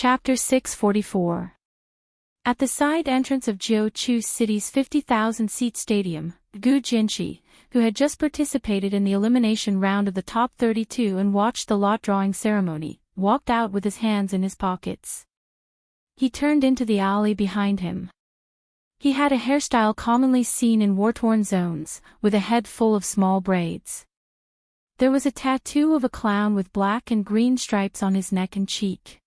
Chapter 644. At the side entrance of Jiuqiu City's 50,000-seat stadium, Gu Jinshi, who had just participated in the elimination round of the top 32 and watched the lot drawing ceremony, walked out with his hands in his pockets. He turned into the alley behind him. He had a hairstyle commonly seen in war-torn zones, with a head full of small braids. There was a tattoo of a clown with black and green stripes on his neck and cheek.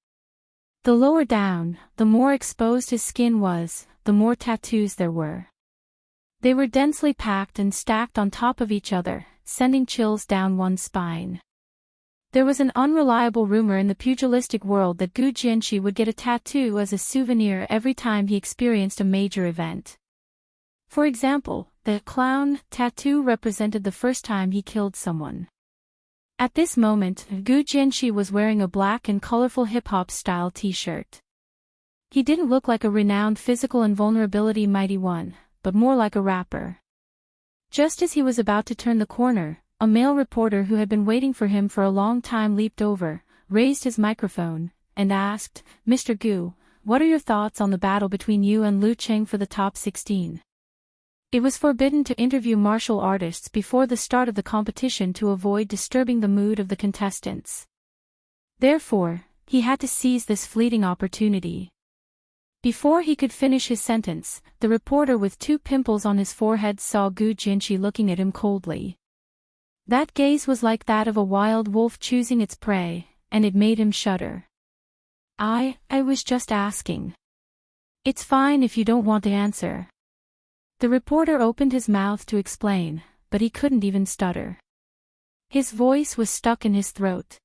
The lower down, the more exposed his skin was, the more tattoos there were. They were densely packed and stacked on top of each other, sending chills down one's spine. There was an unreliable rumor in the pugilistic world that Gu Jinshi would get a tattoo as a souvenir every time he experienced a major event. For example, the clown tattoo represented the first time he killed someone. At this moment, Gu Jinshi was wearing a black and colorful hip-hop style t-shirt. He didn't look like a renowned physical invulnerability mighty one, but more like a rapper. Just as he was about to turn the corner, a male reporter who had been waiting for him for a long time leaped over, raised his microphone, and asked, "Mr. Gu, what are your thoughts on the battle between you and Lu Cheng for the top 16? It was forbidden to interview martial artists before the start of the competition to avoid disturbing the mood of the contestants. Therefore, he had to seize this fleeting opportunity." Before he could finish his sentence, the reporter with two pimples on his forehead saw Gu Jinshi looking at him coldly. That gaze was like that of a wild wolf choosing its prey, and it made him shudder. I was just asking. It's fine if you don't want to answer." The reporter opened his mouth to explain, but he couldn't even stutter. His voice was stuck in his throat.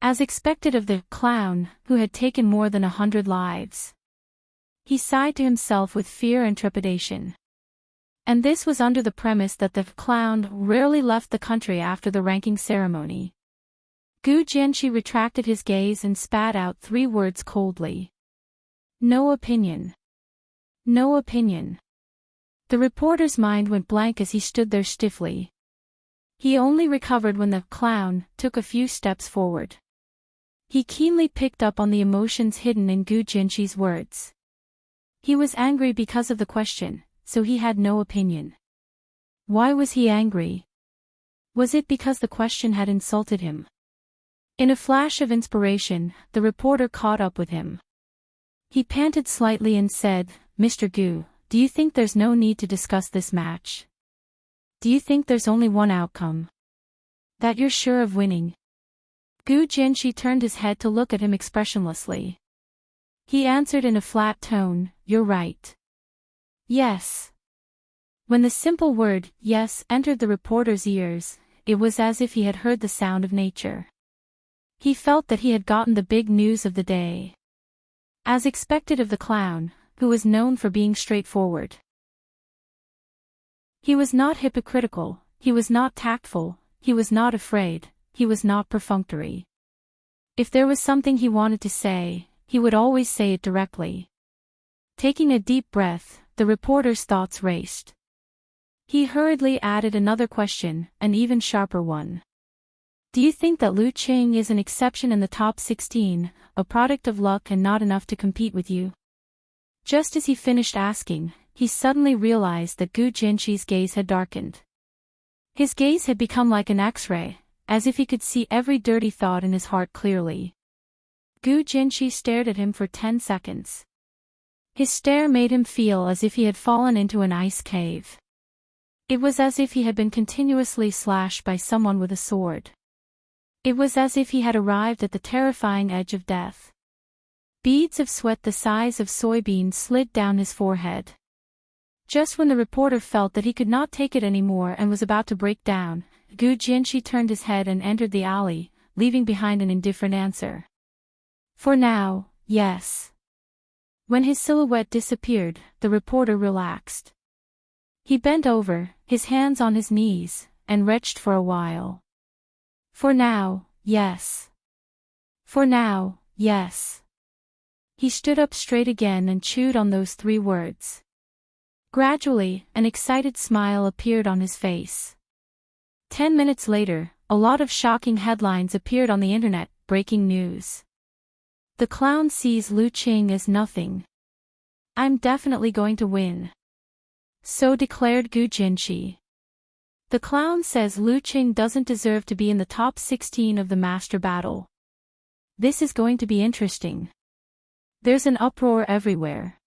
As expected of the clown, who had taken more than 100 lives. He sighed to himself with fear and trepidation. And this was under the premise that the clown rarely left the country after the ranking ceremony. Gu Jinshi retracted his gaze and spat out 3 words coldly. "No opinion. No opinion." The reporter's mind went blank as he stood there stiffly. He only recovered when the clown took a few steps forward. He keenly picked up on the emotions hidden in Gu Jinshi's words. He was angry because of the question, so he had no opinion. Why was he angry? Was it because the question had insulted him? In a flash of inspiration, the reporter caught up with him. He panted slightly and said, "Mr. Gu, do you think there's no need to discuss this match? Do you think there's only one outcome? That you're sure of winning?" Gu Jinshi turned his head to look at him expressionlessly. He answered in a flat tone, "You're right. Yes." When the simple word, "yes," entered the reporter's ears, it was as if he had heard the sound of nature. He felt that he had gotten the big news of the day. As expected of the clown, who was known for being straightforward. He was not hypocritical, he was not tactful, he was not afraid, he was not perfunctory. If there was something he wanted to say, he would always say it directly. Taking a deep breath, the reporter's thoughts raced. He hurriedly added another question, an even sharper one. "Do you think that Lu Cheng is an exception in the top 16, a product of luck and not enough to compete with you?" Just as he finished asking, he suddenly realized that Gu Jinshi's gaze had darkened. His gaze had become like an X-ray, as if he could see every dirty thought in his heart clearly. Gu Jinshi stared at him for 10 seconds. His stare made him feel as if he had fallen into an ice cave. It was as if he had been continuously slashed by someone with a sword. It was as if he had arrived at the terrifying edge of death. Beads of sweat the size of soybeans slid down his forehead. Just when the reporter felt that he could not take it anymore and was about to break down, Gu Jinshi turned his head and entered the alley, leaving behind an indifferent answer. "For now, yes." When his silhouette disappeared, the reporter relaxed. He bent over, his hands on his knees, and retched for a while. "For now, yes. For now, yes." He stood up straight again and chewed on those 3 words. Gradually, an excited smile appeared on his face. 10 minutes later, a lot of shocking headlines appeared on the internet, breaking news. The clown sees Lu Qing as nothing. I'm definitely going to win. So declared Gu Jinshi. The clown says Lu Qing doesn't deserve to be in the top 16 of the master battle. This is going to be interesting. There's an uproar everywhere.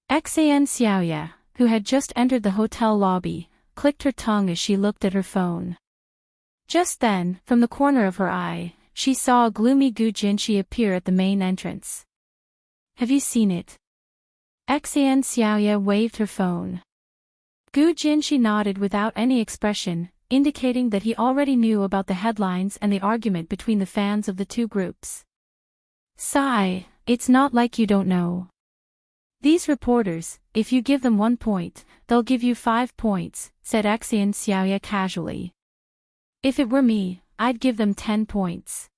Xan Xiaoya, who had just entered the hotel lobby, clicked her tongue as she looked at her phone. Just then, from the corner of her eye, she saw a gloomy Gu Jinshi appear at the main entrance. Have you seen it? Xan Xiaoya waved her phone. Gu Jinshi nodded without any expression, indicating that he already knew about the headlines and the argument between the fans of the two groups. Sigh, it's not like you don't know. These reporters, if you give them 1 point, they'll give you 5 points, said Xan Xiaoya casually. If it were me, I'd give them 10 points.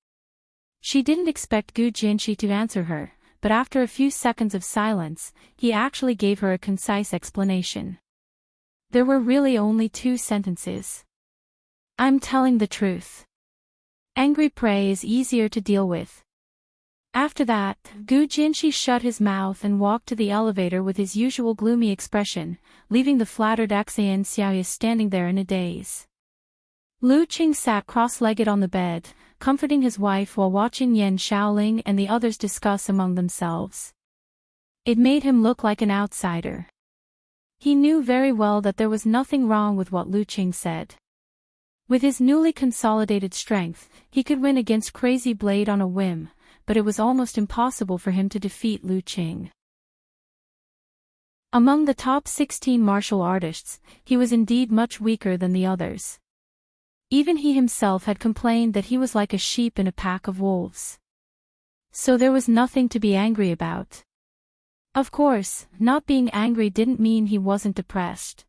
She didn't expect Gu Jinshi to answer her, but after a few seconds of silence, he actually gave her a concise explanation. There were really only 2 sentences. I'm telling the truth. Angry prey is easier to deal with. After that, Gu Jinshi shut his mouth and walked to the elevator with his usual gloomy expression, leaving the flattered Xan Xiaoya standing there in a daze. Lu Qing sat cross-legged on the bed, comforting his wife while watching Yan Shaoling and the others discuss among themselves. It made him look like an outsider. He knew very well that there was nothing wrong with what Lu Qing said. With his newly consolidated strength, he could win against Crazy Blade on a whim, but it was almost impossible for him to defeat Lu Qing. Among the top 16 martial artists, he was indeed much weaker than the others. Even he himself had complained that he was like a sheep in a pack of wolves. So there was nothing to be angry about. Of course, not being angry didn't mean he wasn't depressed.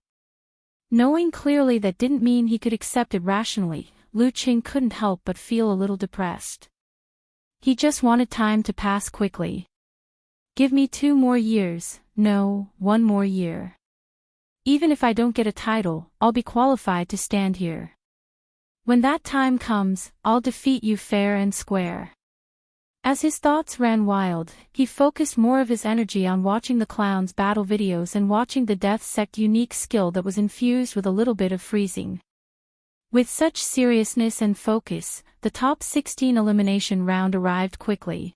Knowing clearly that didn't mean he could accept it rationally, Lu Qing couldn't help but feel a little depressed. He just wanted time to pass quickly. Give me 2 more years, no, 1 more year. Even if I don't get a title, I'll be qualified to stand here. When that time comes, I'll defeat you fair and square. As his thoughts ran wild, he focused more of his energy on watching the clown's battle videos and watching the Death Sect unique skill that was infused with a little bit of freezing. With such seriousness and focus, the top 16 elimination round arrived quickly.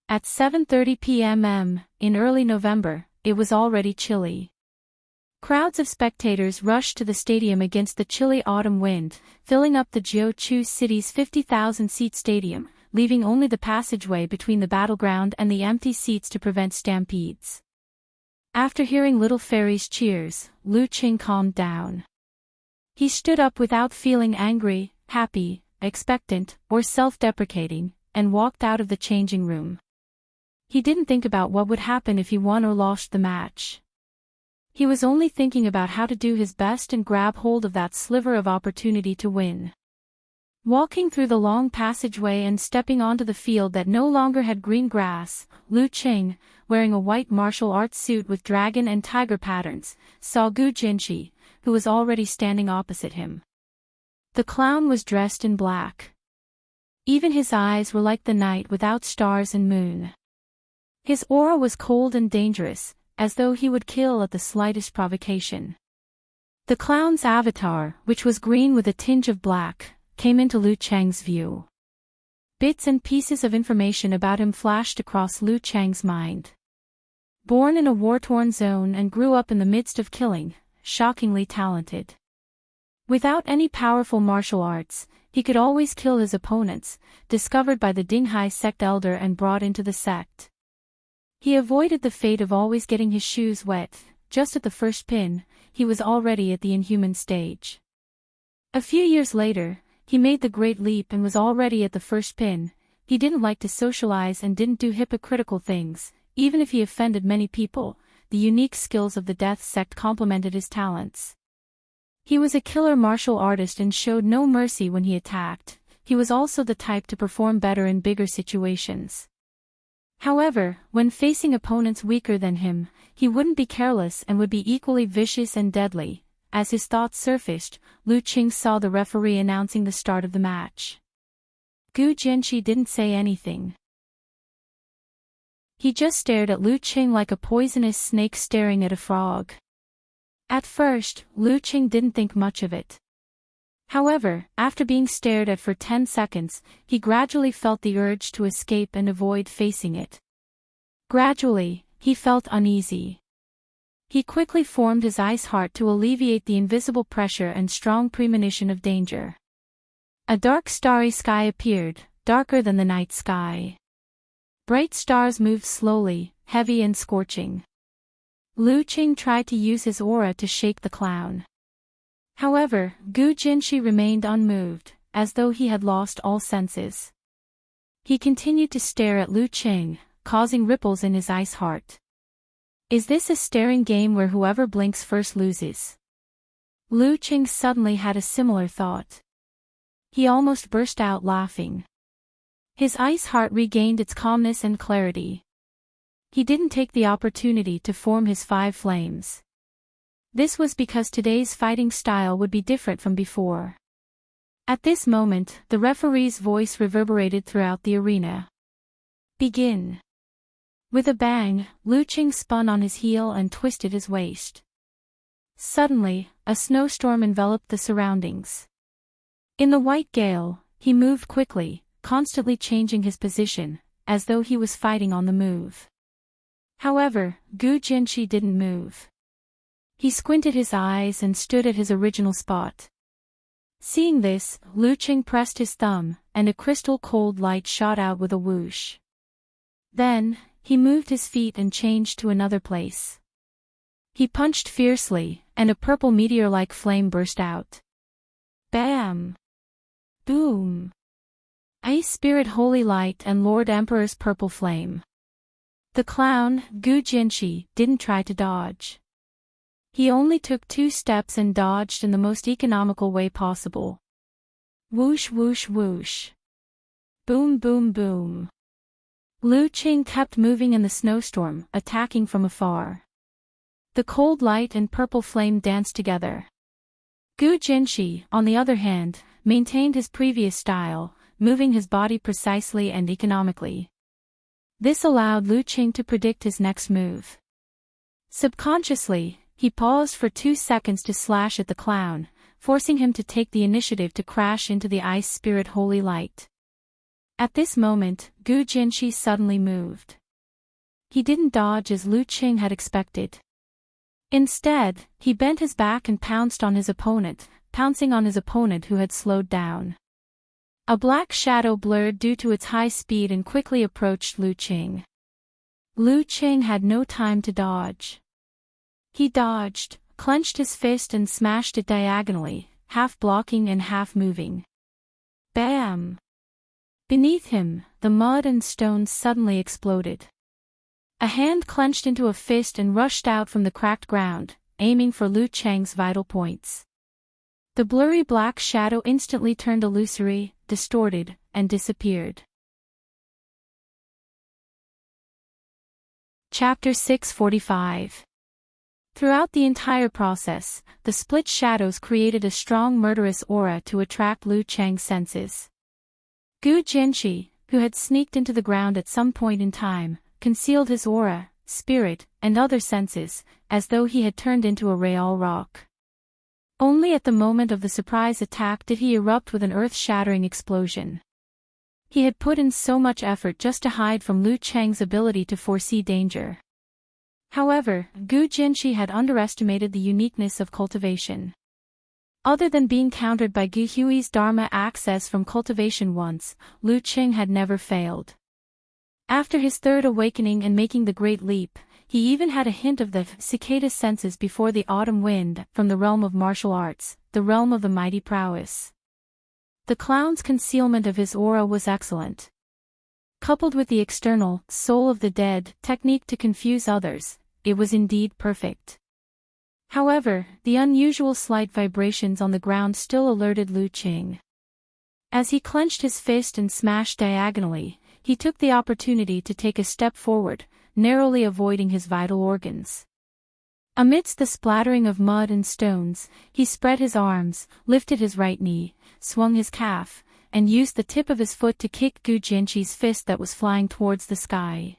At 7:30 p.m. in early November, it was already chilly. Crowds of spectators rushed to the stadium against the chilly autumn wind, filling up the Jiuqiu city's 50,000-seat stadium, leaving only the passageway between the battleground and the empty seats to prevent stampedes. After hearing Little Fairy's cheers, Lu Qing calmed down. He stood up without feeling angry, happy, expectant, or self-deprecating, and walked out of the changing room. He didn't think about what would happen if he won or lost the match. He was only thinking about how to do his best and grab hold of that sliver of opportunity to win. Walking through the long passageway and stepping onto the field that no longer had green grass, Lu Qing, wearing a white martial arts suit with dragon and tiger patterns, saw Gu Jinshi, who was already standing opposite him. The clown was dressed in black. Even his eyes were like the night without stars and moon. His aura was cold and dangerous, as though he would kill at the slightest provocation. The clown's avatar, which was green with a tinge of black, came into Lu Cheng's view. Bits and pieces of information about him flashed across Lu Cheng's mind. Born in a war-torn zone and grew up in the midst of killing, shockingly talented. Without any powerful martial arts, he could always kill his opponents, discovered by the Dinghai sect elder and brought into the sect. He avoided the fate of always getting his shoes wet. Just at the first pin, he was already at the inhuman stage. A few years later, he made the great leap and was already at the first pin. He didn't like to socialize and didn't do hypocritical things, even if he offended many people. The unique skills of the Death Sect complemented his talents. He was a killer martial artist and showed no mercy when he attacked. He was also the type to perform better in bigger situations. However, when facing opponents weaker than him, he wouldn't be careless and would be equally vicious and deadly. As his thoughts surfaced, Lu Qing saw the referee announcing the start of the match. Gu Jinshi didn't say anything. He just stared at Lu Qing like a poisonous snake staring at a frog. At first, Lu Qing didn't think much of it. However, after being stared at for 10 seconds, he gradually felt the urge to escape and avoid facing it. Gradually, he felt uneasy. He quickly formed his ice heart to alleviate the invisible pressure and strong premonition of danger. A dark starry sky appeared, darker than the night sky. Bright stars moved slowly, heavy and scorching. Lu Qing tried to use his aura to shake the clown. However, Gu Jinshi remained unmoved, as though he had lost all senses. He continued to stare at Lu Qing, causing ripples in his ice heart. Is this a staring game where whoever blinks first loses? Lu Qing suddenly had a similar thought. He almost burst out laughing. His ice heart regained its calmness and clarity. He didn't take the opportunity to form his 5 flames. This was because today's fighting style would be different from before. At this moment, the referee's voice reverberated throughout the arena. Begin. With a bang, Lu Qing spun on his heel and twisted his waist. Suddenly, a snowstorm enveloped the surroundings. In the white gale, he moved quickly, constantly changing his position, as though he was fighting on the move. However, Gu Jinshi didn't move. He squinted his eyes and stood at his original spot. Seeing this, Lu Qing pressed his thumb, and a crystal-cold light shot out with a whoosh. Then, he moved his feet and changed to another place. He punched fiercely, and a purple meteor-like flame burst out. Bam! Boom! Ice Spirit Holy Light and Lord Emperor's Purple Flame. The clown, Gu Jinshi, didn't try to dodge. He only took 2 steps and dodged in the most economical way possible. Whoosh whoosh whoosh. Boom boom boom. Lu Qing kept moving in the snowstorm, attacking from afar. The cold light and purple flame danced together. Gu Jinshi, on the other hand, maintained his previous style, moving his body precisely and economically. This allowed Lu Qing to predict his next move. Subconsciously, he paused for 2 seconds to slash at the clown, forcing him to take the initiative to crash into the Ice Spirit Holy Light. At this moment, Gu Jinshi suddenly moved. He didn't dodge as Lu Qing had expected. Instead, he bent his back and pouncing on his opponent who had slowed down. A black shadow blurred due to its high speed and quickly approached Lu Qing. Lu Qing had no time to dodge. He dodged, clenched his fist and smashed it diagonally, half blocking and half moving. Bam! Beneath him, the mud and stones suddenly exploded. A hand clenched into a fist and rushed out from the cracked ground, aiming for Lu Qing's vital points. The blurry black shadow instantly turned illusory, distorted, and disappeared. Chapter 645. Throughout the entire process, the split shadows created a strong murderous aura to attract Lu Qing's senses. Gu Jinshi, who had sneaked into the ground at some point in time, concealed his aura, spirit, and other senses, as though he had turned into a real rock. Only at the moment of the surprise attack did he erupt with an earth-shattering explosion. He had put in so much effort just to hide from Lu Qing's ability to foresee danger. However, Gu Jinshi had underestimated the uniqueness of cultivation. Other than being countered by Gu Hui's Dharma access from cultivation once, Lu Qing had never failed. After his third awakening and making the Great Leap, he even had a hint of the cicada senses before the autumn wind from the realm of martial arts, the realm of the mighty prowess. The clown's concealment of his aura was excellent. Coupled with the external, soul of the dead, technique to confuse others, it was indeed perfect. However, the unusual slight vibrations on the ground still alerted Lu Qing. As he clenched his fist and smashed diagonally, he took the opportunity to take a step forward, narrowly avoiding his vital organs. Amidst the splattering of mud and stones, he spread his arms, lifted his right knee, swung his calf, and used the tip of his foot to kick Gu Jinshi's fist that was flying towards the sky.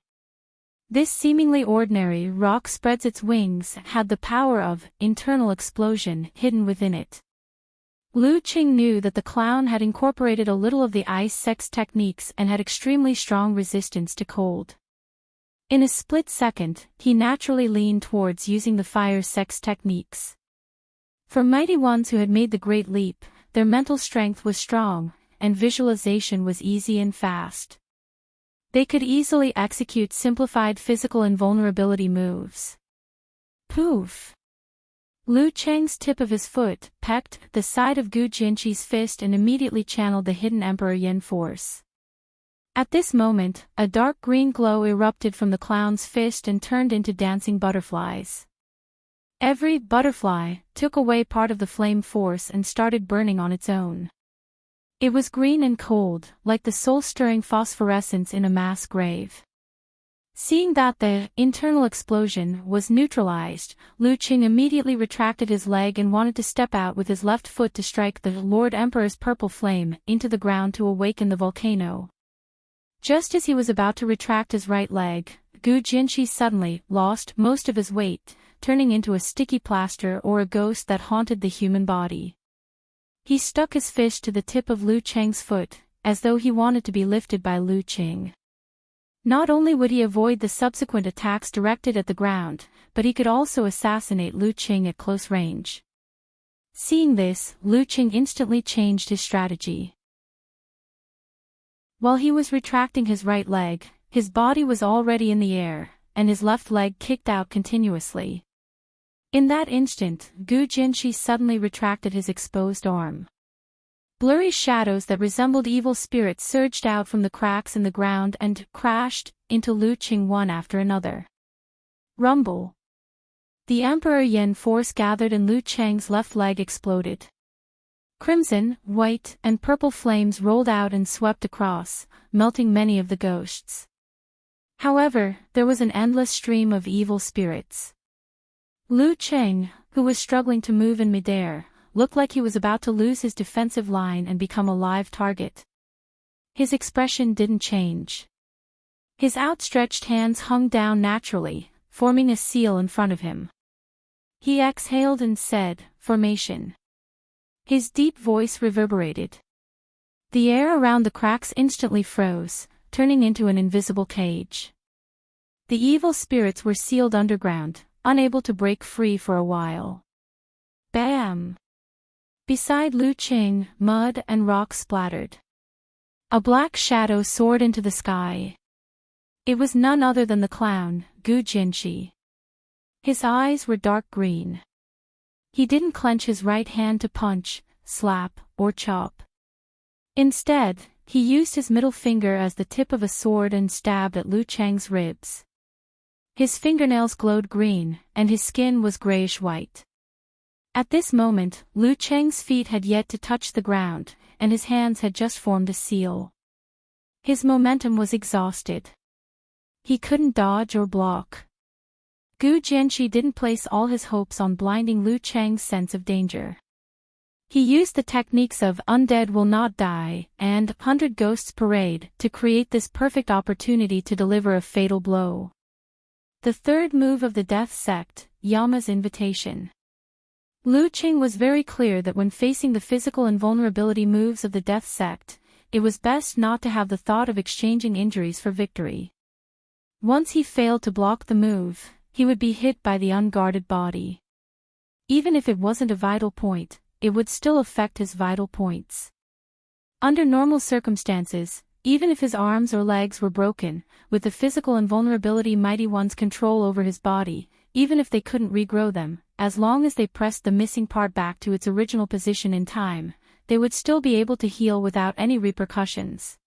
This seemingly ordinary rock spreads its wings, had the power of internal explosion hidden within it. Lu Qing knew that the clown had incorporated a little of the ice sex techniques and had extremely strong resistance to cold. In a split second, he naturally leaned towards using the fire sex techniques. For mighty ones who had made the great leap, their mental strength was strong, and visualization was easy and fast. They could easily execute simplified physical invulnerability moves. Poof! Lu Cheng's tip of his foot pecked the side of Gu Jinqi's fist and immediately channeled the hidden Emperor Yin force. At this moment, a dark green glow erupted from the clown's fist and turned into dancing butterflies. Every butterfly took away part of the flame force and started burning on its own. It was green and cold, like the soul-stirring phosphorescence in a mass grave. Seeing that the internal explosion was neutralized, Lu Qing immediately retracted his leg and wanted to step out with his left foot to strike the Lord Emperor's purple flame into the ground to awaken the volcano. Just as he was about to retract his right leg, Gu Jinqi suddenly lost most of his weight, turning into a sticky plaster or a ghost that haunted the human body. He stuck his fist to the tip of Lu Cheng's foot, as though he wanted to be lifted by Lu Qing. Not only would he avoid the subsequent attacks directed at the ground, but he could also assassinate Lu Qing at close range. Seeing this, Lu Qing instantly changed his strategy. While he was retracting his right leg, his body was already in the air, and his left leg kicked out continuously. In that instant, Gu Jinqi suddenly retracted his exposed arm. Blurry shadows that resembled evil spirits surged out from the cracks in the ground and crashed into Lu Qing one after another. Rumble. The Emperor Yin force gathered and Lu Cheng's left leg exploded. Crimson, white, and purple flames rolled out and swept across, melting many of the ghosts. However, there was an endless stream of evil spirits. Lu Cheng, who was struggling to move in midair, looked like he was about to lose his defensive line and become a live target. His expression didn't change. His outstretched hands hung down naturally, forming a seal in front of him. He exhaled and said, "Formation." His deep voice reverberated. The air around the cracks instantly froze, turning into an invisible cage. The evil spirits were sealed underground, unable to break free for a while. Bam! Beside Lu Qing, mud and rocks splattered. A black shadow soared into the sky. It was none other than the clown, Gu Jinqi. His eyes were dark green. He didn't clench his right hand to punch, slap, or chop. Instead, he used his middle finger as the tip of a sword and stabbed at Lu Cheng's ribs. His fingernails glowed green, and his skin was grayish-white. At this moment, Lu Cheng's feet had yet to touch the ground, and his hands had just formed a seal. His momentum was exhausted. He couldn't dodge or block. Gu Jinqi didn't place all his hopes on blinding Lu Cheng's sense of danger. He used the techniques of Undead Will Not Die and 100 Ghosts Parade to create this perfect opportunity to deliver a fatal blow. The third move of the death sect, Yama's invitation. Lu Qing was very clear that when facing the physical invulnerability moves of the death sect, it was best not to have the thought of exchanging injuries for victory. Once he failed to block the move, he would be hit by the unguarded body. Even if it wasn't a vital point, it would still affect his vital points. Under normal circumstances, even if his arms or legs were broken, with the physical invulnerability mighty one's control over his body, even if they couldn't regrow them, as long as they pressed the missing part back to its original position in time, they would still be able to heal without any repercussions.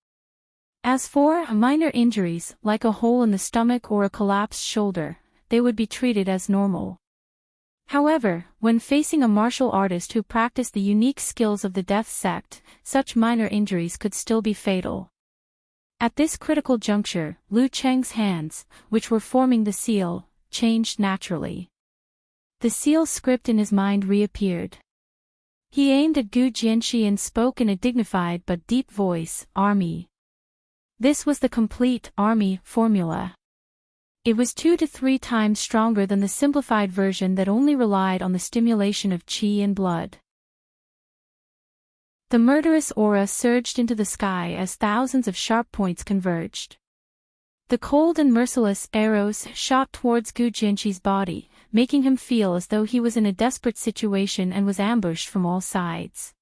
As for minor injuries, like a hole in the stomach or a collapsed shoulder, they would be treated as normal. However, when facing a martial artist who practiced the unique skills of the death sect, such minor injuries could still be fatal. At this critical juncture, Lu Cheng's hands, which were forming the seal, changed naturally. The seal script in his mind reappeared. He aimed at Gu Jinqi and spoke in a dignified but deep voice, "Army." This was the complete army formula. It was 2 to 3 times stronger than the simplified version that only relied on the stimulation of qi and blood. The murderous aura surged into the sky as thousands of sharp points converged. The cold and merciless arrows shot towards Gu Jinqi's body, making him feel as though he was in a desperate situation and was ambushed from all sides.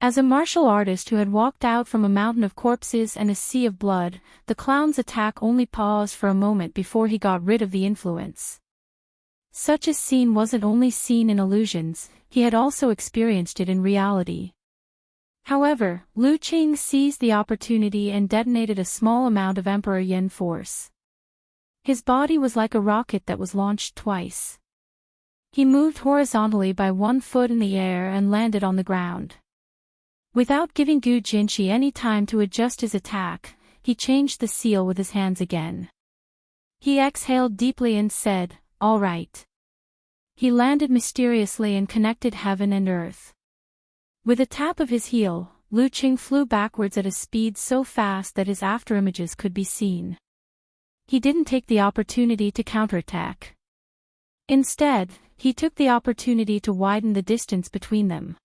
As a martial artist who had walked out from a mountain of corpses and a sea of blood, the clown's attack only paused for a moment before he got rid of the influence. Such a scene wasn't only seen in illusions, he had also experienced it in reality. However, Lu Qing seized the opportunity and detonated a small amount of Emperor Yin force. His body was like a rocket that was launched twice. He moved horizontally by 1 foot in the air and landed on the ground. Without giving Gu Jinqi any time to adjust his attack, he changed the seal with his hands again. He exhaled deeply and said, "All right." He landed mysteriously and connected heaven and earth. With a tap of his heel, Lu Qing flew backwards at a speed so fast that his afterimages could be seen. He didn't take the opportunity to counterattack. Instead, he took the opportunity to widen the distance between them.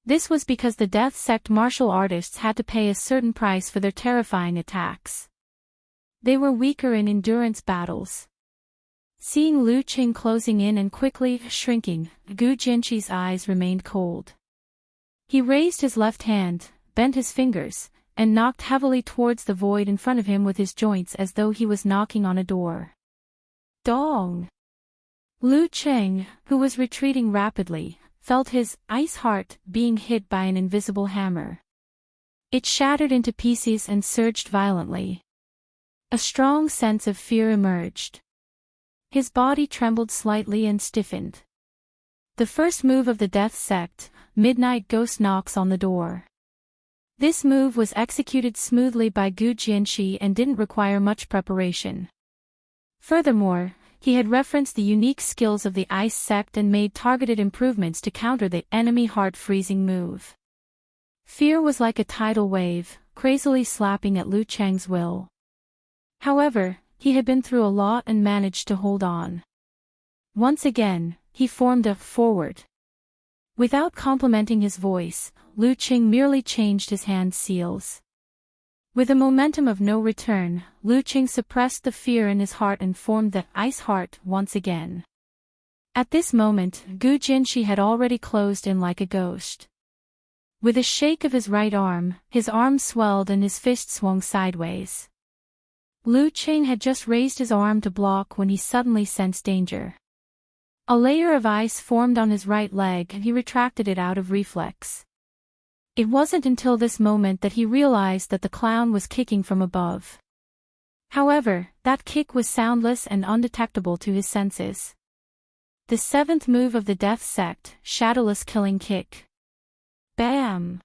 This was because the Death Sect martial artists had to pay a certain price for their terrifying attacks. They were weaker in endurance battles. Seeing Lu Qing closing in and quickly shrinking, Gu Jinqi's eyes remained cold. He raised his left hand, bent his fingers, and knocked heavily towards the void in front of him with his joints as though he was knocking on a door. Dong! Lu Qing, who was retreating rapidly, felt his ice heart being hit by an invisible hammer. It shattered into pieces and surged violently. A strong sense of fear emerged. His body trembled slightly and stiffened. The first move of the Death Sect, Midnight Ghost knocks on the door. This move was executed smoothly by Gu Jinqi and didn't require much preparation. Furthermore, he had referenced the unique skills of the Ice Sect and made targeted improvements to counter the enemy heart-freezing move. Fear was like a tidal wave, crazily slapping at Lu Cheng's will. However, he had been through a lot and managed to hold on. Once again, he formed a forward. Without complimenting his voice, Lu Qing merely changed his hand seals. With a momentum of no return, Lu Qing suppressed the fear in his heart and formed the ice heart once again. At this moment, Gu Jinqi had already closed in like a ghost. With a shake of his right arm, his arm swelled and his fist swung sideways. Lu Qing had just raised his arm to block when he suddenly sensed danger. A layer of ice formed on his right leg and he retracted it out of reflex. It wasn't until this moment that he realized that the clown was kicking from above. However, that kick was soundless and undetectable to his senses. The 7th move of the Death Sect, Shadowless Killing Kick. Bam!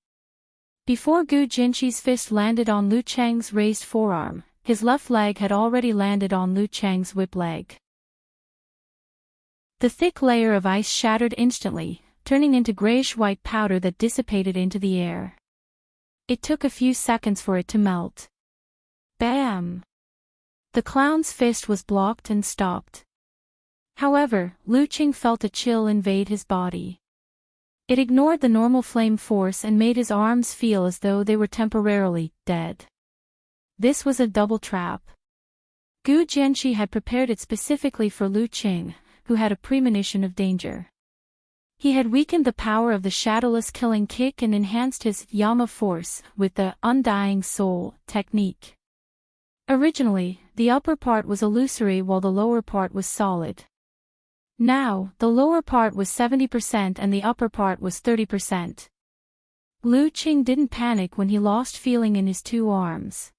Before Gu Jinqi's fist landed on Lu Cheng's raised forearm, his left leg had already landed on Lu Cheng's whip leg. The thick layer of ice shattered instantly, turning into grayish-white powder that dissipated into the air. It took a few seconds for it to melt. Bam! The clown's fist was blocked and stopped. However, Lu Qing felt a chill invade his body. It ignored the normal flame force and made his arms feel as though they were temporarily dead. This was a double trap. Gu Jinqi had prepared it specifically for Lu Qing, who had a premonition of danger. He had weakened the power of the shadowless killing kick and enhanced his Yama force with the undying soul technique. Originally, the upper part was illusory while the lower part was solid. Now, the lower part was 70% and the upper part was 30%. Lu Qing didn't panic when he lost feeling in his 2 arms.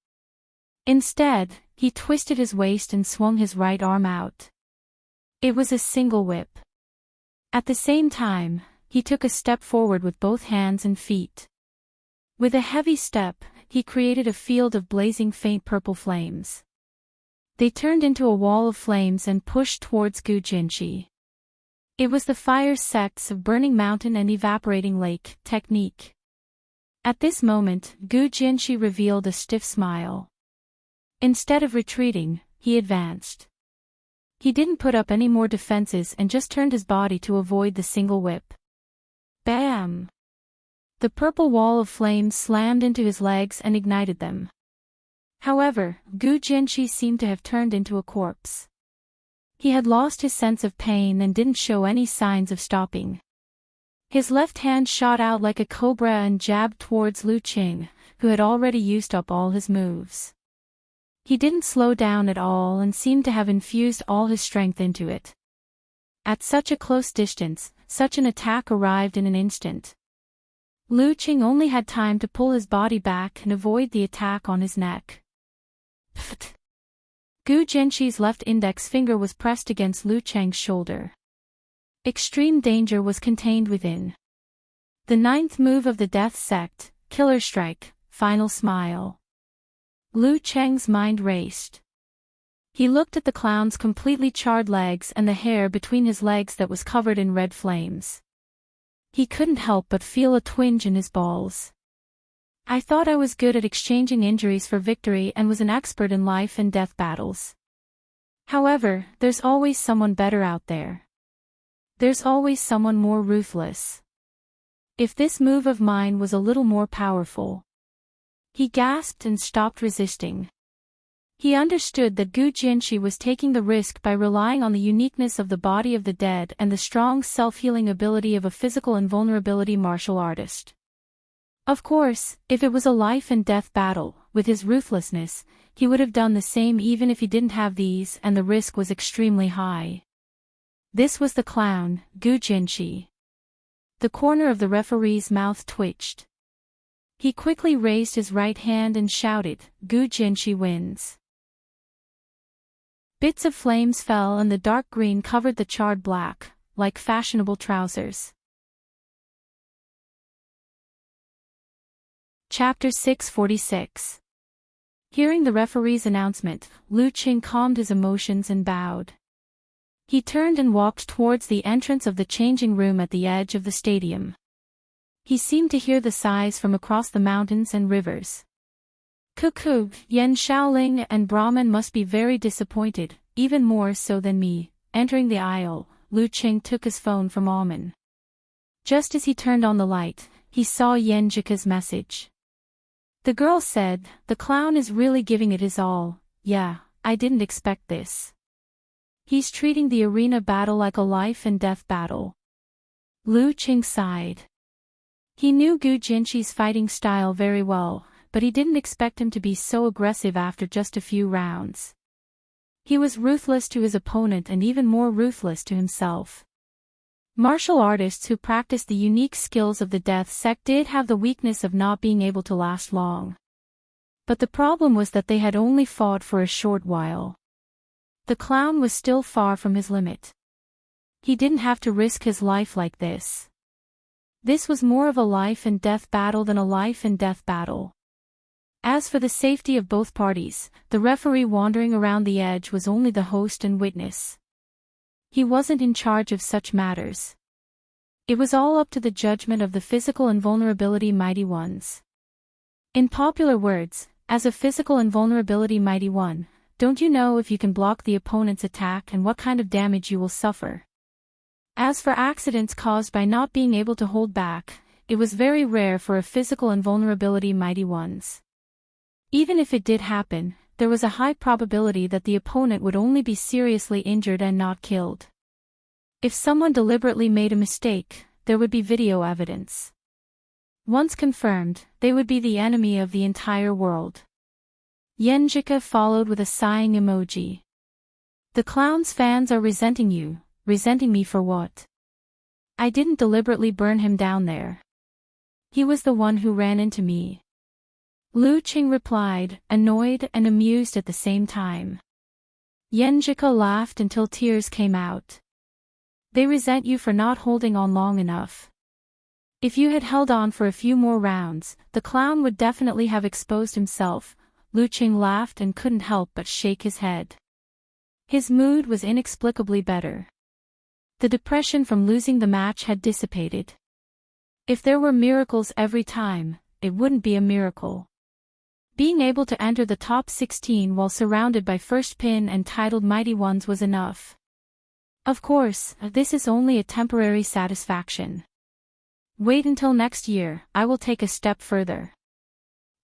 Instead, he twisted his waist and swung his right arm out. It was a single whip. At the same time, he took a step forward with both hands and feet. With a heavy step, he created a field of blazing faint purple flames. They turned into a wall of flames and pushed towards Gu Jinqi. It was the fire sects of Burning Mountain and Evaporating Lake technique. At this moment, Gu Jinqi revealed a stiff smile. Instead of retreating, he advanced. He didn't put up any more defenses and just turned his body to avoid the single whip. Bam! The purple wall of flames slammed into his legs and ignited them. However, Gu Jinshi seemed to have turned into a corpse. He had lost his sense of pain and didn't show any signs of stopping. His left hand shot out like a cobra and jabbed towards Lu Qing, who had already used up all his moves. He didn't slow down at all and seemed to have infused all his strength into it. At such a close distance, such an attack arrived in an instant. Lu Qing only had time to pull his body back and avoid the attack on his neck. Pfft! Gu Jinshi's left index finger was pressed against Lu Cheng's shoulder. Extreme danger was contained within. The ninth move of the Death Sect, Killer Strike, Final Smile. Lu Cheng's mind raced. He looked at the clown's completely charred legs and the hair between his legs that was covered in red flames. He couldn't help but feel a twinge in his balls. I thought I was good at exchanging injuries for victory and was an expert in life and death battles. However, there's always someone better out there. There's always someone more ruthless. If this move of mine was a little more powerful. He gasped and stopped resisting. He understood that Gu Jinshi was taking the risk by relying on the uniqueness of the body of the dead and the strong self-healing ability of a physical invulnerability martial artist. Of course, if it was a life and death battle, with his ruthlessness, he would have done the same even if he didn't have these and the risk was extremely high. This was the clown, Gu Jinshi. The corner of the referee's mouth twitched. He quickly raised his right hand and shouted, "Gu Jinshi wins." Bits of flames fell and the dark green covered the charred black, like fashionable trousers. Chapter 646. Hearing the referee's announcement, Lu Qing calmed his emotions and bowed. He turned and walked towards the entrance of the changing room at the edge of the stadium. He seemed to hear the sighs from across the mountains and rivers. Cuckoo, Yan Shaoling and Brahman must be very disappointed, even more so than me. Entering the aisle, Lu Qing took his phone from Alman. Just as he turned on the light, he saw Yenjika's message. The girl said, "The clown is really giving it his all. Yeah, I didn't expect this. He's treating the arena battle like a life and death battle." Lu Qing sighed. He knew Gu Jinshi's fighting style very well, but he didn't expect him to be so aggressive after just a few rounds. He was ruthless to his opponent and even more ruthless to himself. Martial artists who practiced the unique skills of the Death Sect did have the weakness of not being able to last long. But the problem was that they had only fought for a short while. The clown was still far from his limit. He didn't have to risk his life like this. This was more of a life and death battle than a life and death battle. As for the safety of both parties, the referee wandering around the edge was only the host and witness. He wasn't in charge of such matters. It was all up to the judgment of the physical invulnerability mighty ones. In popular words, as a physical invulnerability mighty one, don't you know if you can block the opponent's attack and what kind of damage you will suffer? As for accidents caused by not being able to hold back, it was very rare for a physical invulnerability mighty ones. Even if it did happen, there was a high probability that the opponent would only be seriously injured and not killed. If someone deliberately made a mistake, there would be video evidence. Once confirmed, they would be the enemy of the entire world. Yenjika followed with a sighing emoji. The clown's fans are resenting you. Resenting me for what? I didn't deliberately burn him down there. He was the one who ran into me. Lu Qing replied, annoyed and amused at the same time. Yenjika laughed until tears came out. They resent you for not holding on long enough. If you had held on for a few more rounds, the clown would definitely have exposed himself. Lu Qing laughed and couldn't help but shake his head. His mood was inexplicably better. The depression from losing the match had dissipated. If there were miracles every time, it wouldn't be a miracle. Being able to enter the top 16 while surrounded by first pin and titled mighty ones was enough. Of course, this is only a temporary satisfaction. Wait until next year, I will take a step further.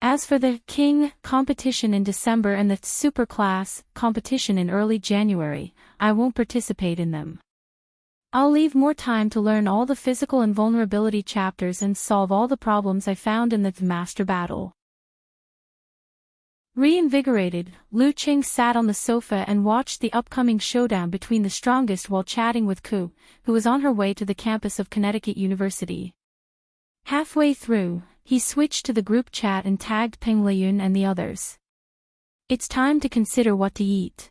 As for the King competition in December and the Superclass competition in early January, I won't participate in them. I'll leave more time to learn all the physical and vulnerability chapters and solve all the problems I found in the master battle. Reinvigorated, Lu Qing sat on the sofa and watched the upcoming showdown between the strongest while chatting with Ku, who was on her way to the campus of Connecticut University. Halfway through, he switched to the group chat and tagged Peng Liyun and the others. It's time to consider what to eat.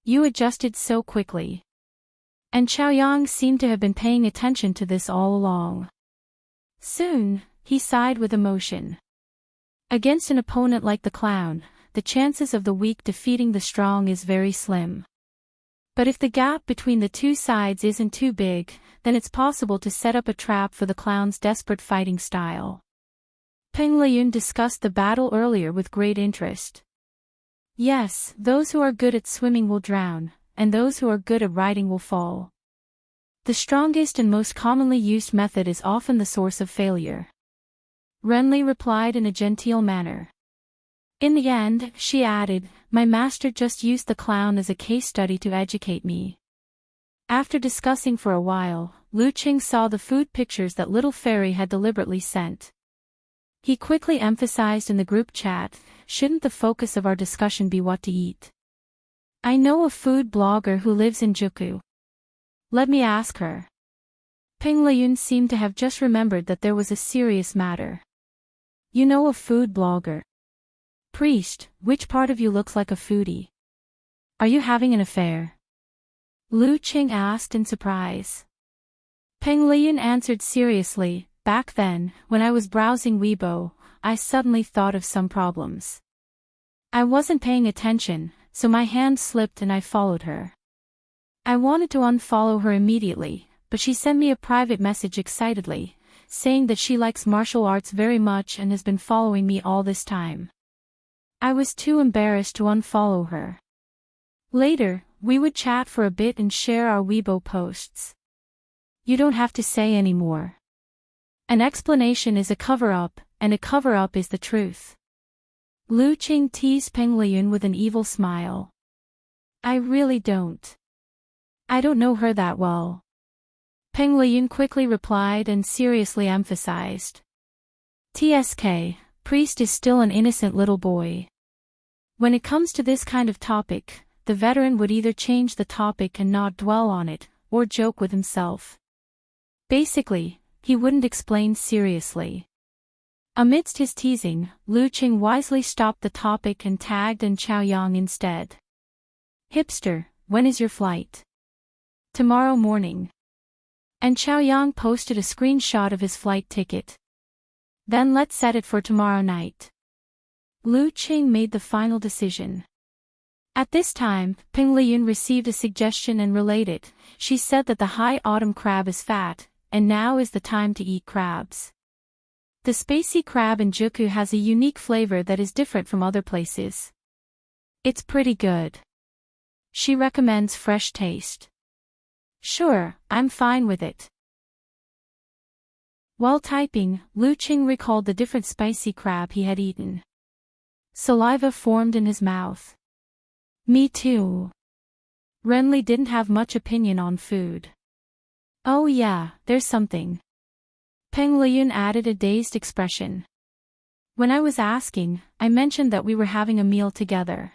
You adjusted so quickly. And Chaoyang seemed to have been paying attention to this all along. Soon, he sighed with emotion. Against an opponent like the clown, the chances of the weak defeating the strong is very slim. But if the gap between the two sides isn't too big, then it's possible to set up a trap for the clown's desperate fighting style. Peng Liyun discussed the battle earlier with great interest. Yes, those who are good at swimming will drown, and those who are good at riding will fall. The strongest and most commonly used method is often the source of failure. Renly replied in a genteel manner. In the end, she added, my master just used the clown as a case study to educate me. After discussing for a while, Lu Qing saw the food pictures that little fairy had deliberately sent. He quickly emphasized in the group chat, shouldn't the focus of our discussion be what to eat? I know a food blogger who lives in Juku. Let me ask her. Peng Liyun seemed to have just remembered that there was a serious matter. You know a food blogger? Priest, which part of you looks like a foodie? Are you having an affair? Lu Qing asked in surprise. Peng Liyun answered seriously, back then, when I was browsing Weibo, I suddenly thought of some problems. I wasn't paying attention, so my hand slipped and I followed her. I wanted to unfollow her immediately, but she sent me a private message excitedly, saying that she likes martial arts very much and has been following me all this time. I was too embarrassed to unfollow her. Later, we would chat for a bit and share our Weibo posts. You don't have to say any more. An explanation is a cover-up, and a cover-up is the truth. Lu Qing teased Peng Liyun with an evil smile. I really don't. I don't know her that well. Peng Liyun quickly replied and seriously emphasized. TSK, priest is still an innocent little boy. When it comes to this kind of topic, the veteran would either change the topic and not dwell on it, or joke with himself. Basically, he wouldn't explain seriously. Amidst his teasing, Lu Qing wisely stopped the topic and tagged and Chaoyang instead. Hipster, when is your flight? Tomorrow morning. And Chaoyang posted a screenshot of his flight ticket. Then let's set it for tomorrow night. Lu Qing made the final decision. At this time, Peng Liyun received a suggestion and relayed it. She said that the high autumn crab is fat, and now is the time to eat crabs. The spacey crab in Juku has a unique flavor that is different from other places. It's pretty good. She recommends fresh taste. Sure, I'm fine with it. While typing, Lu Qing recalled the different spicy crab he had eaten. Saliva formed in his mouth. Me too. Renly didn't have much opinion on food. Oh yeah, there's something. Peng Liyun added a dazed expression. When I was asking, I mentioned that we were having a meal together.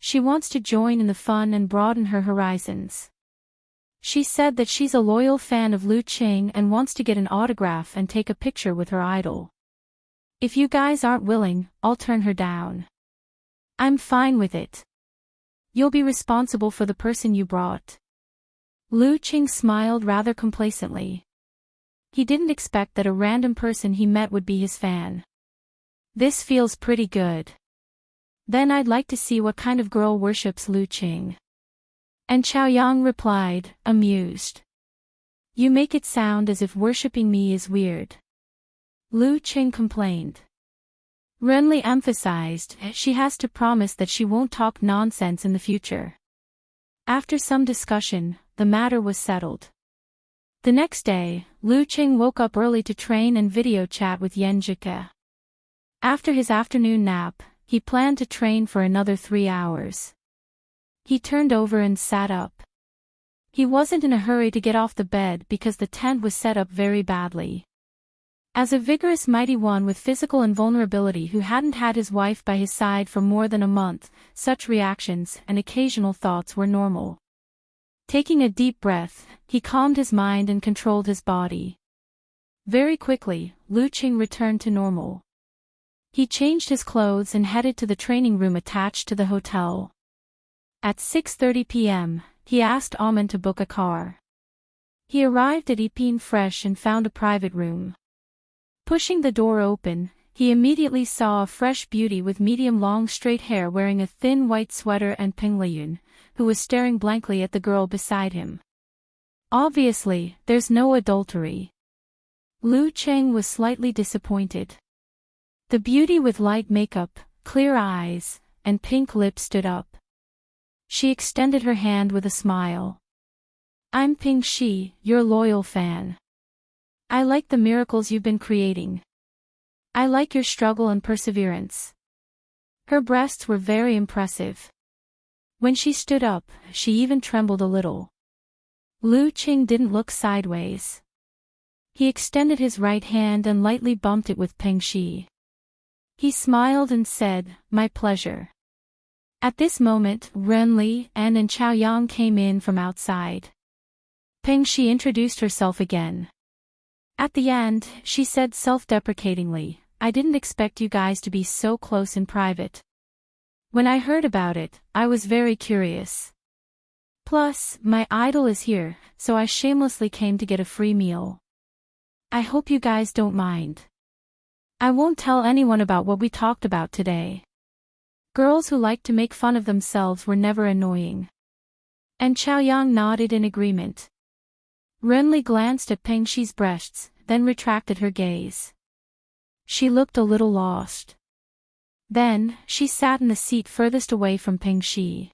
She wants to join in the fun and broaden her horizons. She said that she's a loyal fan of Lu Qing and wants to get an autograph and take a picture with her idol. If you guys aren't willing, I'll turn her down. I'm fine with it. You'll be responsible for the person you brought. Lu Qing smiled rather complacently. He didn't expect that a random person he met would be his fan. This feels pretty good. Then I'd like to see what kind of girl worships Lu Qing. And Chaoyang replied, amused. You make it sound as if worshipping me is weird. Lu Qing complained. Renly emphasized, she has to promise that she won't talk nonsense in the future. After some discussion, the matter was settled. The next day, Lu Qing woke up early to train and video chat with Yan Zhike. After his afternoon nap, he planned to train for another 3 hours. He turned over and sat up. He wasn't in a hurry to get off the bed because the tent was set up very badly. As a vigorous mighty one with physical invulnerability who hadn't had his wife by his side for more than a month, such reactions and occasional thoughts were normal. Taking a deep breath, he calmed his mind and controlled his body. Very quickly, Lu Qing returned to normal. He changed his clothes and headed to the training room attached to the hotel. At 6:30 p.m., he asked Amen to book a car. He arrived at Ipin fresh and found a private room. Pushing the door open, he immediately saw a fresh beauty with medium-long straight hair wearing a thin white sweater and Peng Liyun, who was staring blankly at the girl beside him. Obviously, there's no adultery. Lu Qing was slightly disappointed. The beauty with light makeup, clear eyes, and pink lips stood up. She extended her hand with a smile. I'm Ping Shi, your loyal fan. I like the miracles you've been creating. I like your struggle and perseverance. Her breasts were very impressive. When she stood up, she even trembled a little. Lu Qing didn't look sideways. He extended his right hand and lightly bumped it with Peng Shi. He smiled and said, "My pleasure." At this moment, Renli, An and Chaoyang came in from outside. Peng Shi introduced herself again. At the end, she said self-deprecatingly, "I didn't expect you guys to be so close in private. When I heard about it, I was very curious. Plus, my idol is here, so I shamelessly came to get a free meal. I hope you guys don't mind. I won't tell anyone about what we talked about today." Girls who liked to make fun of themselves were never annoying. And Chaoyang nodded in agreement. Renli glanced at Peng Shi's breasts, then retracted her gaze. She looked a little lost. Then, she sat in the seat furthest away from Peng Shi.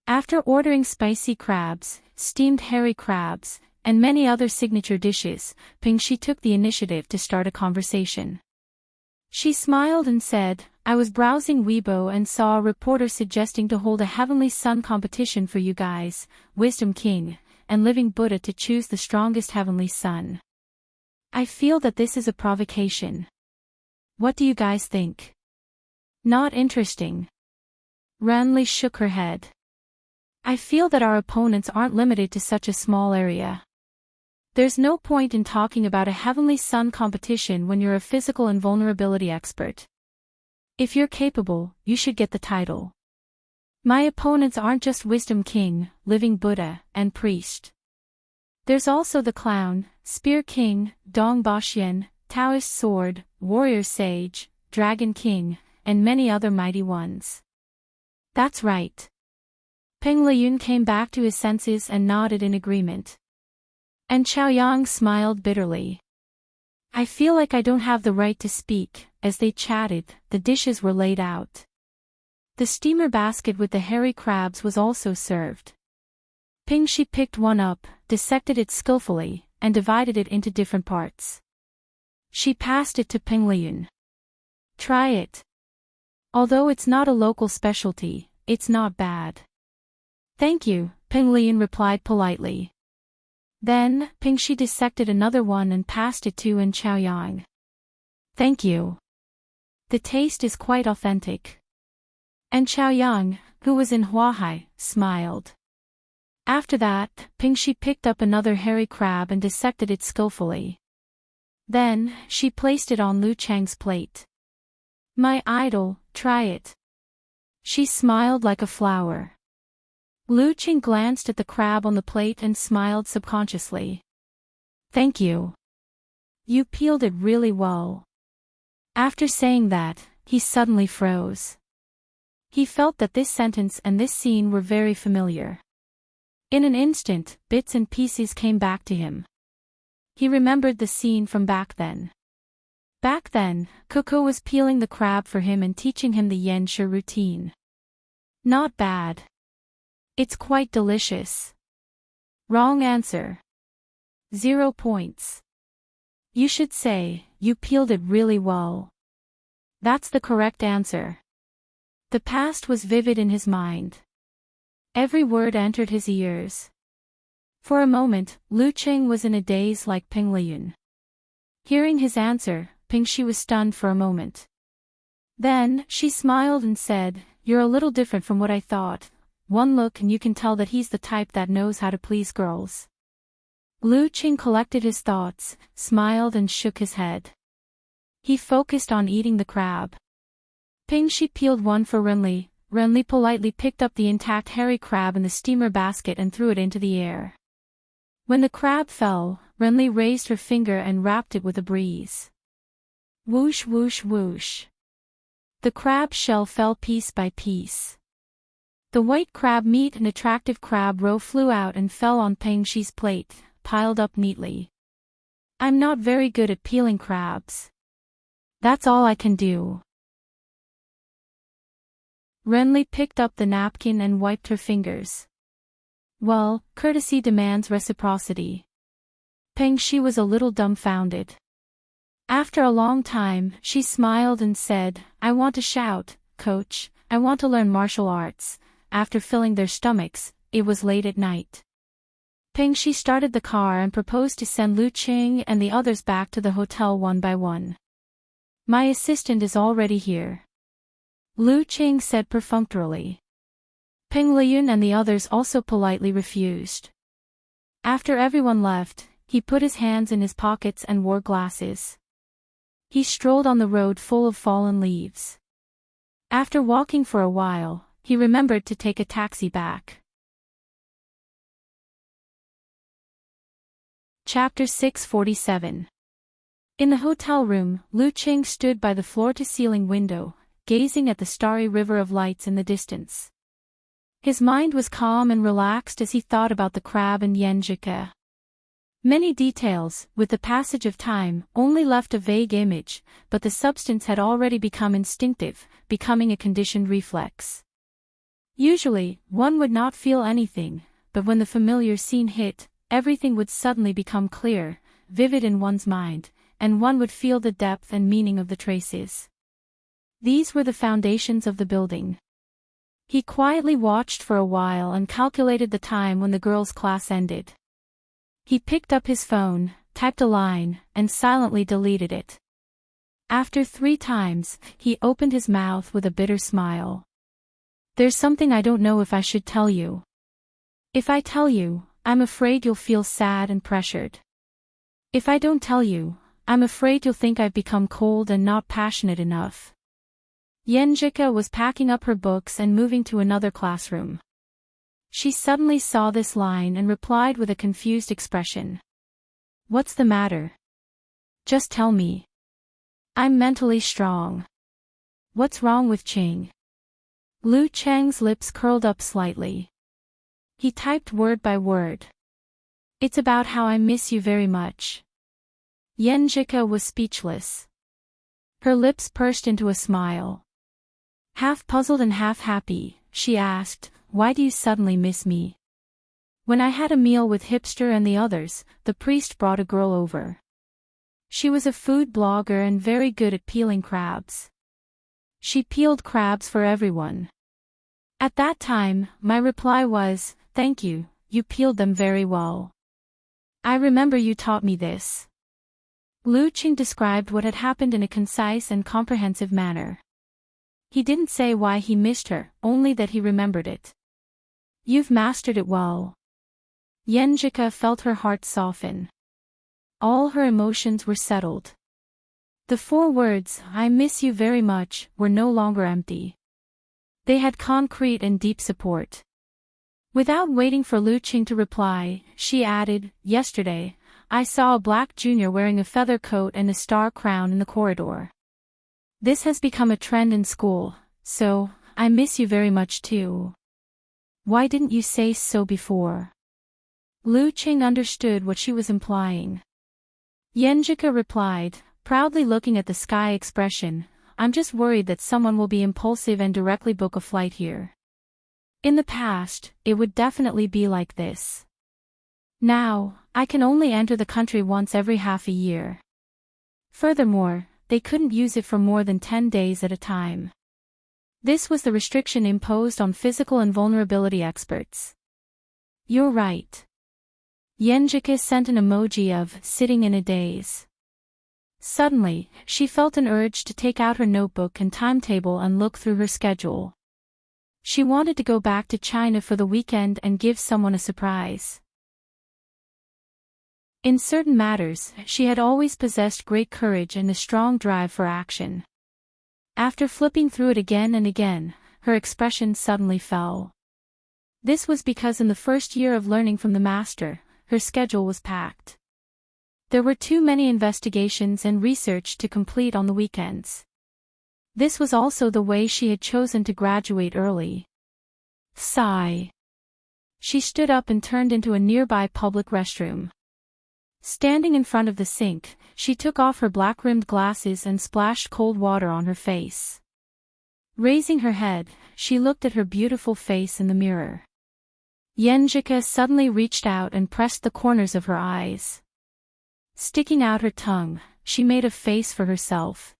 After ordering spicy crabs, steamed hairy crabs, and many other signature dishes, Peng Shi took the initiative to start a conversation. She smiled and said, "I was browsing Weibo and saw a reporter suggesting to hold a Heavenly Sun competition for you guys, Wisdom King, and Living Buddha to choose the strongest Heavenly Sun. I feel that this is a provocation. What do you guys think?" "Not interesting." Renli shook her head. "I feel that our opponents aren't limited to such a small area. There's no point in talking about a Heavenly Sun competition when you're a physical invulnerability expert. If you're capable, you should get the title. My opponents aren't just Wisdom King, Living Buddha, and Priest. There's also the Clown, Spear King, Dong Baxian, Taoist Sword, Warrior Sage, Dragon King, and many other mighty ones." "That's right." Peng Liyun came back to his senses and nodded in agreement. And Chaoyang smiled bitterly. "I feel like I don't have the right to speak." As they chatted, the dishes were laid out. The steamer basket with the hairy crabs was also served. Peng Shi picked one up, dissected it skillfully, and divided it into different parts. She passed it to Peng Liyun. "Try it. Although it's not a local specialty, it's not bad." "Thank you," Peng Liyun replied politely. Then, Peng Shi dissected another one and passed it to An Chaoyang. "Thank you. The taste is quite authentic." And Chaoyang, who was in Huahai, smiled. After that, Peng Shi picked up another hairy crab and dissected it skillfully. Then, she placed it on Lu Chang's plate. "My idol, try it." She smiled like a flower. Lu Qing glanced at the crab on the plate and smiled subconsciously. "Thank you. You peeled it really well." After saying that, he suddenly froze. He felt that this sentence and this scene were very familiar. In an instant, bits and pieces came back to him. He remembered the scene from back then. Back then, Coco was peeling the crab for him and teaching him the yen shi routine. Not bad. It's quite delicious. Wrong answer. 0 points. You should say, you peeled it really well. That's the correct answer. The past was vivid in his mind. Every word entered his ears. For a moment, Lu Qing was in a daze like Ping Liyun. Hearing his answer, Ping Shi was stunned for a moment. Then, she smiled and said, "You're a little different from what I thought. One look and you can tell that he's the type that knows how to please girls." Lu Qing collected his thoughts, smiled and shook his head. He focused on eating the crab. Ping Shi peeled one for Renli. Renli politely picked up the intact hairy crab in the steamer basket and threw it into the air. When the crab fell, Renli raised her finger and rapped it with a breeze. Whoosh whoosh whoosh. The crab shell fell piece by piece. The white crab meat and attractive crab roe flew out and fell on Peng Shi's plate, piled up neatly. "I'm not very good at peeling crabs. That's all I can do." Renli picked up the napkin and wiped her fingers. Well, courtesy demands reciprocity. Peng Shi was a little dumbfounded. After a long time, she smiled and said, "I want to shout, Coach, I want to learn martial arts." After filling their stomachs, it was late at night. Peng Shi started the car and proposed to send Lu Qing and the others back to the hotel one by one. "My assistant is already here," Lu Qing said perfunctorily. Ping Liyun and the others also politely refused. After everyone left, he put his hands in his pockets and wore glasses. He strolled on the road full of fallen leaves. After walking for a while, he remembered to take a taxi back. Chapter 647. In the hotel room, Lu Qing stood by the floor-to-ceiling window, gazing at the starry river of lights in the distance. His mind was calm and relaxed as he thought about the crab and Yanjika. Many details, with the passage of time, only left a vague image, but the substance had already become instinctive, becoming a conditioned reflex. Usually, one would not feel anything, but when the familiar scene hit, everything would suddenly become clear, vivid in one's mind, and one would feel the depth and meaning of the traces. These were the foundations of the building. He quietly watched for a while and calculated the time when the girls' class ended. He picked up his phone, typed a line, and silently deleted it. After 3 times, he opened his mouth with a bitter smile. "There's something I don't know if I should tell you. If I tell you, I'm afraid you'll feel sad and pressured. If I don't tell you, I'm afraid you'll think I've become cold and not passionate enough." Yenjika was packing up her books and moving to another classroom. She suddenly saw this line and replied with a confused expression. "What's the matter? Just tell me. I'm mentally strong. What's wrong with Qing?" Lu Cheng's lips curled up slightly. He typed word by word. "It's about how I miss you very much." Yenjika was speechless. Her lips pursed into a smile. Half puzzled and half happy, she asked, "Why do you suddenly miss me?" "When I had a meal with Hipster and the others, the priest brought a girl over. She was a food blogger and very good at peeling crabs. She peeled crabs for everyone. At that time, my reply was, 'Thank you, you peeled them very well. I remember you taught me this.'" Lu Qing described what had happened in a concise and comprehensive manner. He didn't say why he missed her, only that he remembered it. "You've mastered it well." Yenjika felt her heart soften. All her emotions were settled. The 4 words, "I miss you very much," were no longer empty. They had concrete and deep support. Without waiting for Lu Qing to reply, she added, "Yesterday, I saw a black junior wearing a feather coat and a star crown in the corridor. This has become a trend in school, so, I miss you very much too. Why didn't you say so before?" Lu Qing understood what she was implying. Yenjika replied, proudly looking at the sky expression, "I'm just worried that someone will be impulsive and directly book a flight here. In the past, it would definitely be like this. Now, I can only enter the country once every half a year. Furthermore, they couldn't use it for more than 10 days at a time." This was the restriction imposed on physical and vulnerability experts. "You're right." Yenjika sent an emoji of sitting in a daze. Suddenly, she felt an urge to take out her notebook and timetable and look through her schedule. She wanted to go back to China for the weekend and give someone a surprise. In certain matters, she had always possessed great courage and a strong drive for action. After flipping through it again and again, her expression suddenly fell. This was because in the first year of learning from the master, her schedule was packed. There were too many investigations and research to complete on the weekends. This was also the way she had chosen to graduate early. Sigh. She stood up and turned into a nearby public restroom. Standing in front of the sink, she took off her black-rimmed glasses and splashed cold water on her face. Raising her head, she looked at her beautiful face in the mirror. Yenjika suddenly reached out and pressed the corners of her eyes. Sticking out her tongue, she made a face for herself.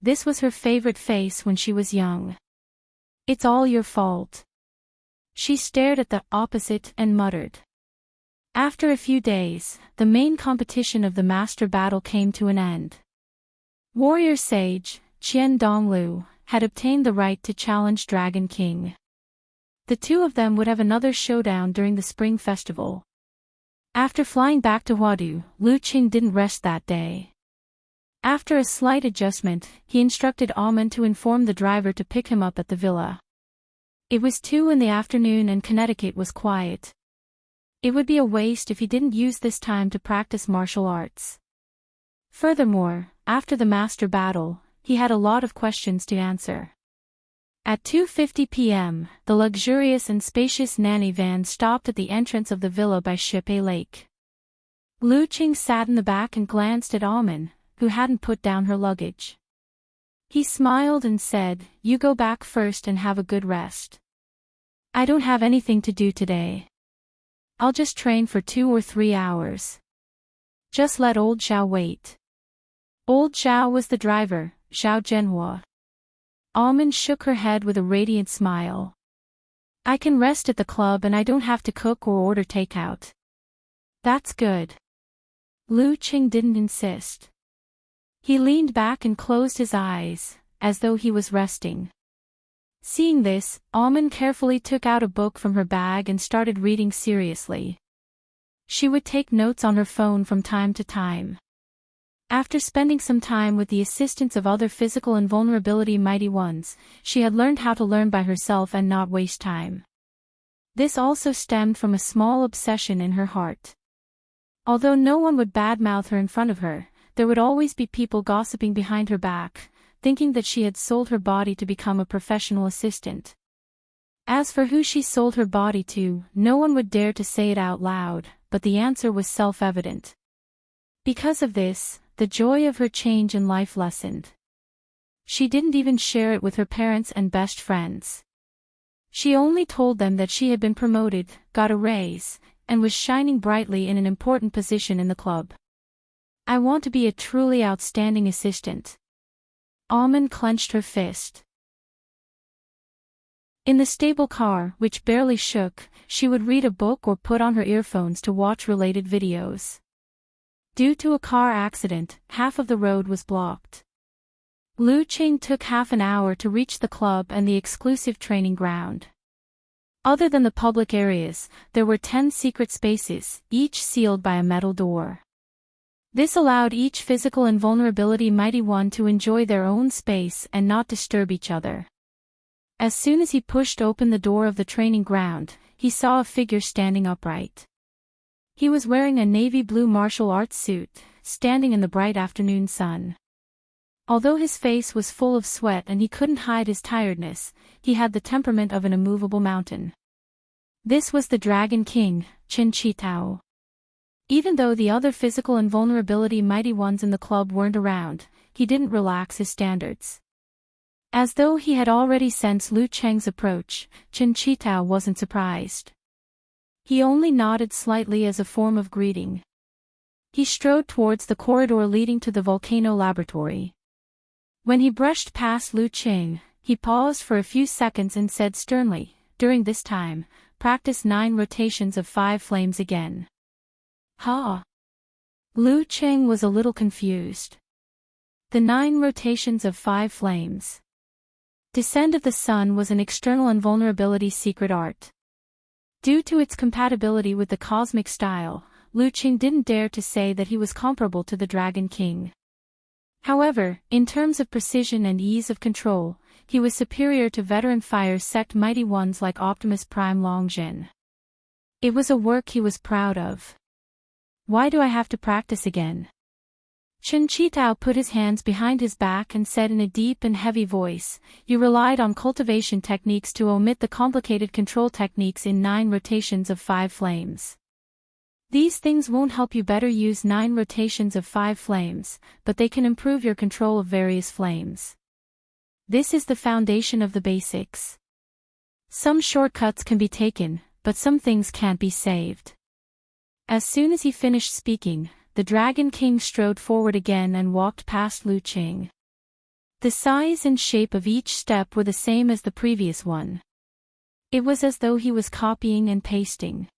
This was her favorite face when she was young. "It's all your fault." She stared at the opposite and muttered. After a few days, the main competition of the master battle came to an end. Warrior sage, Qian Donglu, had obtained the right to challenge Dragon King. The two of them would have another showdown during the spring festival. After flying back to Huadu, Lu Qing didn't rest that day. After a slight adjustment, he instructed Amen to inform the driver to pick him up at the villa. It was 2 in the afternoon and Connecticut was quiet. It would be a waste if he didn't use this time to practice martial arts. Furthermore, after the master battle, he had a lot of questions to answer. At 2:50 p.m., the luxurious and spacious nanny van stopped at the entrance of the villa by Shipei Lake. Lu Qing sat in the back and glanced at Amen, who hadn't put down her luggage. He smiled and said, "You go back first and have a good rest. I don't have anything to do today. I'll just train for 2 or 3 hours. Just let old Xiao wait." Old Xiao was the driver, Xiao Zhenhua. Amen shook her head with a radiant smile. "I can rest at the club and I don't have to cook or order takeout." "That's good." Lu Qing didn't insist. He leaned back and closed his eyes, as though he was resting. Seeing this, Amen carefully took out a book from her bag and started reading seriously. She would take notes on her phone from time to time. After spending some time with the assistance of other physical and vulnerability mighty ones, she had learned how to learn by herself and not waste time. This also stemmed from a small obsession in her heart. Although no one would badmouth her in front of her, there would always be people gossiping behind her back, thinking that she had sold her body to become a professional assistant. As for who she sold her body to, no one would dare to say it out loud, but the answer was self-evident. Because of this, the joy of her change in life lessened. She didn't even share it with her parents and best friends. She only told them that she had been promoted, got a raise, and was shining brightly in an important position in the club. "I want to be a truly outstanding assistant." Amen clenched her fist. In the stable car, which barely shook, she would read a book or put on her earphones to watch related videos. Due to a car accident, half of the road was blocked. Lu Qing took half an hour to reach the club and the exclusive training ground. Other than the public areas, there were 10 secret spaces, each sealed by a metal door. This allowed each physical and vulnerability mighty one to enjoy their own space and not disturb each other. As soon as he pushed open the door of the training ground, he saw a figure standing upright. He was wearing a navy blue martial arts suit, standing in the bright afternoon sun. Although his face was full of sweat and he couldn't hide his tiredness, he had the temperament of an immovable mountain. This was the Dragon King, Qin Qitao. Even though the other physical and vulnerability mighty ones in the club weren't around, he didn't relax his standards. As though he had already sensed Lu Cheng's approach, Chen Qitao wasn't surprised. He only nodded slightly as a form of greeting. He strode towards the corridor leading to the volcano laboratory. When he brushed past Lu Cheng, he paused for a few seconds and said sternly, "During this time, practice 9 rotations of 5 flames again." "Huh?" Lu Cheng was a little confused. The 9 rotations of 5 flames. Descent of the Sun was an external invulnerability secret art. Due to its compatibility with the cosmic style, Lu Cheng didn't dare to say that he was comparable to the Dragon King. However, in terms of precision and ease of control, he was superior to veteran fire sect mighty ones like Optimus Prime Longzhen. It was a work he was proud of. "Why do I have to practice again?" Chen Qitao put his hands behind his back and said in a deep and heavy voice, "You relied on cultivation techniques to omit the complicated control techniques in 9 rotations of 5 flames. These things won't help you better use 9 rotations of 5 flames, but they can improve your control of various flames. This is the foundation of the basics. Some shortcuts can be taken, but some things can't be saved." As soon as he finished speaking, the Dragon King strode forward again and walked past Lu Cheng. The size and shape of each step were the same as the previous one. It was as though he was copying and pasting.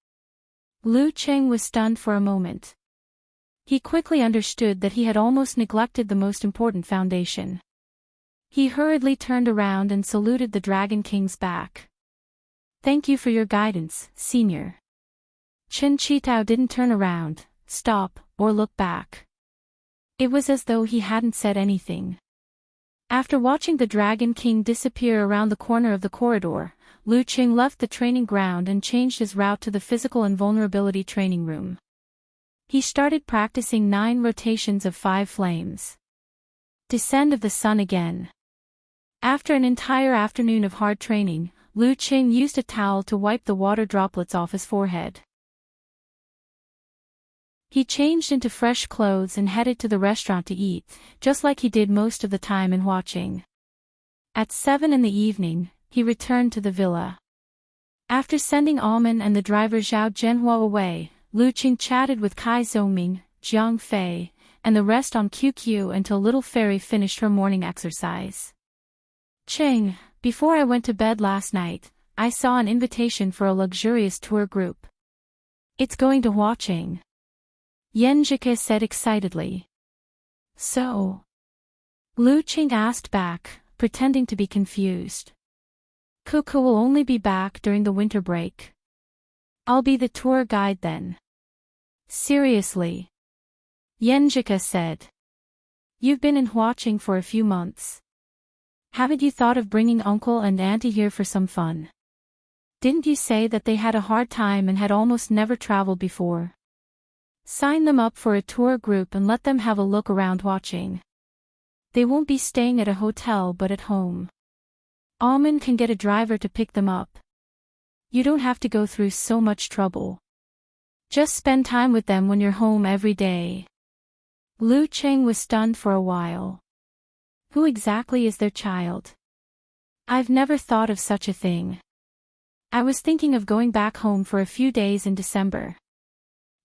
Lu Cheng was stunned for a moment. He quickly understood that he had almost neglected the most important foundation. He hurriedly turned around and saluted the Dragon King's back. "Thank you for your guidance, Senior." Chen Qitao didn't turn around, stop, or look back. It was as though he hadn't said anything. After watching the Dragon King disappear around the corner of the corridor, Lu Cheng left the training ground and changed his route to the physical invulnerability training room. He started practicing 9 rotations of 5 flames. Descent of the Sun again. After an entire afternoon of hard training, Lu Cheng used a towel to wipe the water droplets off his forehead. He changed into fresh clothes and headed to the restaurant to eat, just like he did most of the time in watching. At 7 in the evening, he returned to the villa. After sending Alman and the driver Zhao Zhenhua away, Lu Cheng chatted with Kai Zhongming, Jiang Fei, and the rest on QQ until Little Fairy finished her morning exercise. "Cheng, before I went to bed last night, I saw an invitation for a luxurious tour group. It's going to Huacheng." Yanjike said excitedly. "So?" Lu Cheng asked back, pretending to be confused. "Cuckoo will only be back during the winter break. I'll be the tour guide then." "Seriously?" Yanjike said. "You've been in Huacheng for a few months. Haven't you thought of bringing uncle and auntie here for some fun? Didn't you say that they had a hard time and had almost never traveled before? Sign them up for a tour group and let them have a look around Huacheng. They won't be staying at a hotel but at home. Alman can get a driver to pick them up. You don't have to go through so much trouble. Just spend time with them when you're home every day." Lu Cheng was stunned for a while. Who exactly is their child? I've never thought of such a thing. I was thinking of going back home for a few days in December.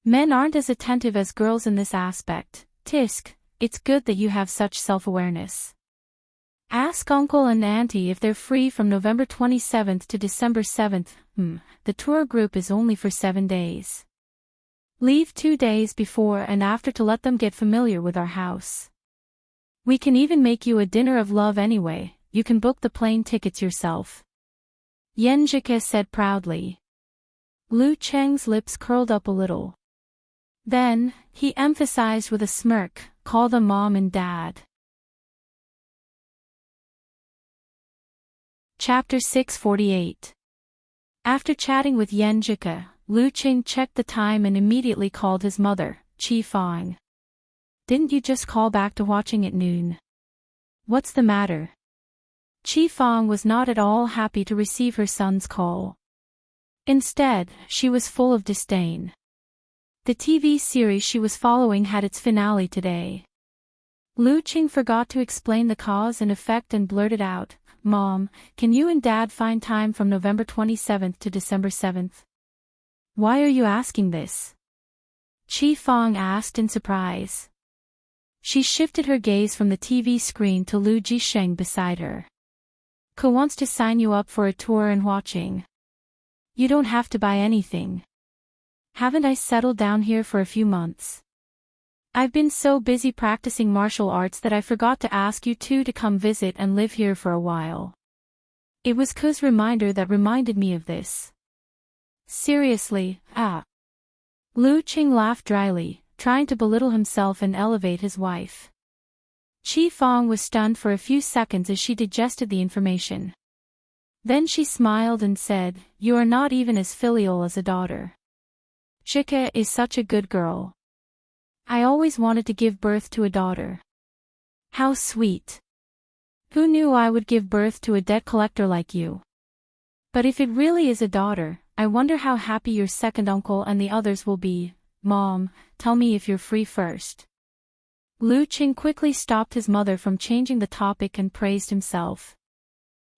Men aren't as attentive as girls in this aspect. Tisk, it's good that you have such self-awareness. Ask uncle and auntie if they're free from November 27th to December 7th. The tour group is only for 7 days. Leave 2 days before and after to let them get familiar with our house. We can even make you a dinner of love anyway. You can book the plane tickets yourself." Yanjike said proudly. Lu Cheng's lips curled up a little. Then, he emphasized with a smirk, "Call them mom and dad." Chapter 648. After chatting with Yanjike, Lu Cheng checked the time and immediately called his mother, Qi Fang. "Didn't you just call back to Huacheng at noon? What's the matter?" Qi Fang was not at all happy to receive her son's call. Instead, she was full of disdain. The TV series she was following had its finale today. Lu Qing forgot to explain the cause and effect and blurted out, "Mom, can you and Dad find time from November 27th to December 7th? Why are you asking this?" Qi Fang asked in surprise. She shifted her gaze from the TV screen to Lu Jisheng beside her. "Ko wants to sign you up for a tour and watching. You don't have to buy anything. Haven't I settled down here for a few months? I've been so busy practicing martial arts that I forgot to ask you two to come visit and live here for a while. It was Ko's reminder that reminded me of this." "Seriously, ah." Lu Qing laughed dryly, trying to belittle himself and elevate his wife. Qi Fang was stunned for a few seconds as she digested the information. Then she smiled and said, "You are not even as filial as a daughter. Shika is such a good girl. I always wanted to give birth to a daughter." "How sweet. Who knew I would give birth to a debt collector like you? But if it really is a daughter, I wonder how happy your second uncle and the others will be. Mom, tell me if you're free first." Lu Qing quickly stopped his mother from changing the topic and praised himself.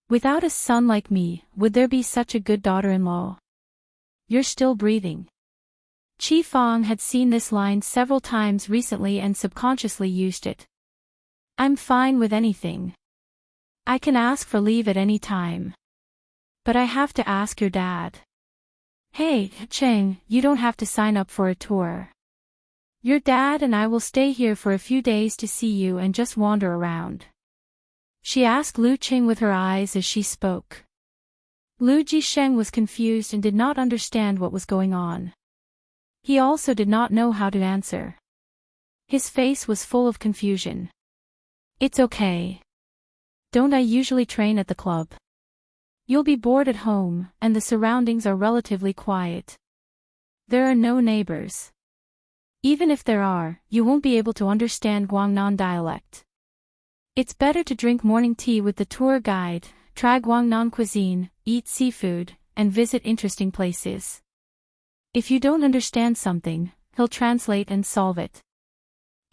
"Without a son like me, would there be such a good daughter-in-law? You're still breathing." Qi Fang had seen this line several times recently and subconsciously used it. "I'm fine with anything. I can ask for leave at any time. But I have to ask your dad." "Hey, Cheng, you don't have to sign up for a tour. Your dad and I will stay here for a few days to see you and just wander around." She asked Lu Qing with her eyes as she spoke. Lu Jisheng was confused and did not understand what was going on. He also did not know how to answer. His face was full of confusion. "It's okay. Don't I usually train at the club? You'll be bored at home, and the surroundings are relatively quiet. There are no neighbors. Even if there are, you won't be able to understand Guangnan dialect. It's better to drink morning tea with the tour guide, try Guangnan cuisine, eat seafood, and visit interesting places. If you don't understand something, he'll translate and solve it.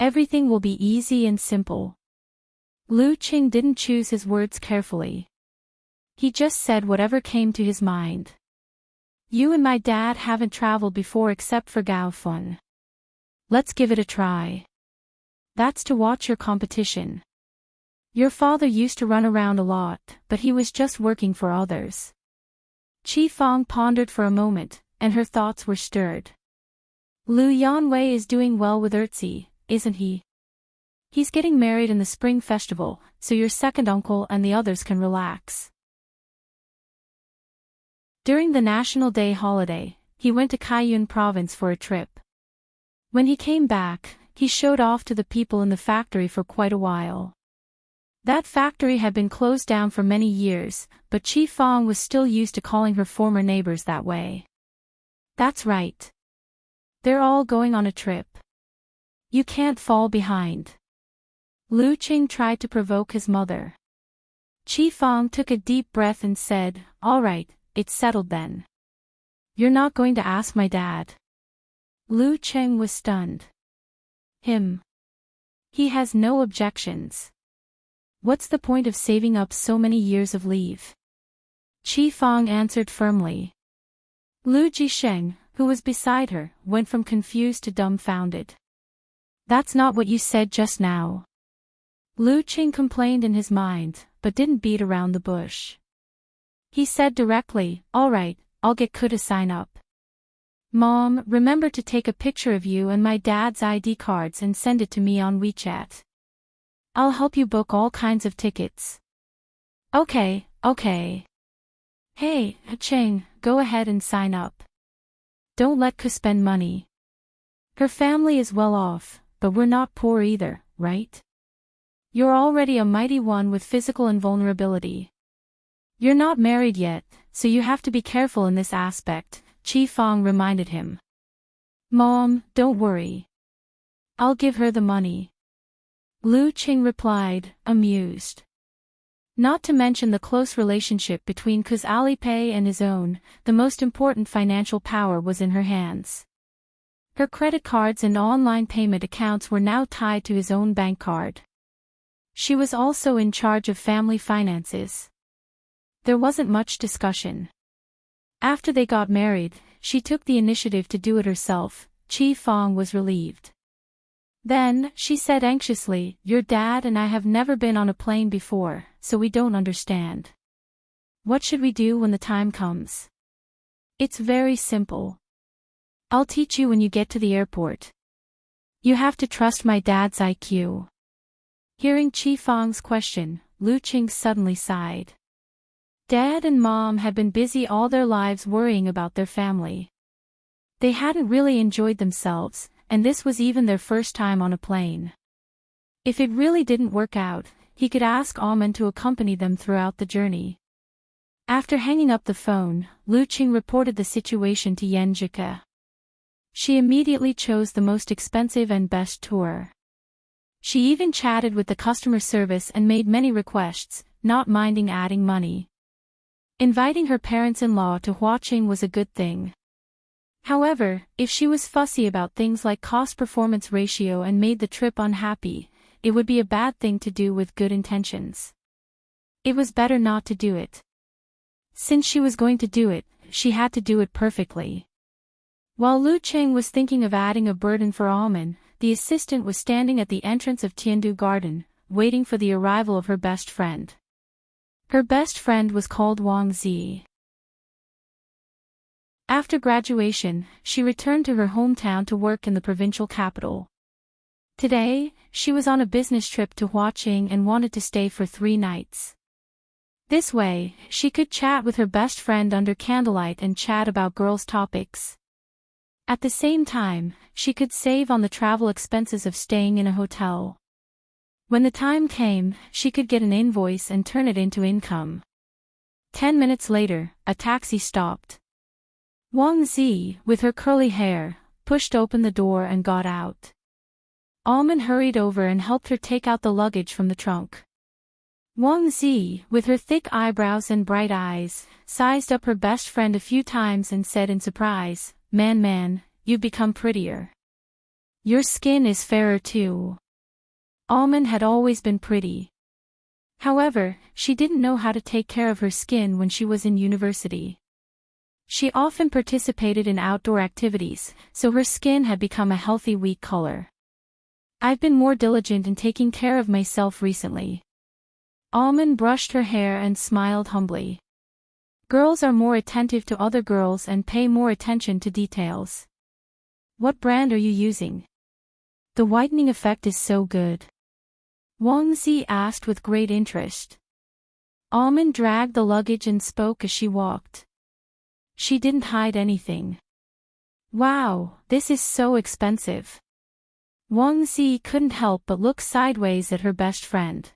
Everything will be easy and simple." Lu Qing didn't choose his words carefully. He just said whatever came to his mind. "You and my dad haven't traveled before except for Gaofeng. Let's give it a try. That's to watch your competition. Your father used to run around a lot, but he was just working for others." Qi Fang pondered for a moment, and her thoughts were stirred. "Lu Yanwei is doing well with Erzi, isn't he? He's getting married in the spring festival, so your second uncle and the others can relax." During the National Day holiday, he went to Kaiyun province for a trip. When he came back, he showed off to the people in the factory for quite a while. That factory had been closed down for many years, but Qi Fang was still used to calling her former neighbors that way. "That's right. They're all going on a trip. You can't fall behind." Lu Qing tried to provoke his mother. Qi Fang took a deep breath and said, "All right, it's settled then. You're not going to ask my dad?" Lu Qing was stunned. "Him? He has no objections. What's the point of saving up so many years of leave?" Qi Fang answered firmly. Lu Jisheng, who was beside her, went from confused to dumbfounded. "That's not what you said just now." Lu Qing complained in his mind, but didn't beat around the bush. He said directly, "All right, I'll get Ko to sign up. Mom, remember to take a picture of you and my dad's ID cards and send it to me on WeChat. I'll help you book all kinds of tickets." Okay. "Hey, Cheng, go ahead and sign up. Don't let Ko spend money. Her family is well off, but we're not poor either, right? You're already a mighty one with physical invulnerability. You're not married yet, so you have to be careful in this aspect," Qi Fang reminded him. "Mom, don't worry. I'll give her the money." Lu Qing replied, amused. Not to mention the close relationship between Ko's Alipay and his own, the most important financial power was in her hands. Her credit cards and online payment accounts were now tied to his own bank card. She was also in charge of family finances. There wasn't much discussion. After they got married, she took the initiative to do it herself. Chi Fong was relieved. Then, she said anxiously, "Your dad and I have never been on a plane before, so we don't understand. What should we do when the time comes?" "It's very simple. I'll teach you when you get to the airport. You have to trust my dad's IQ." Hearing Chi Fong's question, Lu Qing suddenly sighed. Dad and Mom had been busy all their lives worrying about their family. They hadn't really enjoyed themselves, and this was even their first time on a plane. If it really didn't work out, he could ask Almond to accompany them throughout the journey. After hanging up the phone, Lu Qing reported the situation to Yan Jike. She immediately chose the most expensive and best tour. She even chatted with the customer service and made many requests, not minding adding money. Inviting her parents-in-law to Huaqing was a good thing. However, if she was fussy about things like cost-performance ratio and made the trip unhappy, it would be a bad thing to do with good intentions. It was better not to do it. Since she was going to do it, she had to do it perfectly. While Lu Qing was thinking of adding a burden for Almond, the assistant was standing at the entrance of Tiandu Garden, waiting for the arrival of her best friend. Her best friend was called Wang Zi. After graduation, she returned to her hometown to work in the provincial capital. Today, she was on a business trip to Huaqing and wanted to stay for 3 nights. This way, she could chat with her best friend under candlelight and chat about girls' topics. At the same time, she could save on the travel expenses of staying in a hotel. When the time came, she could get an invoice and turn it into income. 10 minutes later, a taxi stopped. Wang Zi, with her curly hair, pushed open the door and got out. Almond hurried over and helped her take out the luggage from the trunk. Wang Zi, with her thick eyebrows and bright eyes, sized up her best friend a few times and said in surprise, Man, you've become prettier. Your skin is fairer too." Almond had always been pretty. However, she didn't know how to take care of her skin when she was in university. She often participated in outdoor activities, so her skin had become a healthy weak color. "I've been more diligent in taking care of myself recently." Almond brushed her hair and smiled humbly. Girls are more attentive to other girls and pay more attention to details. "What brand are you using? The whitening effect is so good." Wang Zi asked with great interest. Almond dragged the luggage and spoke as she walked. She didn't hide anything. "Wow, this is so expensive." Wang Zi couldn't help but look sideways at her best friend.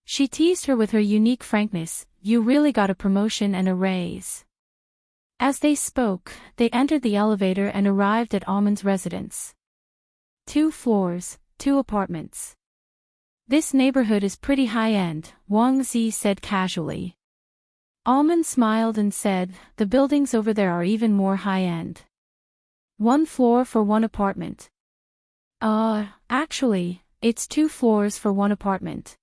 She teased her with her unique frankness, "You really got a promotion and a raise." As they spoke, they entered the elevator and arrived at Almond's residence. 2 floors, 2 apartments. "This neighborhood is pretty high-end," Wang Zi said casually. Almond smiled and said, "The buildings over there are even more high-end. 1 floor for 1 apartment." Actually, it's 2 floors for 1 apartment."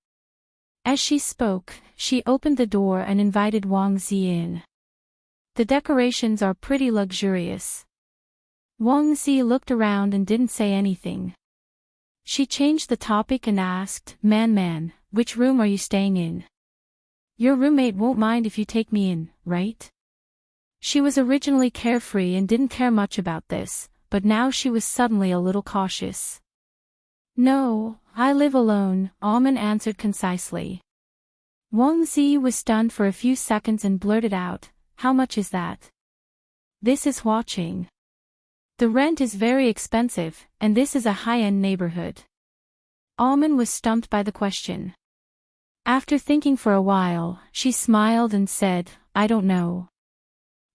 As she spoke, she opened the door and invited Wang Zi in. "The decorations are pretty luxurious." Wang Zi looked around and didn't say anything. She changed the topic and asked, Man, which room are you staying in? Your roommate won't mind if you take me in, right?" She was originally carefree and didn't care much about this, but now she was suddenly a little cautious. "No, I live alone," Almond answered concisely. Wang Zi was stunned for a few seconds and blurted out, "How much is that?" "This is Huaqing. The rent is very expensive, and this is a high-end neighborhood." Almond was stumped by the question. After thinking for a while, she smiled and said, "I don't know.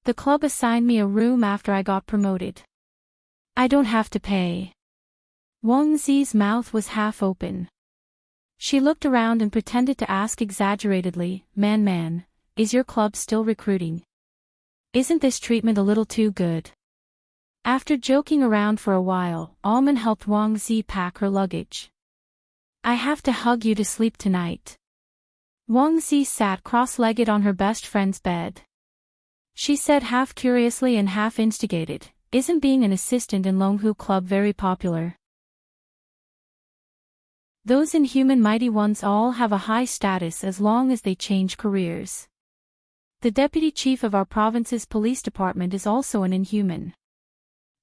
The club assigned me a room after I got promoted. I don't have to pay." Wang Zi's mouth was half open. She looked around and pretended to ask exaggeratedly, Man, is your club still recruiting? Isn't this treatment a little too good?" After joking around for a while, Almond helped Wang Zi pack her luggage. I have to hug you to sleep tonight. Wang Zi sat cross-legged on her best friend's bed. She said half curiously and half instigated, isn't being an assistant in Longhu Club very popular? Those inhuman mighty ones all have a high status as long as they change careers. The deputy chief of our province's police department is also an inhuman.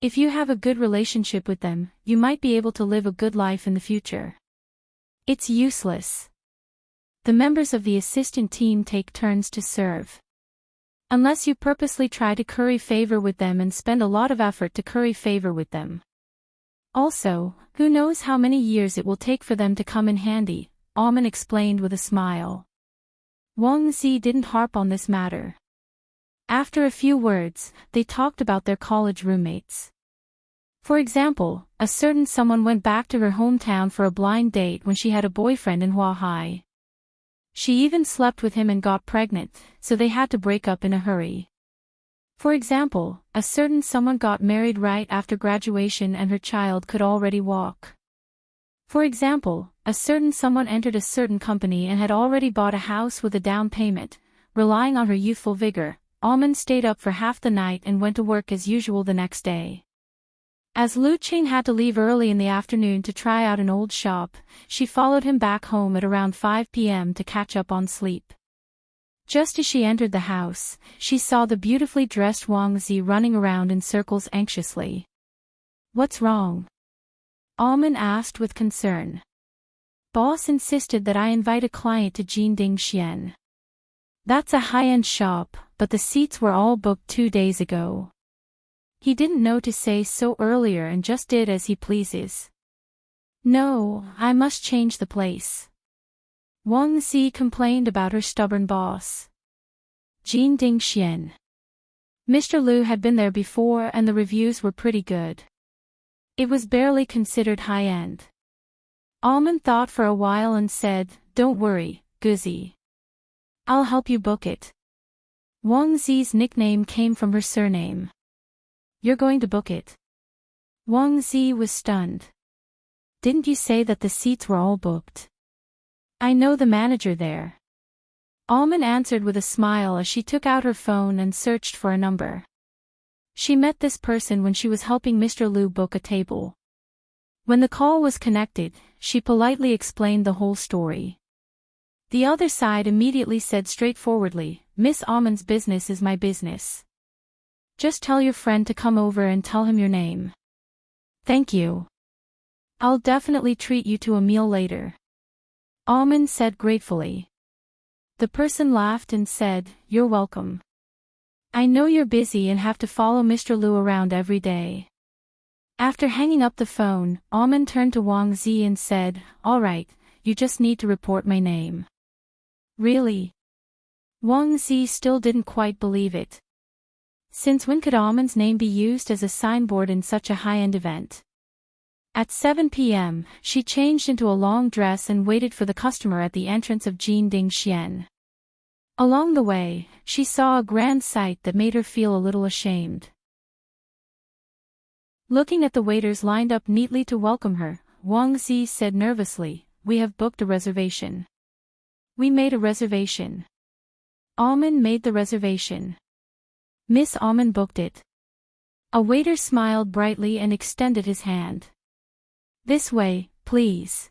If you have a good relationship with them, you might be able to live a good life in the future. It's useless. The members of the assistant team take turns to serve. Unless you purposely try to curry favor with them and spend a lot of effort to curry favor with them. Also, who knows how many years it will take for them to come in handy, Almond explained with a smile. Wang Zi didn't harp on this matter. After a few words, they talked about their college roommates. For example, a certain someone went back to her hometown for a blind date when she had a boyfriend in Huahai. She even slept with him and got pregnant, so they had to break up in a hurry. For example, a certain someone got married right after graduation and her child could already walk. For example, a certain someone entered a certain company and had already bought a house with a down payment, relying on her youthful vigor. Almond stayed up for half the night and went to work as usual the next day. As Lu Qing had to leave early in the afternoon to try out an old shop, she followed him back home at around 5 p.m. to catch up on sleep. Just as she entered the house, she saw the beautifully dressed Wang Zi running around in circles anxiously. What's wrong? Almond asked with concern. Boss insisted that I invite a client to Jinding Xian. That's a high-end shop, but the seats were all booked 2 days ago. He didn't know to say so earlier and just did as he pleases. No, I must change the place. Wang Zi complained about her stubborn boss. Jinding Xian. Mr. Lu had been there before and the reviews were pretty good. It was barely considered high-end. Almond thought for a while and said, don't worry, Guzi. I'll help you book it. Wang Zi's nickname came from her surname. You're going to book it? Wang Zi was stunned. Didn't you say that the seats were all booked? I know the manager there. Almond answered with a smile as she took out her phone and searched for a number. She met this person when she was helping Mr. Lu book a table. When the call was connected, she politely explained the whole story. The other side immediately said straightforwardly, Miss Almond's business is my business. Just tell your friend to come over and tell him your name. Thank you. I'll definitely treat you to a meal later. Almond said gratefully. The person laughed and said, you're welcome. I know you're busy and have to follow Mr. Lu around every day. After hanging up the phone, Almond turned to Wang Zi and said, all right, you just need to report my name. Really? Wang Zi still didn't quite believe it. Since when could Almond's name be used as a signboard in such a high-end event? At 7 p.m., she changed into a long dress and waited for the customer at the entrance of Jinding Xian. Along the way, she saw a grand sight that made her feel a little ashamed. Looking at the waiters lined up neatly to welcome her, Wang Zi said nervously, we have booked a reservation. We made a reservation. Almond made the reservation. Miss Almond booked it. A waiter smiled brightly and extended his hand. This way, please.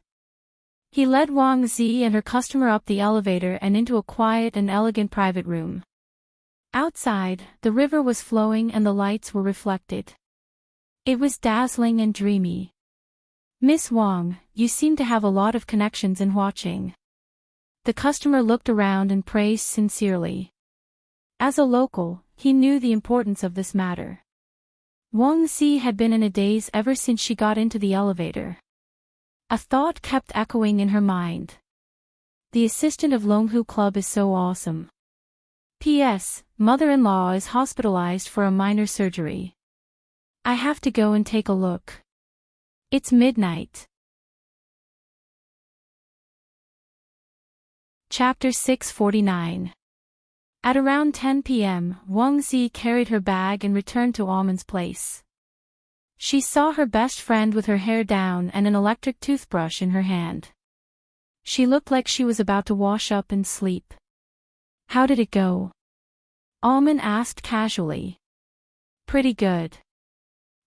He led Wang Zi and her customer up the elevator and into a quiet and elegant private room. Outside, the river was flowing and the lights were reflected. It was dazzling and dreamy. Miss Wang, you seem to have a lot of connections in watching. The customer looked around and praised sincerely. As a local, he knew the importance of this matter. Wang Zi had been in a daze ever since she got into the elevator. A thought kept echoing in her mind. The assistant of Longhu Club is so awesome. P.S. Mother-in-law is hospitalized for a minor surgery. I have to go and take a look. It's midnight. Chapter 649. At around 10 p.m., Wang Zi carried her bag and returned to Almond's place. She saw her best friend with her hair down and an electric toothbrush in her hand. She looked like she was about to wash up and sleep. How did it go? Almond asked casually. Pretty good.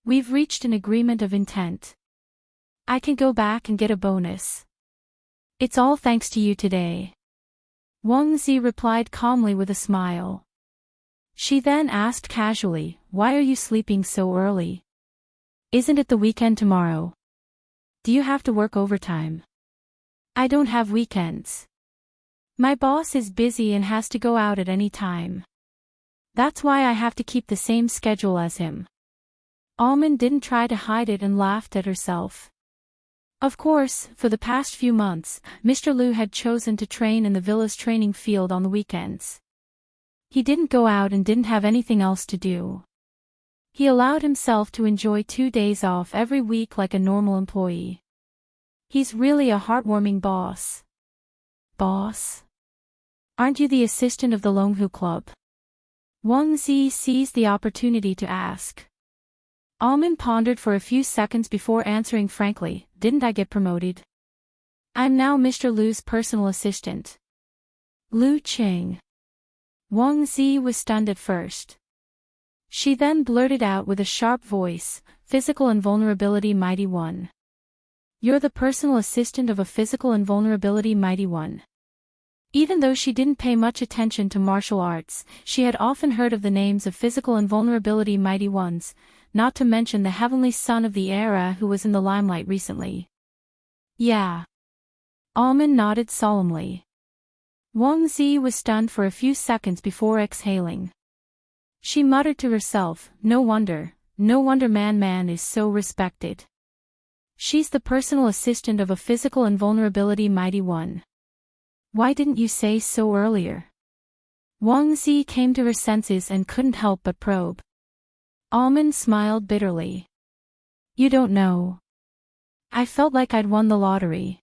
We've reached an agreement of intent. I can go back and get a bonus. It's all thanks to you today. Wang Zi replied calmly with a smile. She then asked casually, why are you sleeping so early? Isn't it the weekend tomorrow? Do you have to work overtime? I don't have weekends. My boss is busy and has to go out at any time. That's why I have to keep the same schedule as him. Almond didn't try to hide it and laughed at herself. Of course, for the past few months, Mr. Liu had chosen to train in the villa's training field on the weekends. He didn't go out and didn't have anything else to do. He allowed himself to enjoy 2 days off every week like a normal employee. He's really a heartwarming boss. Boss? Aren't you the assistant of the Longhu Club? Wang Zi seized the opportunity to ask. Almond pondered for a few seconds before answering frankly, didn't I get promoted? I'm now Mr. Liu's personal assistant. Liu Qing. Wang Zi was stunned at first. She then blurted out with a sharp voice, physical invulnerability mighty one. You're the personal assistant of a physical invulnerability mighty one. Even though she didn't pay much attention to martial arts, she had often heard of the names of physical invulnerability mighty ones, not to mention the heavenly son of the era who was in the limelight recently. Yeah. Almond nodded solemnly. Wang Zi was stunned for a few seconds before exhaling. She muttered to herself, no wonder man is so respected. She's the personal assistant of a physical invulnerability mighty one. Why didn't you say so earlier? Wang Zi came to her senses and couldn't help but probe. Almond smiled bitterly. You don't know. I felt like I'd won the lottery.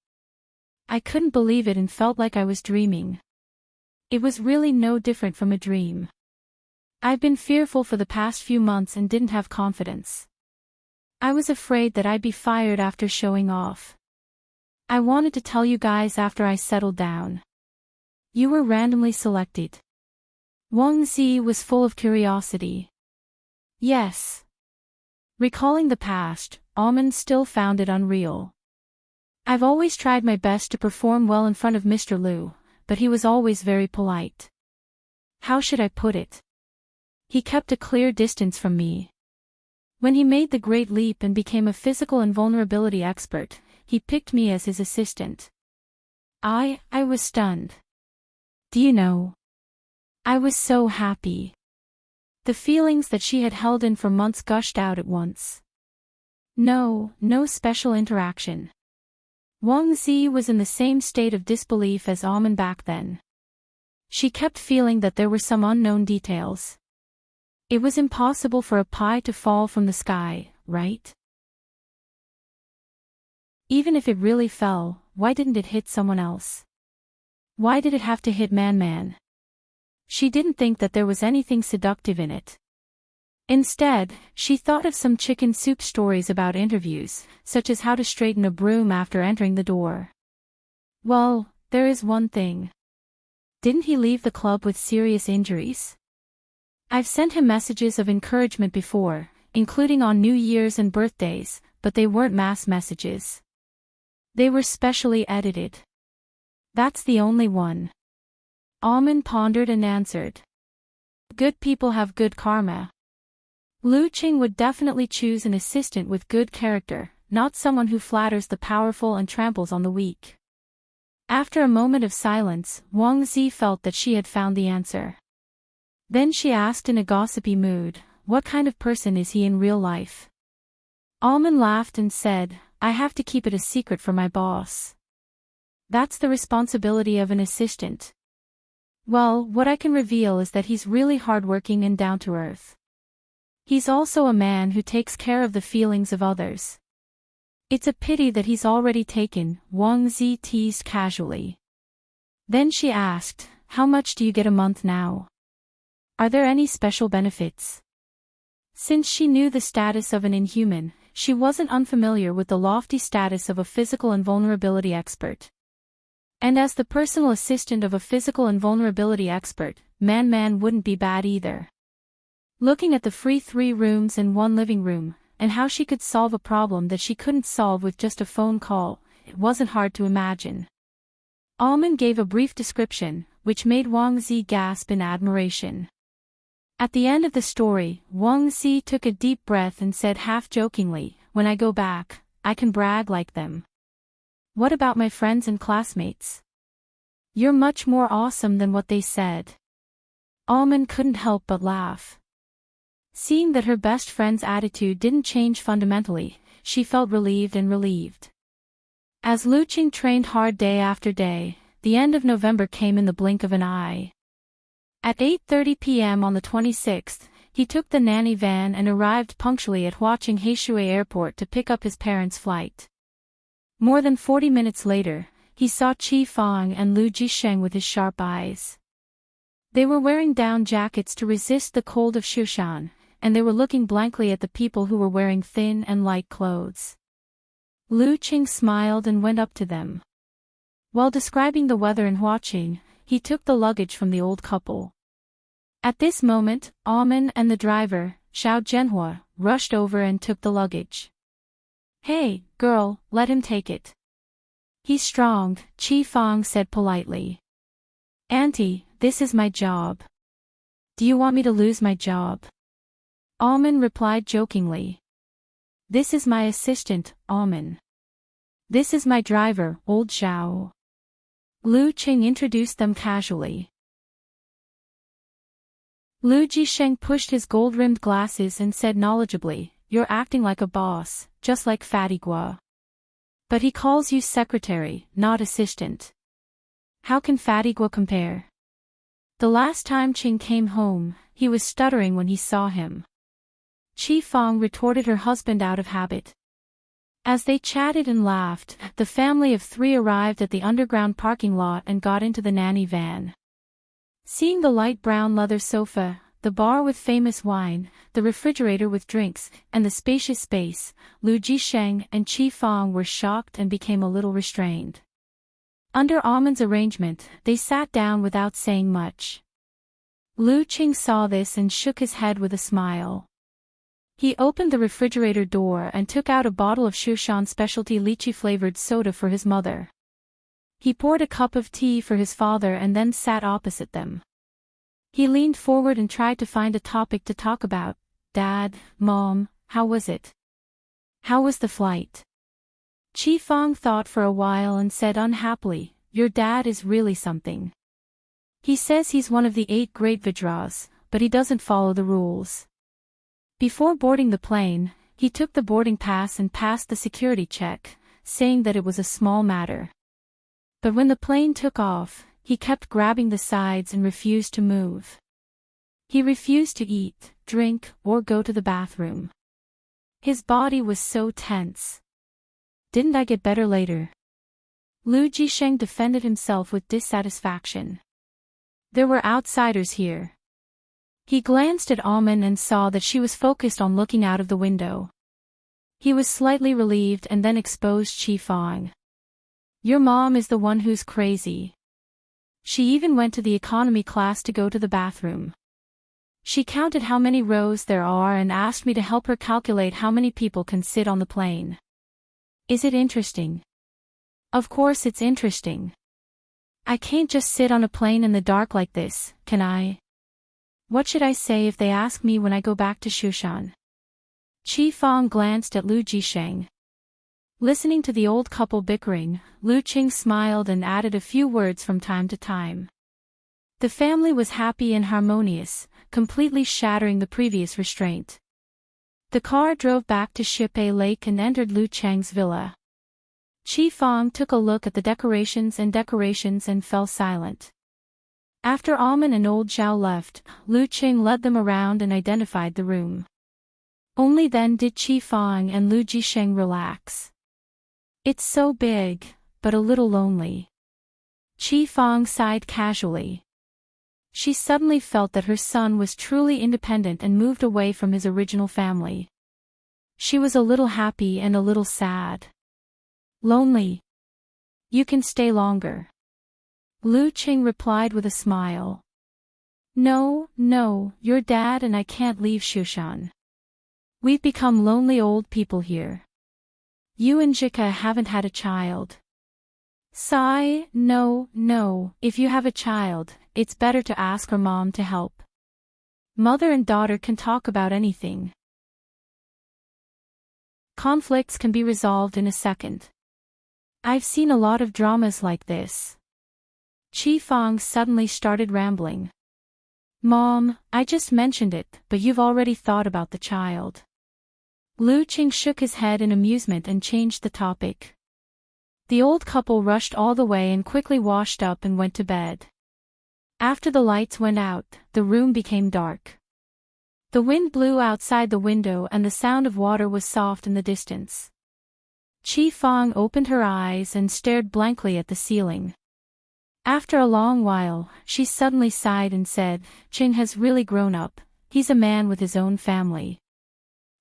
I couldn't believe it and felt like I was dreaming. It was really no different from a dream. I've been fearful for the past few months and didn't have confidence. I was afraid that I'd be fired after showing off. I wanted to tell you guys after I settled down. You were randomly selected. Wang Zi was full of curiosity. Yes. Recalling the past, Almond still found it unreal. I've always tried my best to perform well in front of Mr. Liu, but he was always very polite. How should I put it? He kept a clear distance from me. When he made the great leap and became a physical invulnerability expert, he picked me as his assistant. I was stunned. Do you know? I was so happy. The feelings that she had held in for months gushed out at once. No special interaction. Wang Zi was in the same state of disbelief as Almond back then. She kept feeling that there were some unknown details. It was impossible for a pie to fall from the sky, right? Even if it really fell, why didn't it hit someone else? Why did it have to hit Man? She didn't think that there was anything seductive in it. Instead, she thought of some chicken soup stories about interviews, such as how to straighten a broom after entering the door. Well, there is one thing. Didn't he leave the club with serious injuries? I've sent him messages of encouragement before, including on New Year's and birthdays, but they weren't mass messages. They were specially edited. That's the only one. Almond pondered and answered. Good people have good karma. Liu Qing would definitely choose an assistant with good character, not someone who flatters the powerful and tramples on the weak. After a moment of silence, Wang Zi felt that she had found the answer. Then she asked in a gossipy mood, what kind of person is he in real life? Almond laughed and said, I have to keep it a secret for my boss. That's the responsibility of an assistant. Well, what I can reveal is that he's really hardworking and down to earth. He's also a man who takes care of the feelings of others. It's a pity that he's already taken, Wang Zi teased casually. Then she asked, how much do you get a month now? Are there any special benefits? Since she knew the status of an inhuman, she wasn't unfamiliar with the lofty status of a physical invulnerability expert. And as the personal assistant of a physical invulnerability expert, Man wouldn't be bad either. Looking at the free 3 rooms and 1 living room, and how she could solve a problem that she couldn't solve with just a phone call, it wasn't hard to imagine. Almond gave a brief description, which made Wang Zi gasp in admiration. At the end of the story, Wang Zi took a deep breath and said half-jokingly, "When I go back, I can brag like them. What about my friends and classmates? You're much more awesome than what they said." Almond couldn't help but laugh. Seeing that her best friend's attitude didn't change fundamentally, she felt relieved. As Lu Qing trained hard day after day, the end of November came in the blink of an eye. At 8:30 p.m. on the 26th, he took the nanny van and arrived punctually at Huaqing Heishui Airport to pick up his parents' flight. More than 40 minutes later, he saw Qi Fang and Lu Jisheng with his sharp eyes. They were wearing down jackets to resist the cold of Shushan, and they were looking blankly at the people who were wearing thin and light clothes. Lu Qing smiled and went up to them. While describing the weather in Huaqing, he took the luggage from the old couple. At this moment, Amen and the driver, Xiao Zhenhua, rushed over and took the luggage. "Hey, girl, let him take it. He's strong," Qi Fang said politely. "Auntie, this is my job. Do you want me to lose my job?" Amen replied jokingly. "This is my assistant, Amen. This is my driver, old Xiao." Lu Qing introduced them casually. Lu Jisheng pushed his gold-rimmed glasses and said knowledgeably, "You're acting like a boss, just like Fatty Gua. But he calls you secretary, not assistant. How can Fatty Gua compare?" The last time Qing came home, he was stuttering when he saw him. Qi Fang retorted her husband out of habit. As they chatted and laughed, the family of 3 arrived at the underground parking lot and got into the nanny van. Seeing the light brown leather sofa, the bar with famous wine, the refrigerator with drinks, and the spacious space, Lu Jisheng and Qi Fang were shocked and became a little restrained. Under Amen's arrangement, they sat down without saying much. Lu Qing saw this and shook his head with a smile. He opened the refrigerator door and took out a bottle of Shushan specialty lychee-flavored soda for his mother. He poured a cup of tea for his father and then sat opposite them. He leaned forward and tried to find a topic to talk about. "Dad, Mom, how was it? How was the flight?" Qi Fang thought for a while and said unhappily, "Your dad is really something. He says he's one of the 8 great Vajras, but he doesn't follow the rules." Before boarding the plane, he took the boarding pass and passed the security check, saying that it was a small matter. But when the plane took off, he kept grabbing the sides and refused to move. He refused to eat, drink, or go to the bathroom. His body was so tense. "Didn't I get better later?" Lu Jisheng defended himself with dissatisfaction. There were outsiders here. He glanced at Amen and saw that she was focused on looking out of the window. He was slightly relieved and then exposed Qi Fang. "Your mom is the one who's crazy. She even went to the economy class to go to the bathroom. She counted how many rows there are and asked me to help her calculate how many people can sit on the plane. Is it interesting?" "Of course it's interesting. I can't just sit on a plane in the dark like this, can I? What should I say if they ask me when I go back to Shushan?" Qi Fang glanced at Lu Jisheng. Listening to the old couple bickering, Lu Qing smiled and added a few words from time to time. The family was happy and harmonious, completely shattering the previous restraint. The car drove back to Shipei Lake and entered Lu Cheng's villa. Qi Fang took a look at the decorations and fell silent. After Amen and old Zhao left, Lu Qing led them around and identified the room. Only then did Qi Fang and Lu Jisheng relax. "It's so big, but a little lonely." Qi Fang sighed casually. She suddenly felt that her son was truly independent and moved away from his original family. She was a little happy and a little sad. Lonely. You can stay longer. Lu Qing replied with a smile. No, your dad and I can't leave Shushan. We've become lonely old people here. You and Jika haven't had a child. Sigh, no, if you have a child, it's better to ask her mom to help. Mother and daughter can talk about anything. Conflicts can be resolved in a second. I've seen a lot of dramas like this. Qi Fang suddenly started rambling. Mom, I just mentioned it, but you've already thought about the child. Lu Qing shook his head in amusement and changed the topic. The old couple rushed all the way and quickly washed up and went to bed. After the lights went out, the room became dark. The wind blew outside the window and the sound of water was soft in the distance. Qi Fang opened her eyes and stared blankly at the ceiling. After a long while, she suddenly sighed and said, Qing has really grown up, he's a man with his own family.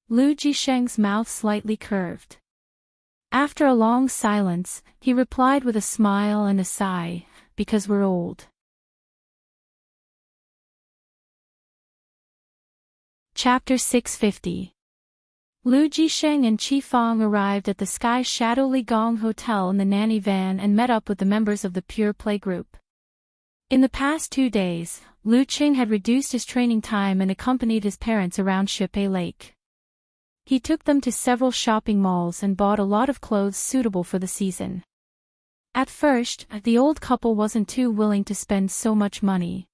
Lu Jisheng's mouth slightly curved. After a long silence, he replied with a smile and a sigh, because we're old. Chapter 650. Lu Jisheng and Qi Fang arrived at the Sky Shadow Li Gong Hotel in the nanny van and met up with the members of the Pure Play group. In the past 2 days, Lu Qing had reduced his training time and accompanied his parents around Shipei Lake. He took them to several shopping malls and bought a lot of clothes suitable for the season. At first, the old couple wasn't too willing to spend so much money.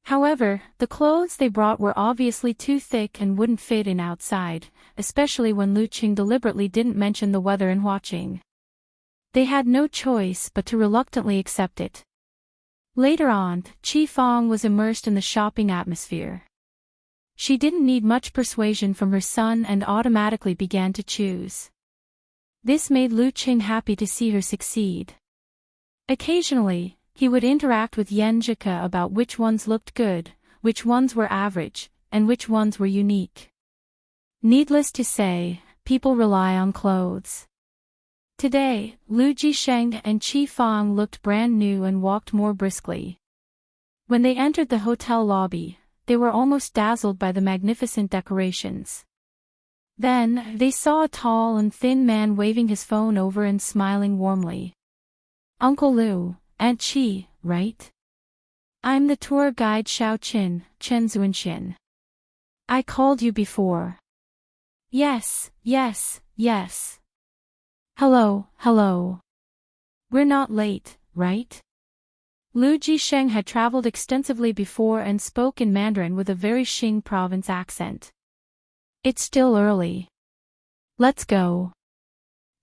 However, the clothes they brought were obviously too thick and wouldn't fit in outside, especially when Lu Qing deliberately didn't mention the weather in Huaqing. They had no choice but to reluctantly accept it. Later on, Qi Fang was immersed in the shopping atmosphere. She didn't need much persuasion from her son and automatically began to choose. This made Lu Qing happy to see her succeed. Occasionally, he would interact with Yan Jika about which ones looked good, which ones were average, and which ones were unique. Needless to say, people rely on clothes. Today, Lu Jisheng and Qi Fang looked brand new and walked more briskly. When they entered the hotel lobby, they were almost dazzled by the magnificent decorations. Then, they saw a tall and thin man waving his phone over and smiling warmly. Uncle Lu, Aunt Qi, right? I'm the tour guide Xiao Qin, Chen Zuanxian. I called you before. Yes. Hello. We're not late, right? Lu Jisheng had traveled extensively before and spoke in Mandarin with a very Xing province accent. It's still early. Let's go.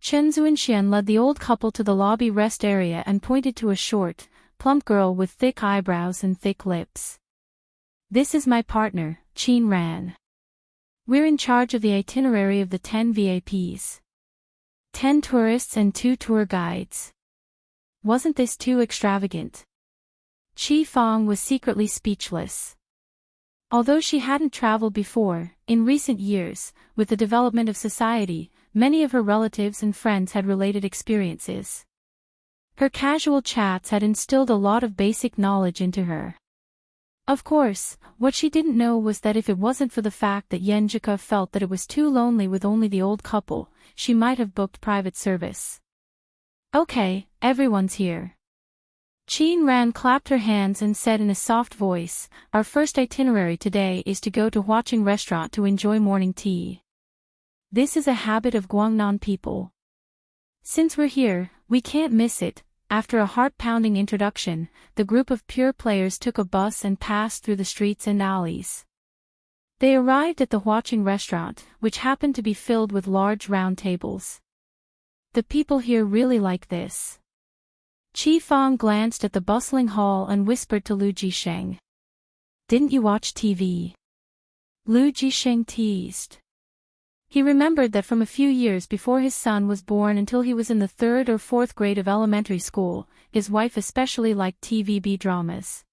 Chen Zuanxian led the old couple to the lobby rest area and pointed to a short, plump girl with thick eyebrows and thick lips. This is my partner, Qin Ran. We're in charge of the itinerary of the 10 VIPs. 10 tourists and 2 tour guides. Wasn't this too extravagant? Qi Fang was secretly speechless. Although she hadn't traveled before, in recent years, with the development of society, many of her relatives and friends had related experiences. Her casual chats had instilled a lot of basic knowledge into her. Of course, what she didn't know was that if it wasn't for the fact that Yenjika felt that it was too lonely with only the old couple, she might have booked private service. Okay, everyone's here. Qin Ran clapped her hands and said in a soft voice, our first itinerary today is to go to Huaqing restaurant to enjoy morning tea. This is a habit of Guangnan people. Since we're here, we can't miss it. After a heart-pounding introduction, the group of pure players took a bus and passed through the streets and alleys. They arrived at the Huaqing restaurant, which happened to be filled with large round tables. The people here really like this. Qi Fang glanced at the bustling hall and whispered to Lu Jisheng. Didn't you watch TV? Lu Jisheng teased. He remembered that from a few years before his son was born until he was in the 3rd or 4th grade of elementary school, his wife especially liked TVB dramas.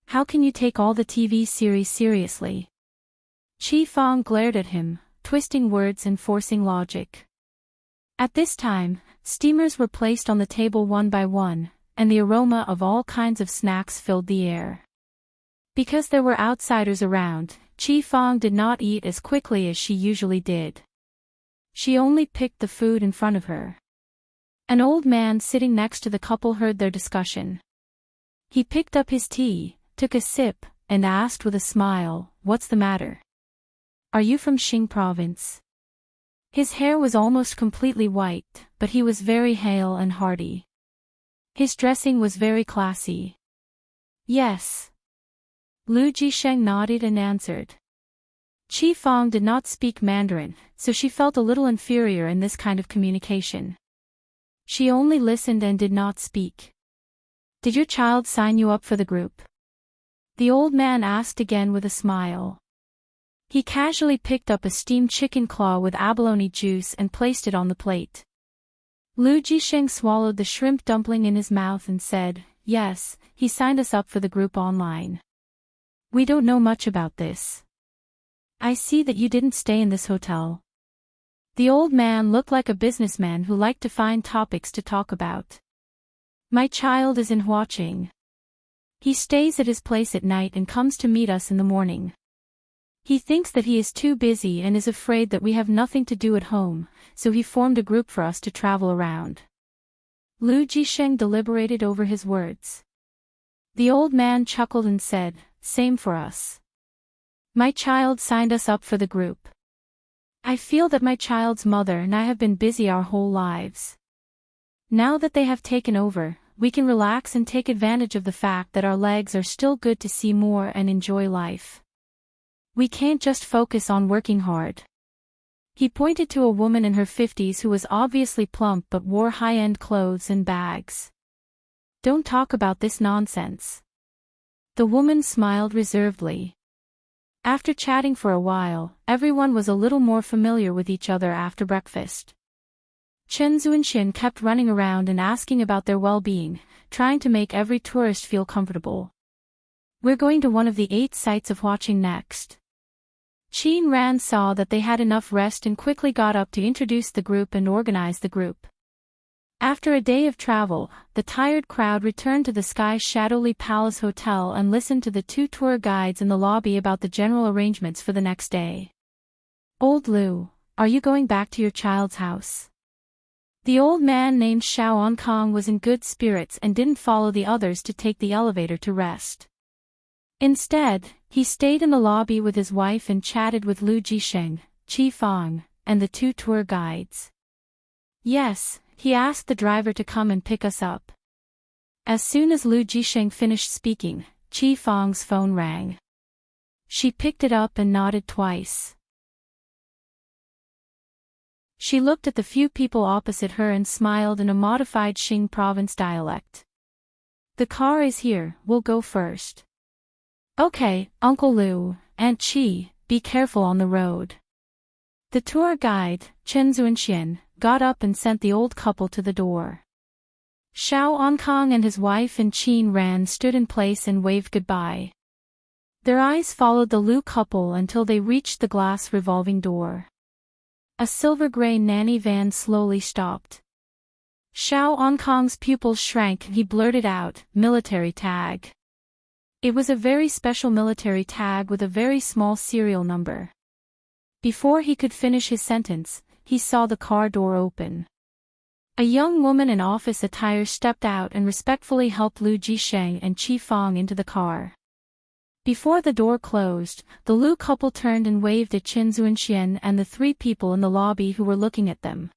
How can you take all the TV series seriously? Qi Fang glared at him, twisting words and forcing logic. At this time, steamers were placed on the table one by one, and the aroma of all kinds of snacks filled the air. Because there were outsiders around, Qi Fang did not eat as quickly as she usually did. She only picked the food in front of her. An old man sitting next to the couple heard their discussion. He picked up his tea, took a sip, and asked with a smile, "What's the matter? Are you from Xing province?" His hair was almost completely white, but he was very hale and hearty. His dressing was very classy. "Yes." Lu Jisheng nodded and answered. Qi Fang did not speak Mandarin, so she felt a little inferior in this kind of communication. She only listened and did not speak. "Did your child sign you up for the group?" The old man asked again with a smile. He casually picked up a steamed chicken claw with abalone juice and placed it on the plate. Lu Jisheng swallowed the shrimp dumpling in his mouth and said, "Yes, he signed us up for the group online. We don't know much about this. I see that you didn't stay in this hotel." The old man looked like a businessman who liked to find topics to talk about. "My child is in Huaqing. He stays at his place at night and comes to meet us in the morning. He thinks that he is too busy and is afraid that we have nothing to do at home, so he formed a group for us to travel around." Lu Jisheng deliberated over his words. The old man chuckled and said, "Same for us. My child signed us up for the group. I feel that my child's mother and I have been busy our whole lives. Now that they have taken over, we can relax and take advantage of the fact that our legs are still good to see more and enjoy life. We can't just focus on working hard." He pointed to a woman in her 50s who was obviously plump but wore high-end clothes and bags. "Don't talk about this nonsense." The woman smiled reservedly. After chatting for a while, everyone was a little more familiar with each other after breakfast. Chen Zuanxian kept running around and asking about their well-being, trying to make every tourist feel comfortable. "We're going to one of the 8 sites of Huaqing next." Qin Ran saw that they had enough rest and quickly got up to introduce the group and organize the group. After a day of travel, the tired crowd returned to the Sky Shadowly Palace Hotel and listened to the 2 tour guides in the lobby about the general arrangements for the next day. "Old Lu, are you going back to your child's house?" The old man named Xiao Onkong was in good spirits and didn't follow the others to take the elevator to rest. Instead, he stayed in the lobby with his wife and chatted with Lu Jisheng, Qi Fang, and the 2 tour guides. "Yes," he asked the driver to come and pick us up. As soon as Lu Jisheng finished speaking, Qi Fang's phone rang. She picked it up and nodded twice. She looked at the few people opposite her and smiled in a modified Xing province dialect. "The car is here, we'll go first." "Okay, Uncle Lu, Aunt Qi, be careful on the road." The tour guide, Chen Zuanxian, got up and sent the old couple to the door. Xiao Onkong and his wife and Qin Ran stood in place and waved goodbye. Their eyes followed the Lu couple until they reached the glass revolving door. A silver-gray nanny van slowly stopped. Xiao Onkong's pupils shrank and he blurted out, "Military tag." It was a very special military tag with a very small serial number. Before he could finish his sentence, he saw the car door open. A young woman in office attire stepped out and respectfully helped Lu Jisheng and Qi Fang into the car. Before the door closed, the Lu couple turned and waved at Chen Zuanxian and the 3 people in the lobby who were looking at them.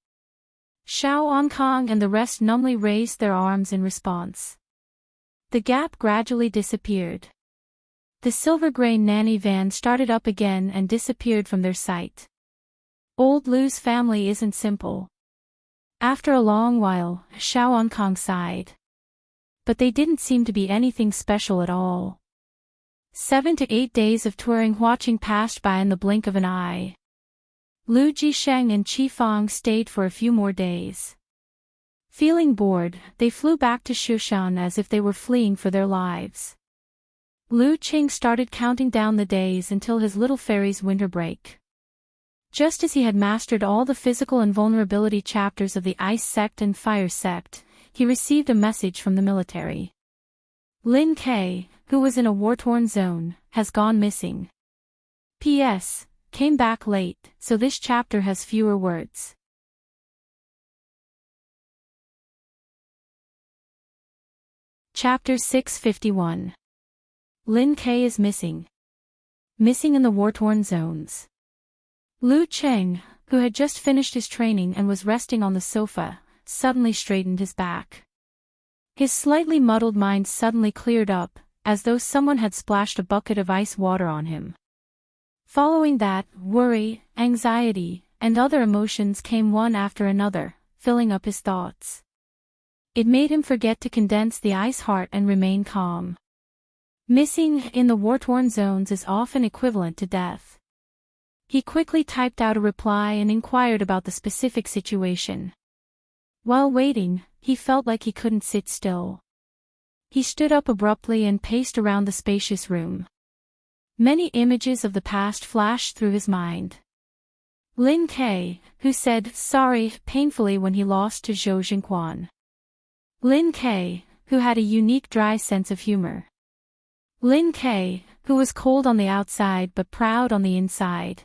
Xiao Onkong and the rest numbly raised their arms in response. The gap gradually disappeared. The silver-gray nanny van started up again and disappeared from their sight. Old Lu's family isn't simple. After a long while, Xiao Onkong sighed. But they didn't seem to be anything special at all. 7 to 8 days of touring Huaqing passed by in the blink of an eye. Lu Jisheng and Qi Fang stayed for a few more days. Feeling bored, they flew back to Shushan as if they were fleeing for their lives. Lu Qing started counting down the days until his little fairy's winter break. Just as he had mastered all the physical invulnerability chapters of the Ice Sect and Fire Sect, he received a message from the military. Lin Ke, who was in a war-torn zone, has gone missing. P.S. Came back late, so this chapter has fewer words. Chapter 651. Lin Ke is missing. Missing in the war-torn zones. Lu Cheng, who had just finished his training and was resting on the sofa, suddenly straightened his back. His slightly muddled mind suddenly cleared up, as though someone had splashed a bucket of ice water on him. Following that, worry, anxiety, and other emotions came one after another, filling up his thoughts. It made him forget to condense the ice heart and remain calm. Missing in the war-torn zones is often equivalent to death. He quickly typed out a reply and inquired about the specific situation. While waiting, he felt like he couldn't sit still. He stood up abruptly and paced around the spacious room. Many images of the past flashed through his mind. Lin Ke, who said sorry painfully when he lost to Zhou Jingquan. Lin Ke, who had a unique dry sense of humor. Lin Ke, who was cold on the outside but proud on the inside.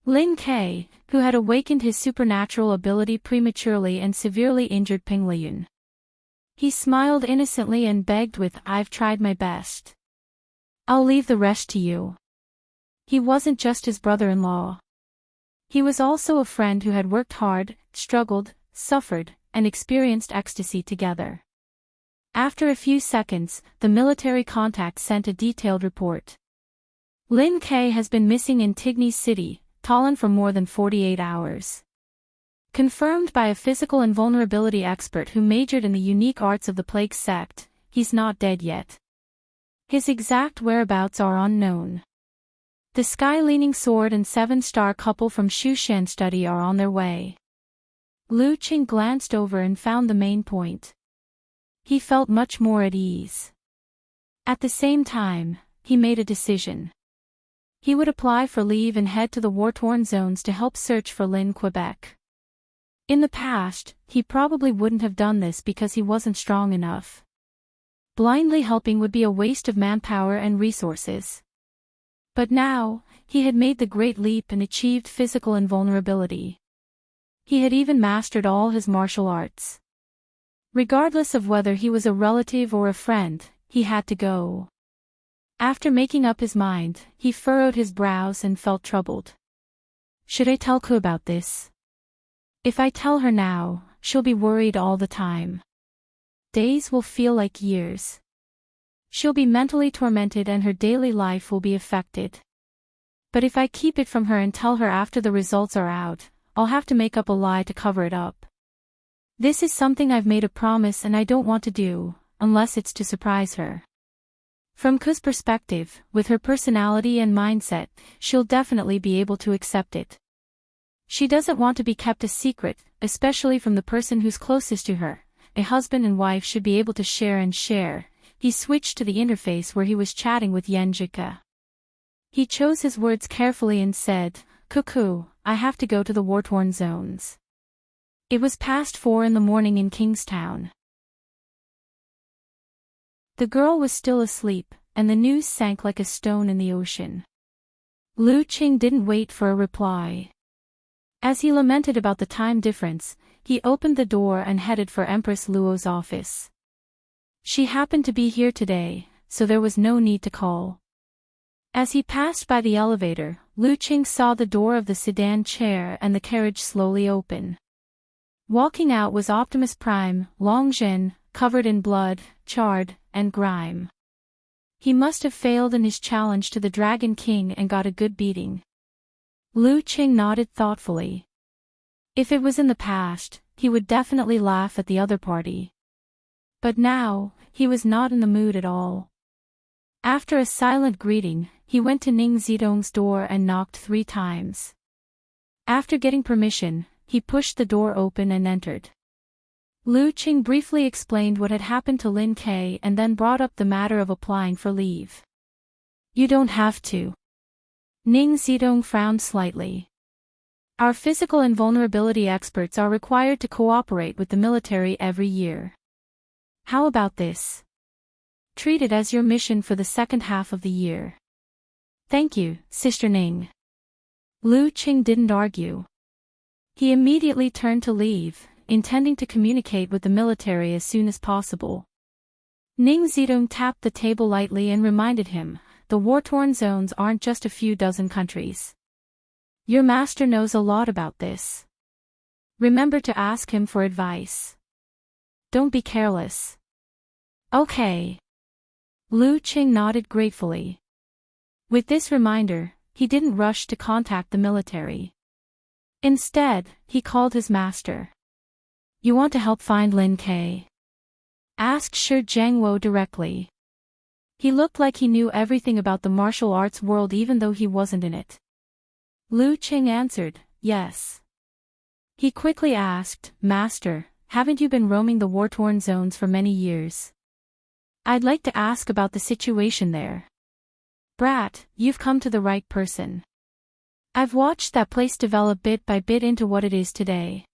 Lin Ke, who had awakened his supernatural ability prematurely and severely injured Ping Liyun. He smiled innocently and begged with, "I've tried my best. I'll leave the rest to you." He wasn't just his brother-in-law. He was also a friend who had worked hard, struggled, suffered, and experienced ecstasy together. After a few seconds, the military contact sent a detailed report. Lin Ke has been missing in Tigny City, Tallinn for more than 48 hours. Confirmed by a physical invulnerability expert who majored in the unique arts of the Plague Sect, he's not dead yet. His exact whereabouts are unknown. The Sky-Leaning Sword and 7-star couple from Shushan study are on their way. Lu Qing glanced over and found the main point. He felt much more at ease. At the same time, he made a decision. He would apply for leave and head to the war-torn zones to help search for Lin Quebec. In the past, he probably wouldn't have done this because he wasn't strong enough. Blindly helping would be a waste of manpower and resources. But now, he had made the great leap and achieved physical invulnerability. He had even mastered all his martial arts. Regardless of whether he was a relative or a friend, he had to go. After making up his mind, he furrowed his brows and felt troubled. Should I tell Ku about this? If I tell her now, she'll be worried all the time. Days will feel like years. She'll be mentally tormented and her daily life will be affected. But if I keep it from her and tell her after the results are out, I'll have to make up a lie to cover it up. This is something I've made a promise and I don't want to do, unless it's to surprise her. From Ku's perspective, with her personality and mindset, she'll definitely be able to accept it. She doesn't want to be kept a secret, especially from the person who's closest to her. A husband and wife should be able to share and share. He switched to the interface where he was chatting with Yen Jika. He chose his words carefully and said, "Cuckoo, I have to go to the war-torn zones." It was past 4 in the morning in Kingstown. The girl was still asleep, and the news sank like a stone in the ocean. Lu Qing didn't wait for a reply. As he lamented about the time difference, he opened the door and headed for Empress Luo's office. She happened to be here today, so there was no need to call. As he passed by the elevator, Lu Qing saw the door of the sedan chair and the carriage slowly open. Walking out was Optimus Prime, Longzhen, covered in blood, charred, and grime. He must have failed in his challenge to the Dragon King and got a good beating. Lu Qing nodded thoughtfully. If it was in the past, he would definitely laugh at the other party. But now, he was not in the mood at all. After a silent greeting, he went to Ning Zidong's door and knocked 3 times. After getting permission, he pushed the door open and entered. Lu Qing briefly explained what had happened to Lin Ke and then brought up the matter of applying for leave. You don't have to. Ning Zidong frowned slightly. Our physical invulnerability experts are required to cooperate with the military every year. How about this? Treat it as your mission for the second half of the year. Thank you, Sister Ning. Lu Qing didn't argue. He immediately turned to leave, intending to communicate with the military as soon as possible. Ning Zidong tapped the table lightly and reminded him, the war-torn zones aren't just a few dozen countries. Your master knows a lot about this. Remember to ask him for advice. Don't be careless. Okay. Lu Qing nodded gratefully. With this reminder, he didn't rush to contact the military. Instead, he called his master. You want to help find Lin Ke? Asked Shi Jiangwo directly. He looked like he knew everything about the martial arts world even though he wasn't in it. Lu Qing answered, yes. He quickly asked, Master, haven't you been roaming the war-torn zones for many years? I'd like to ask about the situation there. Brat, you've come to the right person. I've watched that place develop bit by bit into what it is today.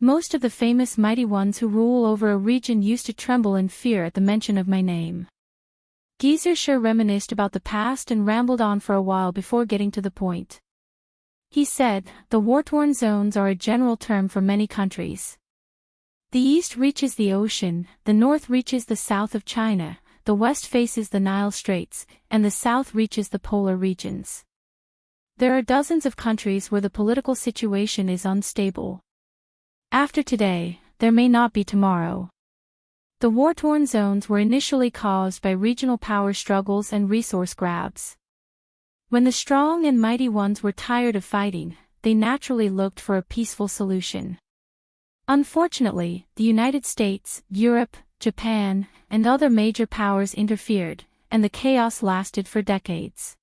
Most of the famous mighty ones who rule over a region used to tremble in fear at the mention of my name. Geezer sure reminisced about the past and rambled on for a while before getting to the point. He said, the war-torn zones are a general term for many countries. The east reaches the ocean, the north reaches the south of China, the west faces the Nile Straits, and the south reaches the polar regions. There are dozens of countries where the political situation is unstable. After today, there may not be tomorrow. The war-torn zones were initially caused by regional power struggles and resource grabs. When the strong and mighty ones were tired of fighting, they naturally looked for a peaceful solution. Unfortunately, the United States, Europe, Japan, and other major powers interfered, and the chaos lasted for decades.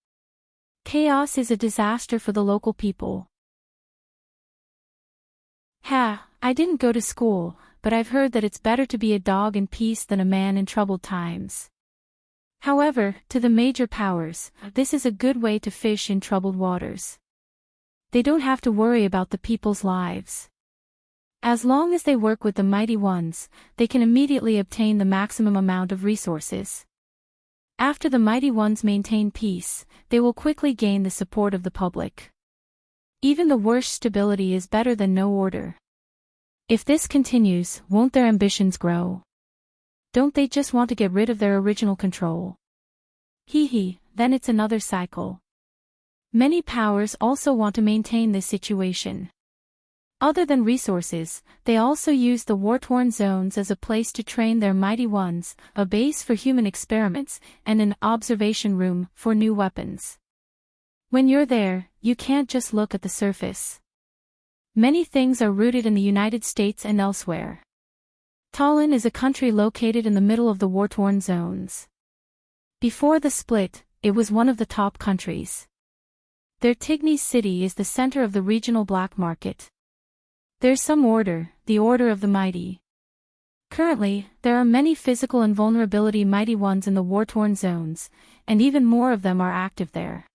Chaos is a disaster for the local people. I didn't go to school, but I've heard that it's better to be a dog in peace than a man in troubled times. However, to the major powers, this is a good way to fish in troubled waters. They don't have to worry about the people's lives. As long as they work with the mighty ones, they can immediately obtain the maximum amount of resources. After the mighty ones maintain peace, they will quickly gain the support of the public. Even the worst stability is better than no order. If this continues, won't their ambitions grow? Don't they just want to get rid of their original control? Then it's another cycle. Many powers also want to maintain this situation. Other than resources, they also use the war-torn zones as a place to train their mighty ones, a base for human experiments, and an observation room for new weapons. When you're there, you can't just look at the surface. Many things are rooted in the United States and elsewhere. Tallinn is a country located in the middle of the war-torn zones. Before the split, it was one of the top countries. Their Tigny city is the center of the regional black market. There's some order, the order of the mighty. Currently, there are many physical and vulnerability mighty ones in the war-torn zones, and even more of them are active there.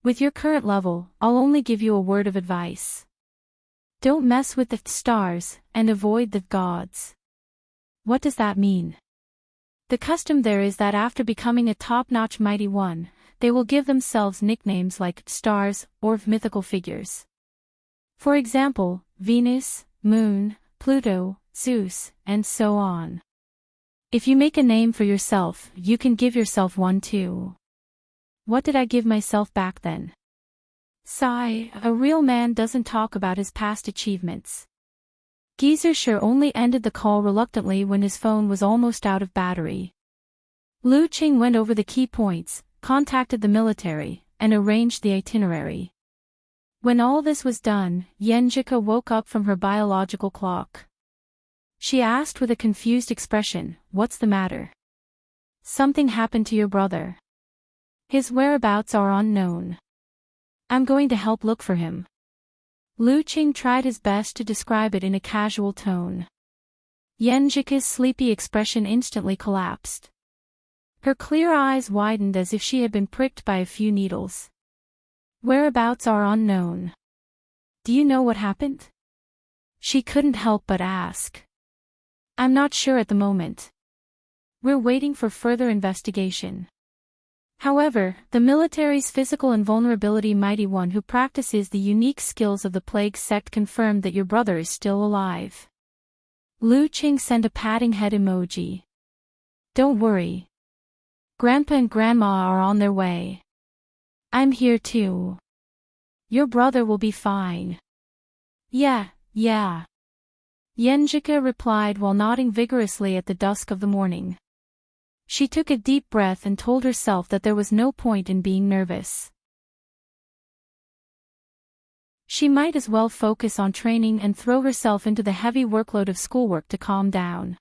With your current level, I'll only give you a word of advice. Don't mess with the stars, and avoid the gods. What does that mean? The custom there is that after becoming a top-notch mighty one, they will give themselves nicknames like stars or mythical figures. For example, Venus, Moon, Pluto, Zeus, and so on. If you make a name for yourself, you can give yourself one too. What did I give myself back then? Sigh, a real man doesn't talk about his past achievements. Geezer sure only ended the call reluctantly when his phone was almost out of battery. Lu Qing went over the key points, contacted the military, and arranged the itinerary. When all this was done, Yenjika woke up from her biological clock. She asked with a confused expression, "What's the matter?" "Something happened to your brother. His whereabouts are unknown. I'm going to help look for him." Lu Qing tried his best to describe it in a casual tone. Yenjika's sleepy expression instantly collapsed. Her clear eyes widened as if she had been pricked by a few needles. Whereabouts are unknown. Do you know what happened? She couldn't help but ask. I'm not sure at the moment. We're waiting for further investigation. However, the military's physical invulnerability mighty one who practices the unique skills of the plague sect confirmed that your brother is still alive. Lu Qing sent a patting head emoji. Don't worry. Grandpa and Grandma are on their way. I'm here too. Your brother will be fine. Yeah. Yenjika replied while nodding vigorously at the dusk of the morning. She took a deep breath and told herself that there was no point in being nervous. She might as well focus on training and throw herself into the heavy workload of schoolwork to calm down.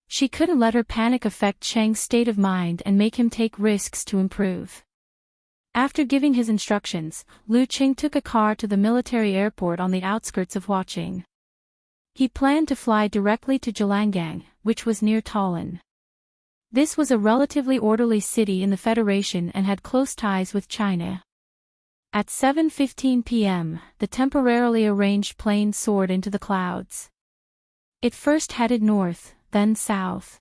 She couldn't let her panic affect Cheng's state of mind and make him take risks to improve. After giving his instructions, Lu Qing took a car to the military airport on the outskirts of Huaqing. He planned to fly directly to Zhelangang, which was near Tallinn. This was a relatively orderly city in the Federation and had close ties with China. At 7:15 p.m., the temporarily arranged plane soared into the clouds. It first headed north, then south.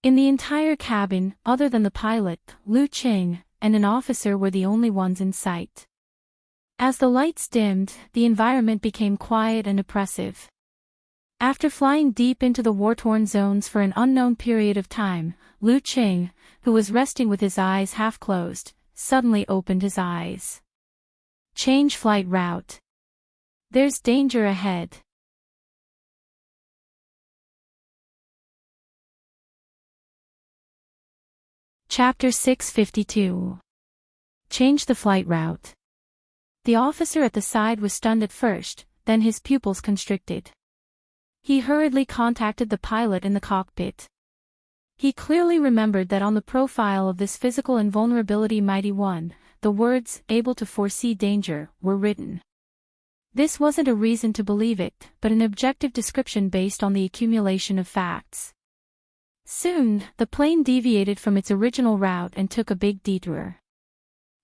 In the entire cabin, other than the pilot, Lu Qing, and an officer were the only ones in sight. As the lights dimmed, the environment became quiet and oppressive. After flying deep into the war-torn zones for an unknown period of time, Lu Qing, who was resting with his eyes half closed, suddenly opened his eyes. Change flight route. There's danger ahead. Chapter 652. Change the flight route. The officer at the side was stunned at first, then his pupils constricted. He hurriedly contacted the pilot in the cockpit. He clearly remembered that on the profile of this physical invulnerability mighty one, the words, able to foresee danger, were written. This wasn't a reason to believe it, but an objective description based on the accumulation of facts. Soon, the plane deviated from its original route and took a big detour.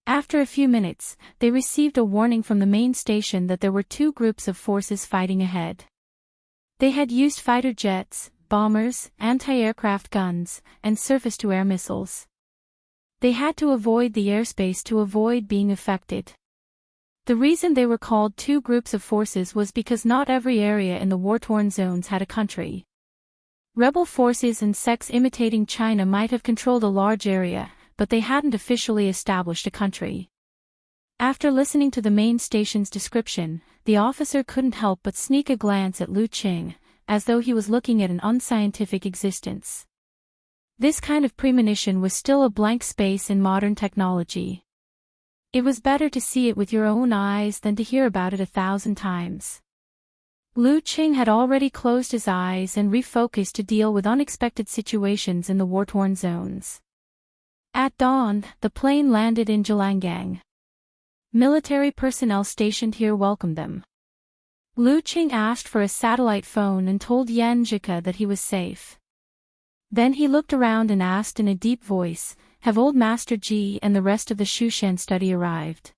After a few minutes, they received a warning from the main station that there were two groups of forces fighting ahead. They had used fighter jets, bombers, anti-aircraft guns, and surface-to-air missiles. They had to avoid the airspace to avoid being affected. The reason they were called two groups of forces was because not every area in the war-torn zones had a country. Rebel forces and sects imitating China might have controlled a large area, but they hadn't officially established a country. After listening to the main station's description, the officer couldn't help but sneak a glance at Lu Qing, as though he was looking at an unscientific existence. This kind of premonition was still a blank space in modern technology. It was better to see it with your own eyes than to hear about it 1,000 times. Lu Qing had already closed his eyes and refocused to deal with unexpected situations in the war-torn zones. At dawn, the plane landed in Zhelangang. Military personnel stationed here welcomed them. Lu Qing asked for a satellite phone and told Yenjika that he was safe. Then he looked around and asked in a deep voice, "Have Old Master Ji and the rest of the Shushan study arrived?"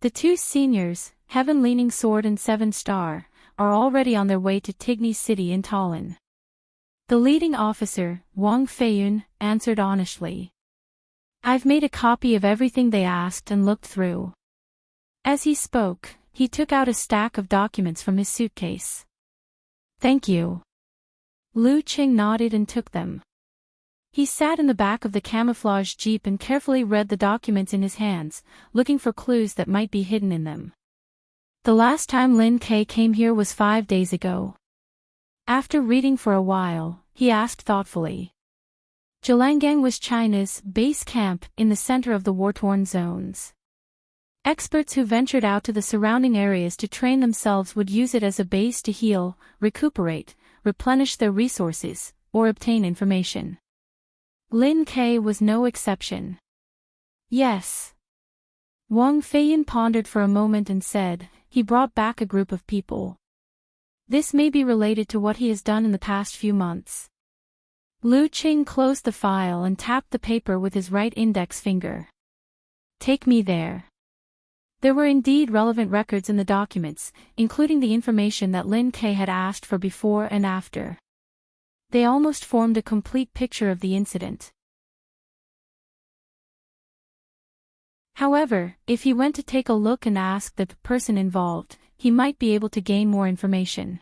The two seniors, Heaven Leaning Sword and Seven Star, are already on their way to Tigny City in Tallinn. The leading officer, Wang Feiyun, answered honestly. I've made a copy of everything they asked and looked through. As he spoke, he took out a stack of documents from his suitcase. Thank you. Lu Qing nodded and took them. He sat in the back of the camouflage jeep and carefully read the documents in his hands, looking for clues that might be hidden in them. The last time Lin Ke came here was 5 days ago. After reading for a while, he asked thoughtfully. Zhelangang was China's base camp in the center of the war-torn zones. Experts who ventured out to the surrounding areas to train themselves would use it as a base to heal, recuperate, replenish their resources, or obtain information. Lin Ke was no exception. Yes. Wang Feiyun pondered for a moment and said, he brought back a group of people. This may be related to what he has done in the past few months. Lu Qing closed the file and tapped the paper with his right index finger. Take me there. There were indeed relevant records in the documents, including the information that Lin Ke had asked for before and after. They almost formed a complete picture of the incident. However, if he went to take a look and ask the person involved, he might be able to gain more information.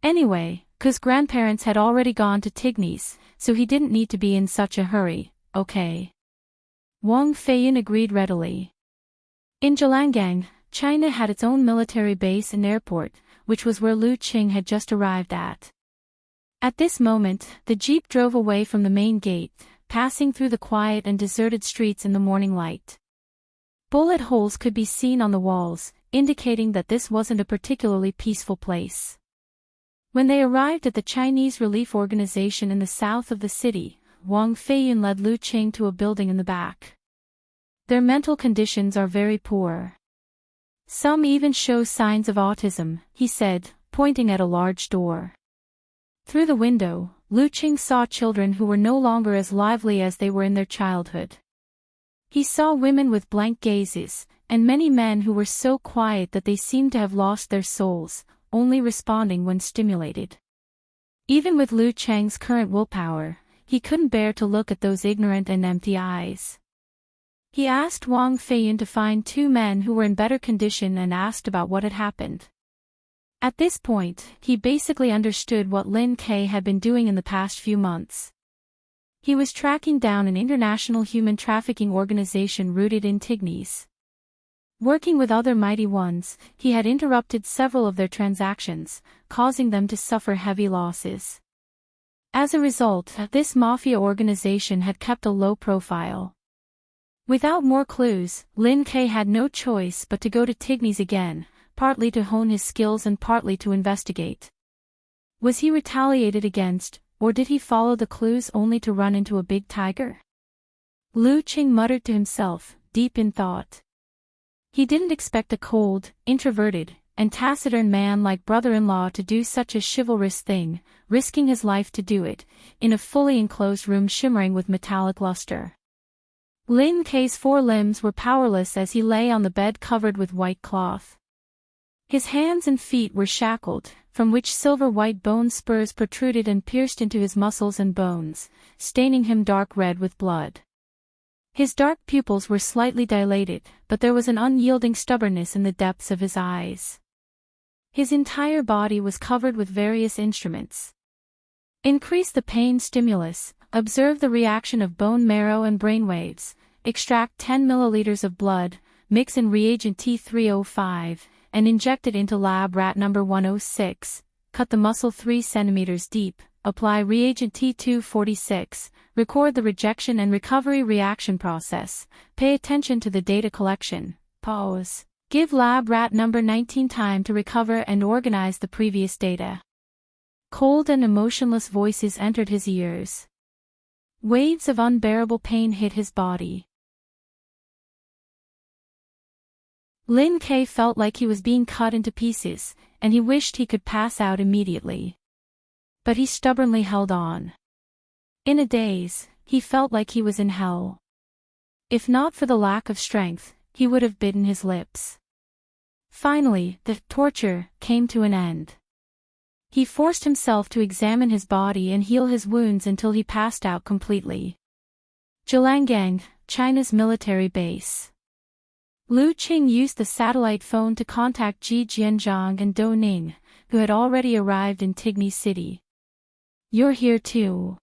Anyway, 'cause grandparents had already gone to Tignes, so he didn't need to be in such a hurry, okay? Wang Feiyin agreed readily. In Zhelangang, China had its own military base and airport, which was where Lu Qing had just arrived at. At this moment, the jeep drove away from the main gate, passing through the quiet and deserted streets in the morning light. Bullet holes could be seen on the walls, indicating that this wasn't a particularly peaceful place. When they arrived at the Chinese relief organization in the south of the city, Wang Feiyin led Lu Qing to a building in the back. Their mental conditions are very poor. Some even show signs of autism, he said, pointing at a large door. Through the window, Lu Qing saw children who were no longer as lively as they were in their childhood. He saw women with blank gazes, and many men who were so quiet that they seemed to have lost their souls, only responding when stimulated. Even with Lu Cheng's current willpower, he couldn't bear to look at those ignorant and empty eyes. He asked Wang Feiyin to find two men who were in better condition and asked about what had happened. At this point, he basically understood what Lin Ke had been doing in the past few months. He was tracking down an international human trafficking organization rooted in Tignes. Working with other mighty ones, he had interrupted several of their transactions, causing them to suffer heavy losses. As a result, this mafia organization had kept a low profile. Without more clues, Lin Ke had no choice but to go to Tignes again, partly to hone his skills and partly to investigate. Was he retaliated against, or did he follow the clues only to run into a big tiger? Lu Qing muttered to himself, deep in thought. He didn't expect a cold, introverted, and taciturn man like brother-in-law to do such a chivalrous thing, risking his life to do it, in a fully enclosed room shimmering with metallic luster. Lin Ke's four limbs were powerless as he lay on the bed covered with white cloth. His hands and feet were shackled, from which silver-white bone spurs protruded and pierced into his muscles and bones, staining him dark red with blood. His dark pupils were slightly dilated, but there was an unyielding stubbornness in the depths of his eyes. His entire body was covered with various instruments. Increase the pain stimulus, observe the reaction of bone marrow and brainwaves, extract 10 milliliters of blood, mix in reagent T305, and inject it into lab rat number 106, cut the muscle 3 centimeters deep, apply reagent T246, record the rejection and recovery reaction process, pay attention to the data collection, pause, give lab rat number 19 time to recover and organize the previous data. Cold and emotionless voices entered his ears. Waves of unbearable pain hit his body. Lin Ke felt like he was being cut into pieces, and he wished he could pass out immediately. But he stubbornly held on. In a daze, he felt like he was in hell. If not for the lack of strength, he would have bitten his lips. Finally, the torture came to an end. He forced himself to examine his body and heal his wounds until he passed out completely. Zhelangang, China's military base. Lu Qing used the satellite phone to contact Ji Jianzhang and Dou Ning, who had already arrived in Tignes City. "You're here too,"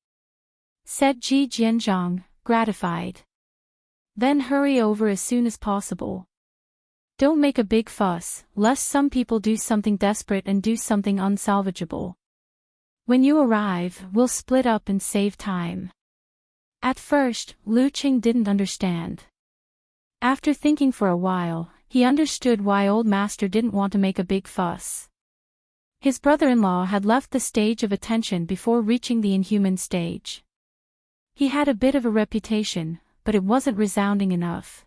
said Ji Jianzhang, gratified. "Then hurry over as soon as possible. Don't make a big fuss, lest some people do something desperate and do something unsalvageable. When you arrive, we'll split up and save time." At first, Lu Qing didn't understand. After thinking for a while, he understood why old master didn't want to make a big fuss. His brother-in-law had left the stage of attention before reaching the inhuman stage. He had a bit of a reputation, but it wasn't resounding enough.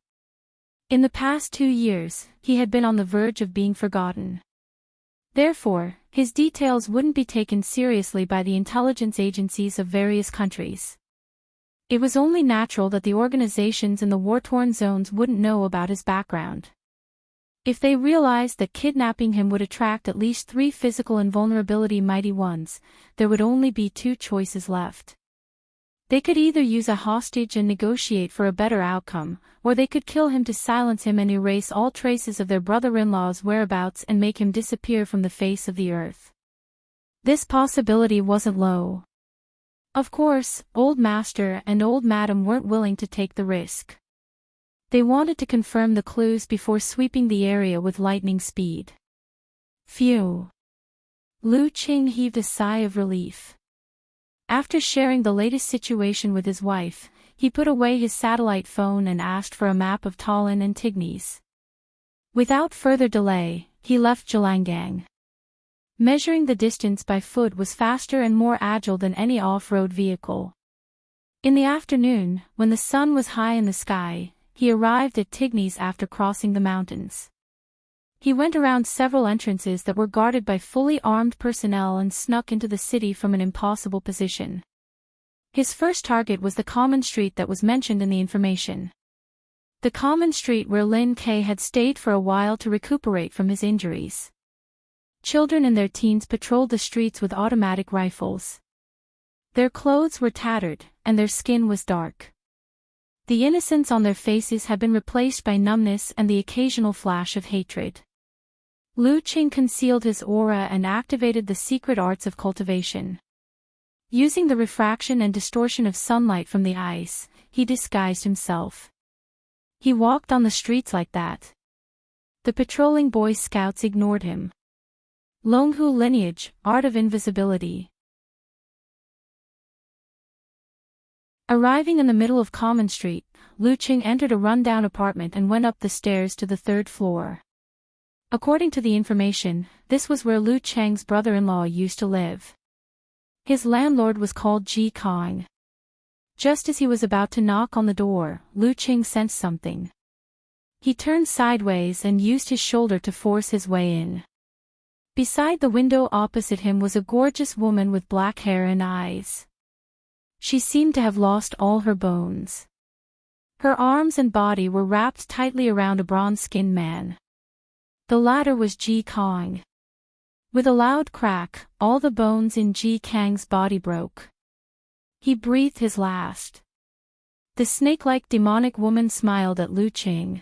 In the past 2 years, he had been on the verge of being forgotten. Therefore, his details wouldn't be taken seriously by the intelligence agencies of various countries. It was only natural that the organizations in the war-torn zones wouldn't know about his background. If they realized that kidnapping him would attract at least 3 physical invulnerability mighty ones, there would only be 2 choices left. They could either use a hostage and negotiate for a better outcome, or they could kill him to silence him and erase all traces of their brother-in-law's whereabouts and make him disappear from the face of the earth. This possibility wasn't low. Of course, Old Master and Old Madam weren't willing to take the risk. They wanted to confirm the clues before sweeping the area with lightning speed. Phew. Lu Qing heaved a sigh of relief. After sharing the latest situation with his wife, he put away his satellite phone and asked for a map of Tallinn and Tignes. Without further delay, he left Jalangang. Measuring the distance by foot was faster and more agile than any off-road vehicle. In the afternoon, when the sun was high in the sky, he arrived at Tignes after crossing the mountains. He went around several entrances that were guarded by fully armed personnel and snuck into the city from an impossible position. His first target was the common street that was mentioned in the information. The common street where Lin Kei had stayed for a while to recuperate from his injuries. Children in their teens patrolled the streets with automatic rifles. Their clothes were tattered, and their skin was dark. The innocence on their faces had been replaced by numbness and the occasional flash of hatred. Lu Qing concealed his aura and activated the secret arts of cultivation. Using the refraction and distortion of sunlight from the ice, he disguised himself. He walked on the streets like that. The patrolling Boy Scouts ignored him. Longhu lineage, art of invisibility. Arriving in the middle of Common Street, Lu Qing entered a rundown apartment and went up the stairs to the 3rd floor. According to the information, this was where Lu Cheng's brother-in-law used to live. His landlord was called Ji Kong. Just as he was about to knock on the door, Lu Qing sensed something. He turned sideways and used his shoulder to force his way in. Beside the window opposite him was a gorgeous woman with black hair and eyes. She seemed to have lost all her bones. Her arms and body were wrapped tightly around a bronze-skinned man. The latter was Ji Kong. With a loud crack, all the bones in Ji Kang's body broke. He breathed his last. The snake-like demonic woman smiled at Lu Qing.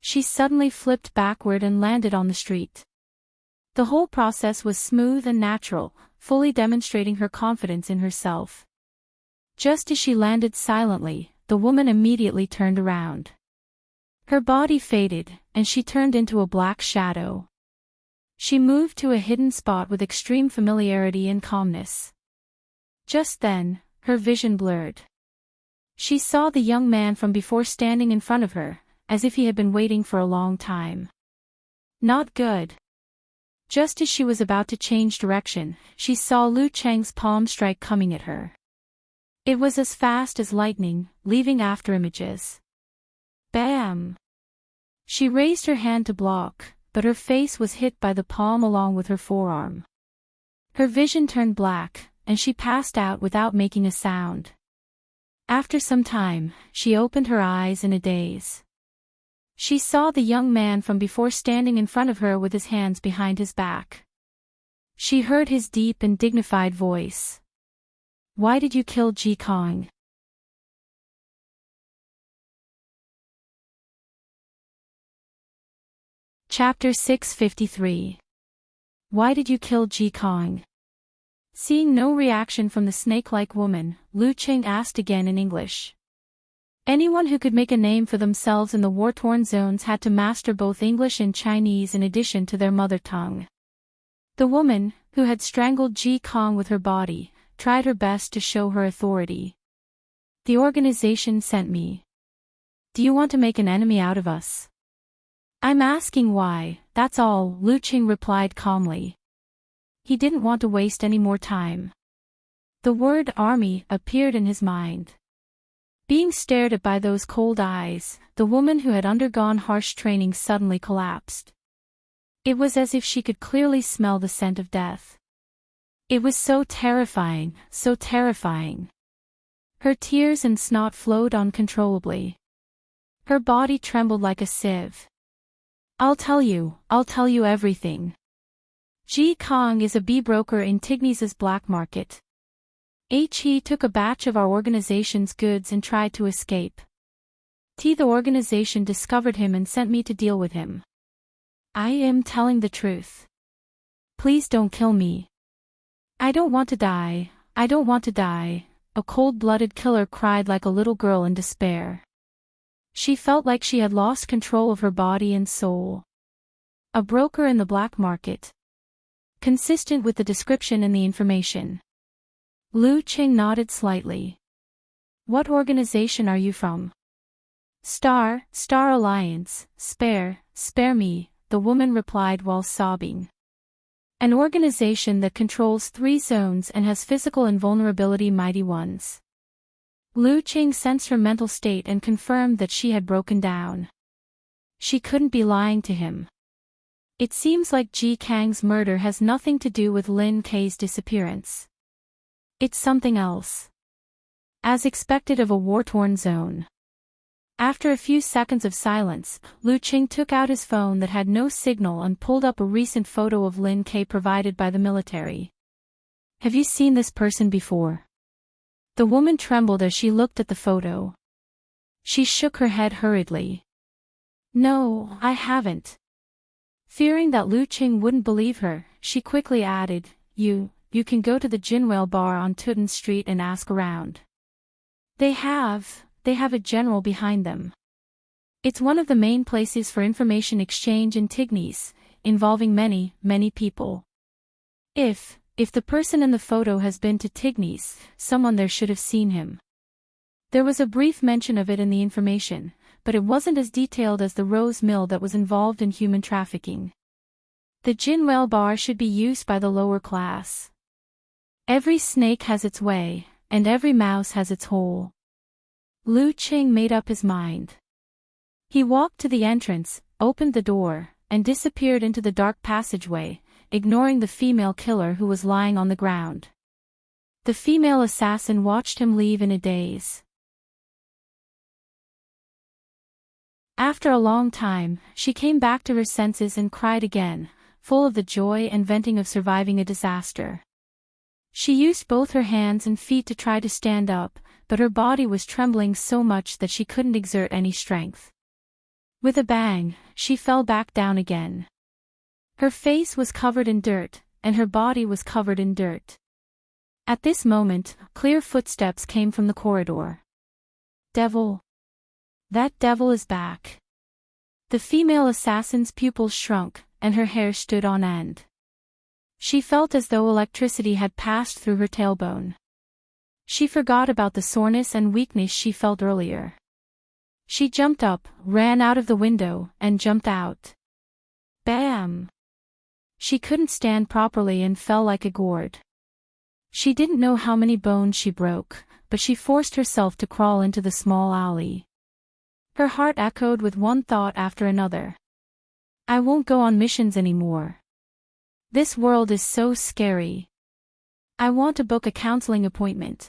She suddenly flipped backward and landed on the street. The whole process was smooth and natural, fully demonstrating her confidence in herself. Just as she landed silently, the woman immediately turned around. Her body faded, and she turned into a black shadow. She moved to a hidden spot with extreme familiarity and calmness. Just then, her vision blurred. She saw the young man from before standing in front of her, as if he had been waiting for a long time. Not good. Just as she was about to change direction, she saw Lu Cheng's palm strike coming at her. It was as fast as lightning, leaving afterimages. Bam! She raised her hand to block, but her face was hit by the palm along with her forearm. Her vision turned black, and she passed out without making a sound. After some time, she opened her eyes in a daze. She saw the young man from before standing in front of her with his hands behind his back. She heard his deep and dignified voice. "Why did you kill Ji Kong?" Chapter 653. Why did you kill Ji Kong? Seeing no reaction from the snake-like woman, Lu Qing asked again in English. Anyone who could make a name for themselves in the war-torn zones had to master both English and Chinese in addition to their mother tongue. The woman, who had strangled Ji Kong with her body, tried her best to show her authority. "The organization sent me. Do you want to make an enemy out of us?" "I'm asking why, that's all," Lu Qing replied calmly. He didn't want to waste any more time. The word army appeared in his mind. Being stared at by those cold eyes, the woman who had undergone harsh training suddenly collapsed. It was as if she could clearly smell the scent of death. It was so terrifying, so terrifying. Her tears and snot flowed uncontrollably. Her body trembled like a sieve. I'll tell you everything. Ji Kong is a bee broker in Tignes' black market. He took a batch of our organization's goods and tried to escape. The organization discovered him and sent me to deal with him. I am telling the truth. Please don't kill me. I don't want to die, I don't want to die, a cold-blooded killer cried like a little girl in despair. She felt like she had lost control of her body and soul. A broker in the black market. Consistent with the description and the information. Lu Qing nodded slightly. What organization are you from? Star Alliance, spare me, the woman replied while sobbing. An organization that controls 3 zones and has physical and vulnerability mighty ones. Lu Qing sensed her mental state and confirmed that she had broken down. She couldn't be lying to him. It seems like Ji Kang's murder has nothing to do with Lin Kei's disappearance. It's something else. As expected of a war-torn zone. After a few seconds of silence, Lu Qing took out his phone that had no signal and pulled up a recent photo of Lin Kei provided by the military. Have you seen this person before? The woman trembled as she looked at the photo. She shook her head hurriedly. No, I haven't. Fearing that Lu Qing wouldn't believe her, she quickly added, You can go to the Jinwell bar on Tuten Street and ask around. They have a general behind them. It's one of the main places for information exchange in Tignes, involving many people. If the person in the photo has been to Tignes, someone there should have seen him. There was a brief mention of it in the information, but it wasn't as detailed as the rose mill that was involved in human trafficking. The Jinwell bar should be used by the lower class. Every snake has its way, and every mouse has its hole. Lu Qing made up his mind. He walked to the entrance, opened the door, and disappeared into the dark passageway, ignoring the female killer who was lying on the ground. The female assassin watched him leave in a daze. After a long time, she came back to her senses and cried again, full of the joy and venting of surviving a disaster. She used both her hands and feet to try to stand up, but her body was trembling so much that she couldn't exert any strength. With a bang, she fell back down again. Her face was covered in dirt, and her body was covered in dirt. At this moment, clear footsteps came from the corridor. Devil! That devil is back. The female assassin's pupils shrunk, and her hair stood on end. She felt as though electricity had passed through her tailbone. She forgot about the soreness and weakness she felt earlier. She jumped up, ran out of the window, and jumped out. Bam! She couldn't stand properly and fell like a gourd. She didn't know how many bones she broke, but she forced herself to crawl into the small alley. Her heart echoed with one thought after another. I won't go on missions anymore. This world is so scary. I want to book a counseling appointment.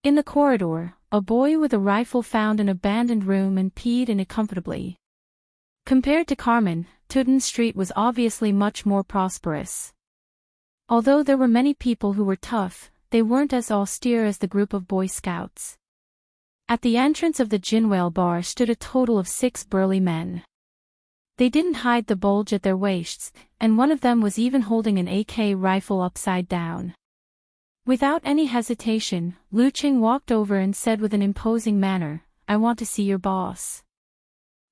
In the corridor, a boy with a rifle found an abandoned room and peed in it comfortably. Compared to Carmen, Tuten Street was obviously much more prosperous. Although there were many people who were tough, they weren't as austere as the group of Boy Scouts. At the entrance of the Jinwell bar stood a total of 6 burly men. They didn't hide the bulge at their waists, and one of them was even holding an AK rifle upside down. Without any hesitation, Lu Qing walked over and said with an imposing manner, I want to see your boss.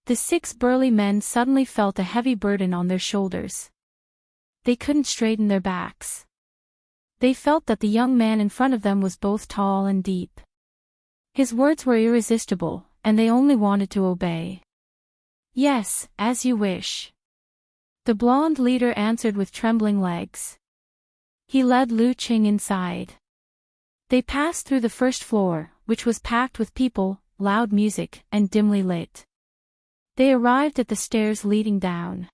The 6 burly men suddenly felt a heavy burden on their shoulders. They couldn't straighten their backs. They felt that the young man in front of them was both tall and deep. His words were irresistible, and they only wanted to obey. Yes, as you wish. The blonde leader answered with trembling legs. He led Lu Qing inside. They passed through the first floor, which was packed with people, loud music, and dimly lit. They arrived at the stairs leading down.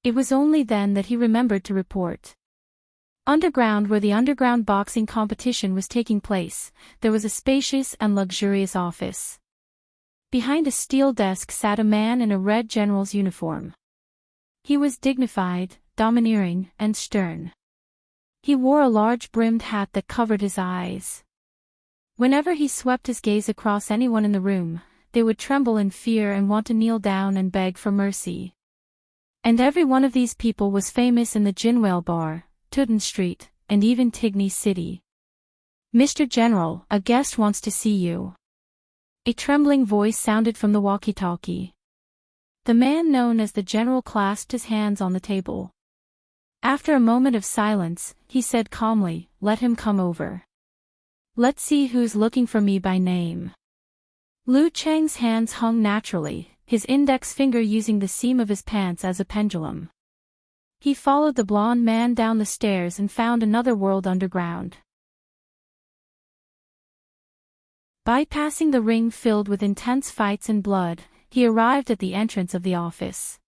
It was only then that he remembered to report. Underground, where the underground boxing competition was taking place, there was a spacious and luxurious office. Behind a steel desk sat a man in a red general's uniform. He was dignified, domineering, and stern. He wore a large brimmed hat that covered his eyes. Whenever he swept his gaze across anyone in the room, they would tremble in fear and want to kneel down and beg for mercy. And every one of these people was famous in the Ginwale Bar, Tooten Street, and even Tigny City. "Mr. General, a guest wants to see you." A trembling voice sounded from the walkie-talkie. The man known as the general clasped his hands on the table. After a moment of silence, he said calmly, "Let him come over. Let's see who's looking for me by name." Lu Cheng's hands hung naturally, his index finger using the seam of his pants as a pendulum. He followed the blonde man down the stairs and found another world underground. Bypassing the ring filled with intense fights and blood, he arrived at the entrance of the office.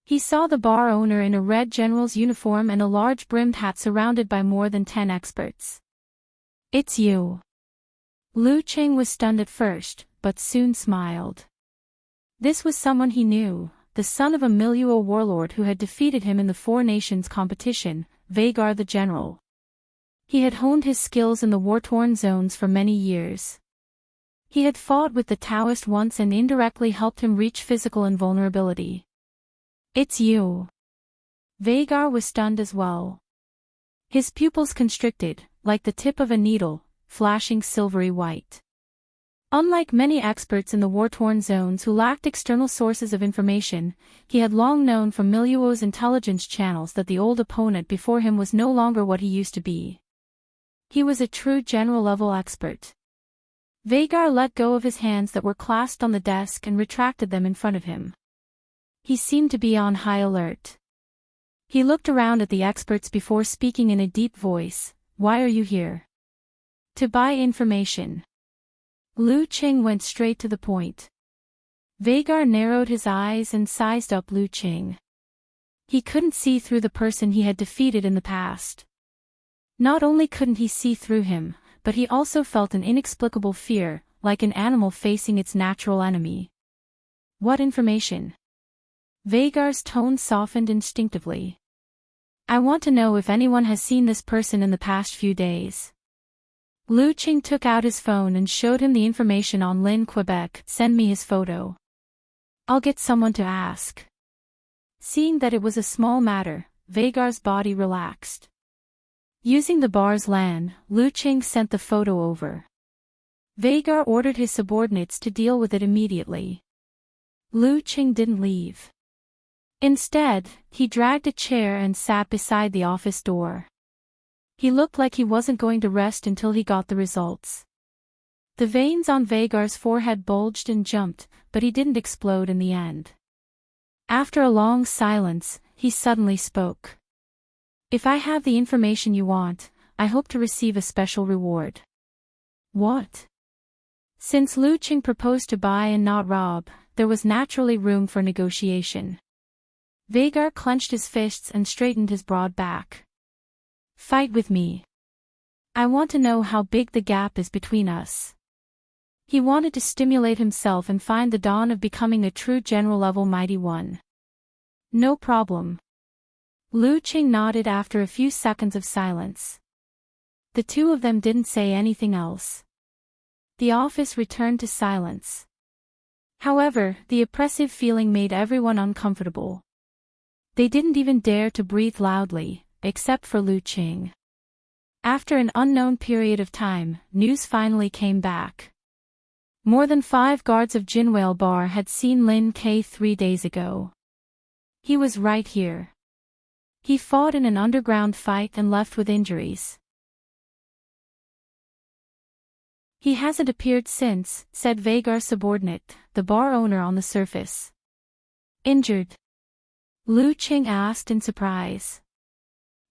He saw the bar owner in a red general's uniform and a large brimmed hat surrounded by more than 10 experts. "It's you." Lu Cheng was stunned at first, but soon smiled. This was someone he knew, the son of a Miluo warlord who had defeated him in the Four Nations competition, Vagar the General. He had honed his skills in the war-torn zones for many years. He had fought with the Taoist once and indirectly helped him reach physical invulnerability. "It's you." Vagar was stunned as well. His pupils constricted, like the tip of a needle, flashing silvery white. Unlike many experts in the war-torn zones who lacked external sources of information, he had long known from Miluo's intelligence channels that the old opponent before him was no longer what he used to be. He was a true general-level expert. Vagar let go of his hands that were clasped on the desk and retracted them in front of him. He seemed to be on high alert. He looked around at the experts before speaking in a deep voice. "Why are you here?" "To buy information." Lu Cheng went straight to the point. Vagar narrowed his eyes and sized up Lu Cheng. He couldn't see through the person he had defeated in the past. Not only couldn't he see through him, but he also felt an inexplicable fear, like an animal facing its natural enemy. "What information?" Vagar's tone softened instinctively. "I want to know if anyone has seen this person in the past few days." Lu Cheng took out his phone and showed him the information on Lynn, Quebec. "Send me his photo. I'll get someone to ask." Seeing that it was a small matter, Vagar's body relaxed. Using the bar's LAN, Lu Cheng sent the photo over. Vagar ordered his subordinates to deal with it immediately. Lu Cheng didn't leave. Instead, he dragged a chair and sat beside the office door. He looked like he wasn't going to rest until he got the results. The veins on Vagar's forehead bulged and jumped, but he didn't explode in the end. After a long silence, he suddenly spoke. "If I have the information you want, I hope to receive a special reward." "What?" Since Lu Cheng proposed to buy and not rob, there was naturally room for negotiation. Vagar clenched his fists and straightened his broad back. "Fight with me. I want to know how big the gap is between us." He wanted to stimulate himself and find the dawn of becoming a true general-level mighty one. "No problem." Lu Cheng nodded after a few seconds of silence. The two of them didn't say anything else. The office returned to silence. However, the oppressive feeling made everyone uncomfortable. They didn't even dare to breathe loudly, except for Lu Cheng. After an unknown period of time, news finally came back. More than 5 guards of Ginwale Bar had seen Lin K 3 days ago. He was right here. He fought in an underground fight and left with injuries. "He hasn't appeared since," said Vagar's subordinate, the bar owner on the surface. "Injured?" Lu Cheng asked in surprise.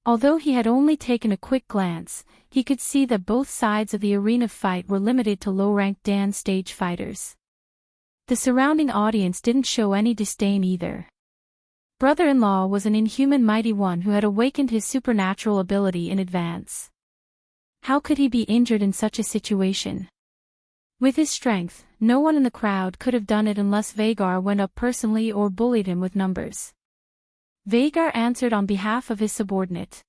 Although he had only taken a quick glance, he could see that both sides of the arena fight were limited to low-ranked Dan stage fighters. The surrounding audience didn't show any disdain either. Brother-in-law was an inhuman mighty one who had awakened his supernatural ability in advance. How could he be injured in such a situation? With his strength, no one in the crowd could have done it unless Vagar went up personally or bullied him with numbers. Vagar answered on behalf of his subordinate.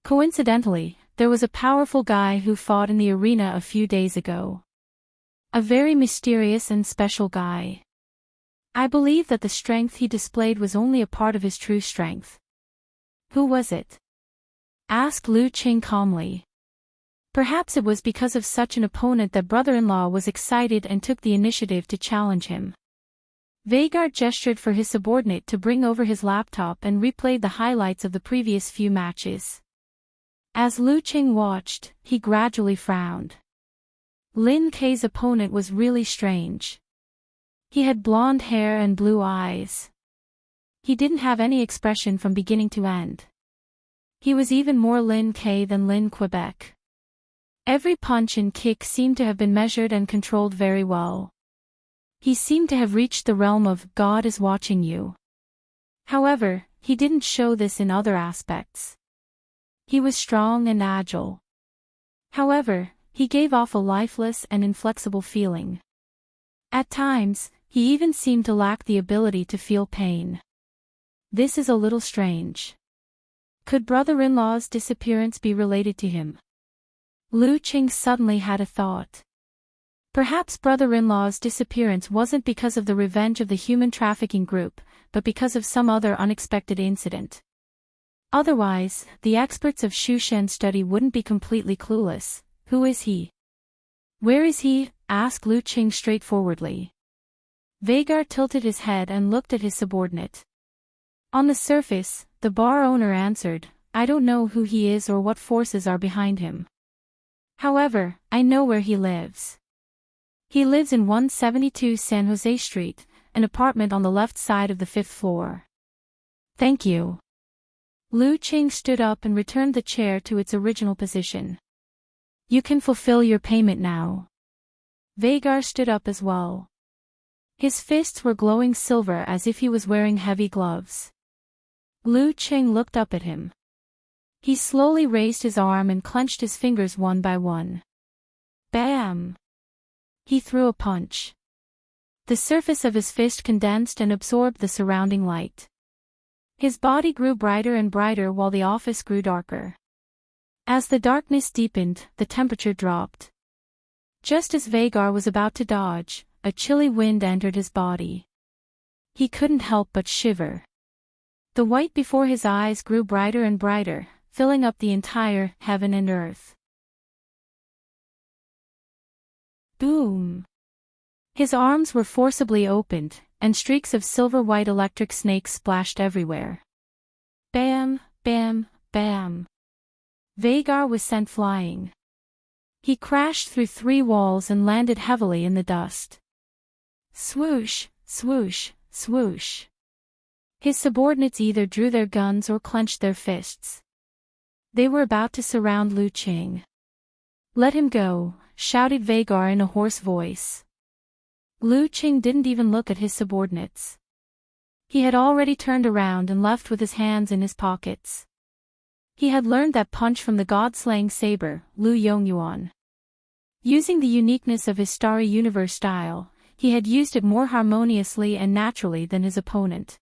Coincidentally, there was a powerful guy who fought in the arena a few days ago. A very mysterious and special guy. I believe that the strength he displayed was only a part of his true strength. Who was it? Asked Lu Qing calmly. Perhaps it was because of such an opponent that brother-in-law was excited and took the initiative to challenge him. Vagar gestured for his subordinate to bring over his laptop and replayed the highlights of the previous few matches. As Lu Qing watched, he gradually frowned. Lin Kei's opponent was really strange. He had blonde hair and blue eyes. He didn't have any expression from beginning to end. He was even more Lin Kei than Lin Quebec. Every punch and kick seemed to have been measured and controlled very well. He seemed to have reached the realm of God is watching you. However, he didn't show this in other aspects. He was strong and agile. However, he gave off a lifeless and inflexible feeling. At times, he even seemed to lack the ability to feel pain. This is a little strange. Could brother-in-law's disappearance be related to him? Lu Qing suddenly had a thought. Perhaps brother-in-law's disappearance wasn't because of the revenge of the human trafficking group, but because of some other unexpected incident. Otherwise, the experts of Shushen study wouldn't be completely clueless. Who is he? Where is he? Asked Lu Qing straightforwardly. Vagar tilted his head and looked at his subordinate. On the surface, the bar owner answered, I don't know who he is or what forces are behind him. However, I know where he lives. He lives in 172 San Jose Street, an apartment on the left side of the 5th floor. Thank you. Lu Qing stood up and returned the chair to its original position. You can fulfill your payment now. Vagar stood up as well. His fists were glowing silver as if he was wearing heavy gloves. Lu Qing looked up at him. He slowly raised his arm and clenched his fingers one by one. Bam! He threw a punch. The surface of his fist condensed and absorbed the surrounding light. His body grew brighter and brighter while the office grew darker. As the darkness deepened, the temperature dropped. Just as Vagar was about to dodge, a chilly wind entered his body. He couldn't help but shiver. The white before his eyes grew brighter and brighter, filling up the entire heaven and earth. Boom! His arms were forcibly opened, and streaks of silver-white electric snakes splashed everywhere. Bam, bam, bam. Vagar was sent flying. He crashed through 3 walls and landed heavily in the dust. Swoosh, swoosh, swoosh. His subordinates either drew their guns or clenched their fists. They were about to surround Lu Qing. Let him go, shouted Vagar in a hoarse voice. Lu Qing didn't even look at his subordinates. He had already turned around and left with his hands in his pockets. He had learned that punch from the god-slaying saber, Lu Yongyuan. Using the uniqueness of his starry universe style, he had used it more harmoniously and naturally than his opponent.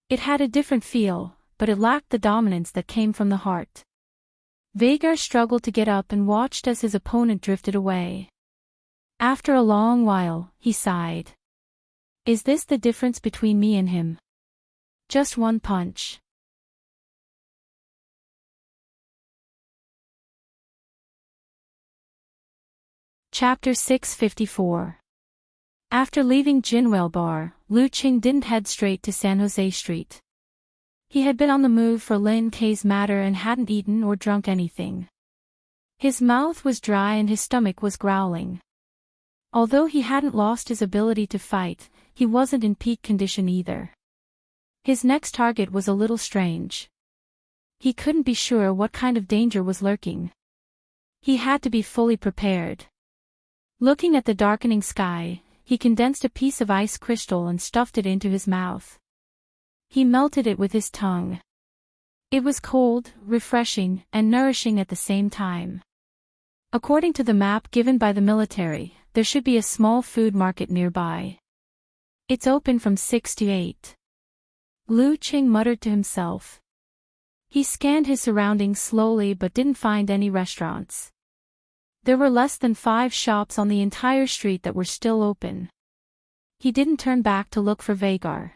It had a different feel, but it lacked the dominance that came from the heart. Vagar struggled to get up and watched as his opponent drifted away. After a long while, he sighed. Is this the difference between me and him? Just one punch. Chapter 654. After leaving Jinwell Bar, Lu Qing didn't head straight to San Jose Street. He had been on the move for Lin Kei's matter and hadn't eaten or drunk anything. His mouth was dry and his stomach was growling. Although he hadn't lost his ability to fight, he wasn't in peak condition either. His next target was a little strange. He couldn't be sure what kind of danger was lurking. He had to be fully prepared. Looking at the darkening sky, he condensed a piece of ice crystal and stuffed it into his mouth. He melted it with his tongue. It was cold, refreshing, and nourishing at the same time. According to the map given by the military, there should be a small food market nearby. It's open from 6 to 8. Lu Qing muttered to himself. He scanned his surroundings slowly but didn't find any restaurants. There were less than 5 shops on the entire street that were still open. He didn't turn back to look for Vagar.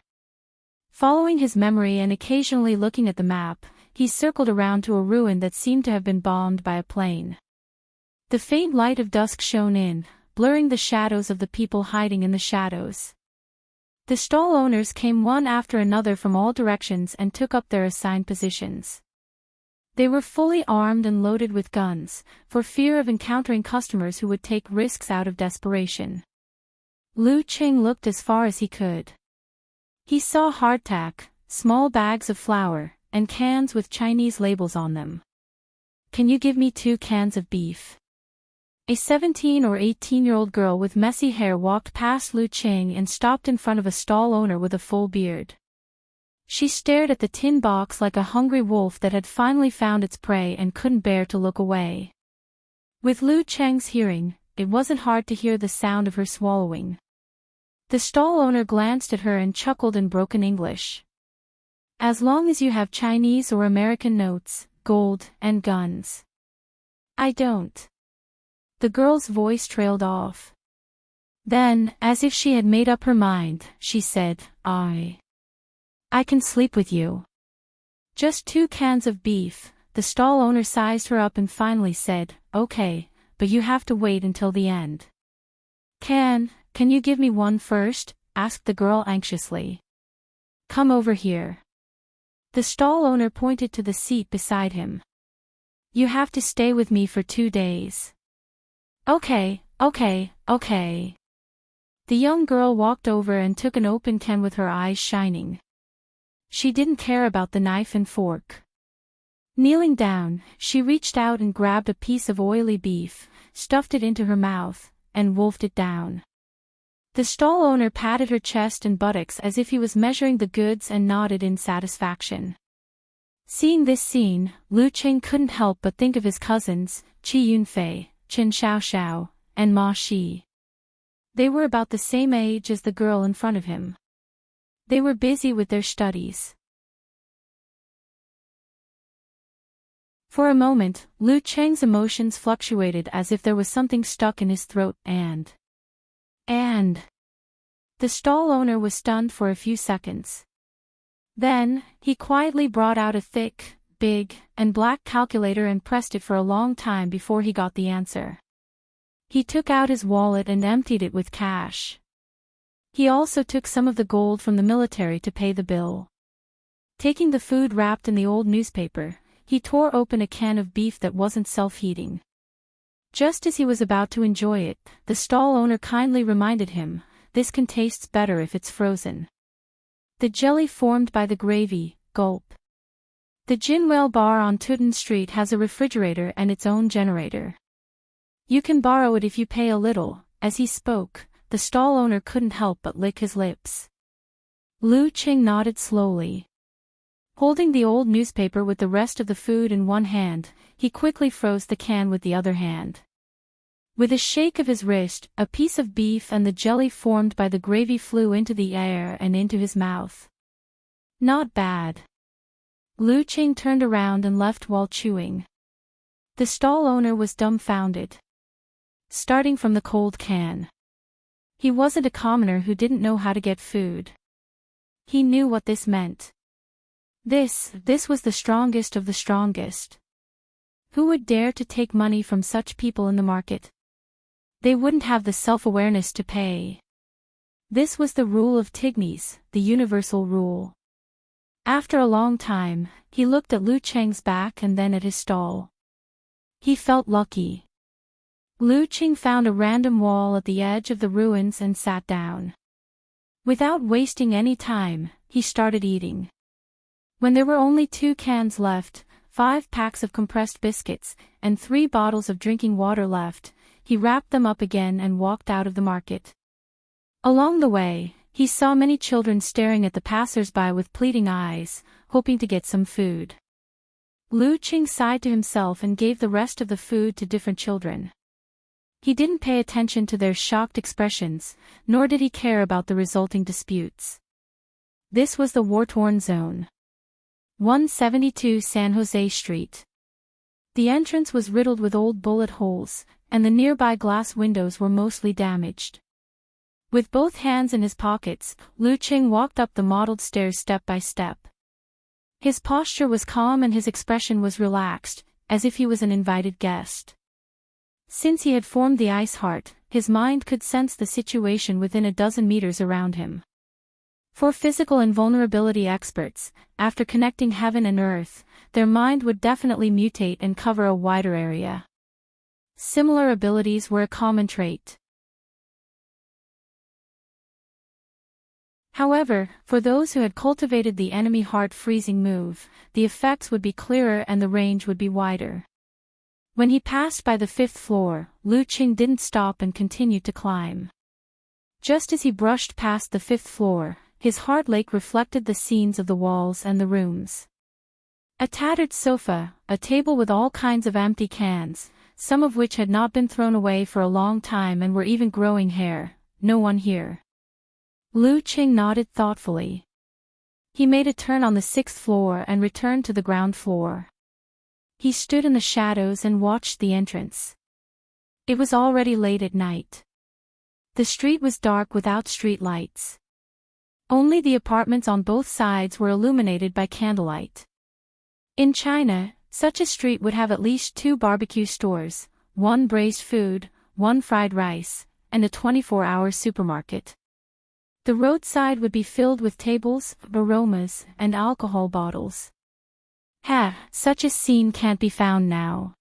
Following his memory and occasionally looking at the map, he circled around to a ruin that seemed to have been bombed by a plane. The faint light of dusk shone in, blurring the shadows of the people hiding in the shadows. The stall owners came one after another from all directions and took up their assigned positions. They were fully armed and loaded with guns, for fear of encountering customers who would take risks out of desperation. Lu Qing looked as far as he could. He saw hardtack, small bags of flour, and cans with Chinese labels on them. "Can you give me 2 cans of beef?" A 17 or 18-year-old girl with messy hair walked past Lu Qing and stopped in front of a stall owner with a full beard. She stared at the tin box like a hungry wolf that had finally found its prey and couldn't bear to look away. With Lu Qing's hearing, it wasn't hard to hear the sound of her swallowing. The stall owner glanced at her and chuckled in broken English. "As long as you have Chinese or American notes, gold, and guns." "I don't." The girl's voice trailed off. Then, as if she had made up her mind, she said, I can sleep with you." "Just 2 cans of beef." The stall owner sized her up and finally said, "Okay, but you have to wait until the end." Can you give me one first?" asked the girl anxiously. "Come over here." The stall owner pointed to the seat beside him. "You have to stay with me for 2 days." Okay. The young girl walked over and took an open can with her eyes shining. She didn't care about the knife and fork. Kneeling down, she reached out and grabbed a piece of oily beef, stuffed it into her mouth, and wolfed it down. The stall owner patted her chest and buttocks as if he was measuring the goods and nodded in satisfaction. Seeing this scene, Lu Qing couldn't help but think of his cousins, Qi Yunfei, Chen Xiaoxiao, and Ma Shi. They were about the same age as the girl in front of him. They were busy with their studies. For a moment, Lu Qing's emotions fluctuated as if there was something stuck in his throat and the stall owner was stunned for a few seconds. Then, he quietly brought out a thick, big, and black calculator and pressed it for a long time before he got the answer. He took out his wallet and emptied it with cash. He also took some of the gold from the military to pay the bill. Taking the food wrapped in the old newspaper, he tore open a can of beef that wasn't self-heating. Just as he was about to enjoy it, the stall owner kindly reminded him, "This can taste better if it's frozen." The jelly formed by the gravy, gulp. The Jinwell bar on Tuten Street has a refrigerator and its own generator. You can borrow it if you pay a little. As he spoke, the stall owner couldn't help but lick his lips. Lu Qing nodded slowly. Holding the old newspaper with the rest of the food in one hand, he quickly froze the can with the other hand. With a shake of his wrist, a piece of beef and the jelly formed by the gravy flew into the air and into his mouth. Not bad. Lu Qing turned around and left while chewing. The stall owner was dumbfounded. Starting from the cold can. He wasn't a commoner who didn't know how to get food. He knew what this meant. This was the strongest of the strongest. Who would dare to take money from such people in the market? They wouldn't have the self-awareness to pay. This was the rule of Tignes, the universal rule. After a long time, he looked at Lu Qing's back and then at his stall. He felt lucky. Lu Qing found a random wall at the edge of the ruins and sat down. Without wasting any time, he started eating. When there were only 2 cans left, 5 packs of compressed biscuits, and 3 bottles of drinking water left, he wrapped them up again and walked out of the market. Along the way, He saw many children staring at the passers-by with pleading eyes, hoping to get some food. Lu Qing sighed to himself and gave the rest of the food to different children. He didn't pay attention to their shocked expressions, nor did he care about the resulting disputes. This was the war-torn zone. 172 San Jose Street. The entrance was riddled with old bullet holes, and the nearby glass windows were mostly damaged. With both hands in his pockets, Lu Qing walked up the mottled stairs step by step. His posture was calm and his expression was relaxed, as if he was an invited guest. Since he had formed the ice heart, his mind could sense the situation within a dozen meters around him. For physical invulnerability experts, after connecting heaven and earth, their mind would definitely mutate and cover a wider area. Similar abilities were a common trait. However, for those who had cultivated the enemy heart freezing move, the effects would be clearer and the range would be wider. When he passed by the 5th floor, Lu Qing didn't stop and continued to climb. Just as he brushed past the 5th floor, his heart lake reflected the scenes of the walls and the rooms. A tattered sofa, a table with all kinds of empty cans, some of which had not been thrown away for a long time and were even growing hair, no one here. Lu Qing nodded thoughtfully. He made a turn on the 6th floor and returned to the ground floor. He stood in the shadows and watched the entrance. It was already late at night. The street was dark without street lights. Only the apartments on both sides were illuminated by candlelight. In China, such a street would have at least 2 barbecue stores, 1 braised food, 1 fried rice, and a 24-hour supermarket. The roadside would be filled with tables, aromas, and alcohol bottles. Such a scene can't be found now.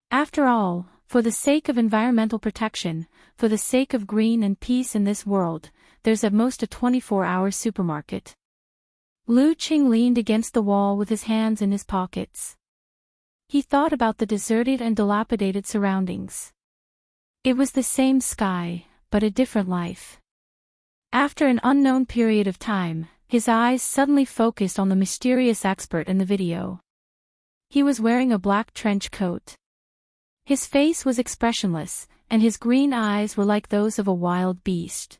After all, for the sake of environmental protection, for the sake of green and peace in this world, there's at most a 24-hour supermarket. Lu Qing leaned against the wall with his hands in his pockets. He thought about the deserted and dilapidated surroundings. It was the same sky, but a different life. After an unknown period of time, his eyes suddenly focused on the mysterious expert in the video. He was wearing a black trench coat. His face was expressionless, and his green eyes were like those of a wild beast.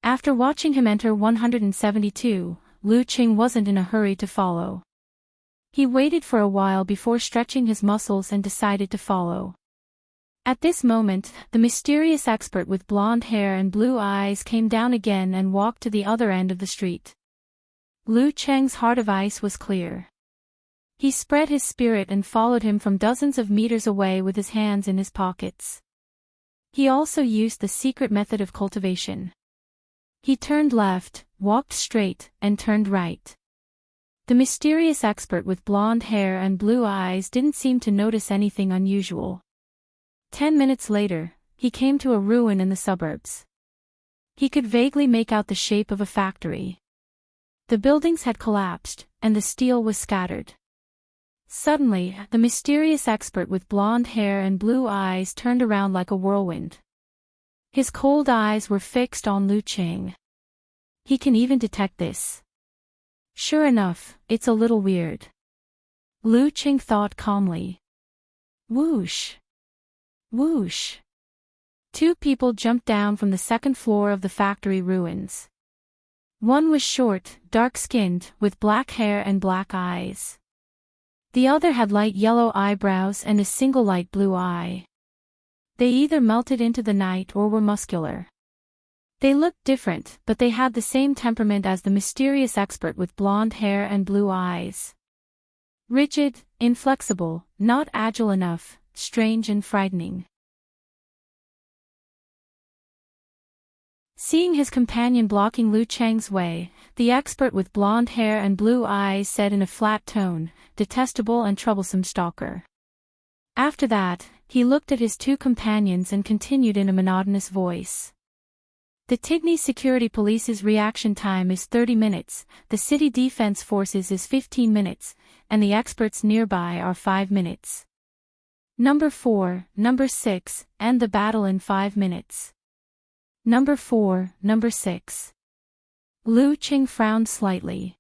After watching him enter 172, Lu Qing wasn't in a hurry to follow. He waited for a while before stretching his muscles and decided to follow. At this moment, the mysterious expert with blonde hair and blue eyes came down again and walked to the other end of the street. Lu Qing's heart of ice was clear. He spread his spirit and followed him from dozens of meters away with his hands in his pockets. He also used the secret method of cultivation. He turned left, walked straight, and turned right. The mysterious expert with blonde hair and blue eyes didn't seem to notice anything unusual. 10 minutes later, he came to a ruin in the suburbs. He could vaguely make out the shape of a factory. The buildings had collapsed, and the steel was scattered. Suddenly, the mysterious expert with blonde hair and blue eyes turned around like a whirlwind. His cold eyes were fixed on Lu Qing. He can even detect this. Sure enough, it's a little weird. Lu Qing thought calmly. Whoosh! Whoosh! 2 people jumped down from the 2nd floor of the factory ruins. One was short, dark-skinned, with black hair and black eyes. The other had light yellow eyebrows and a single light blue eye. They either melted into the night or were muscular. They looked different, but they had the same temperament as the mysterious expert with blonde hair and blue eyes. Rigid, inflexible, not agile enough, strange and frightening. Seeing his companion blocking Lu Qing's way, the expert with blonde hair and blue eyes said in a flat tone, "Detestable and troublesome stalker." After that, he looked at his 2 companions and continued in a monotonous voice. The Tigny Security Police's reaction time is 30 minutes, the City Defense Forces is 15 minutes, and the experts nearby are 5 minutes. Number 4, Number 6, end the battle in 5 minutes. Number 4, Number 6. Lu Qing frowned slightly.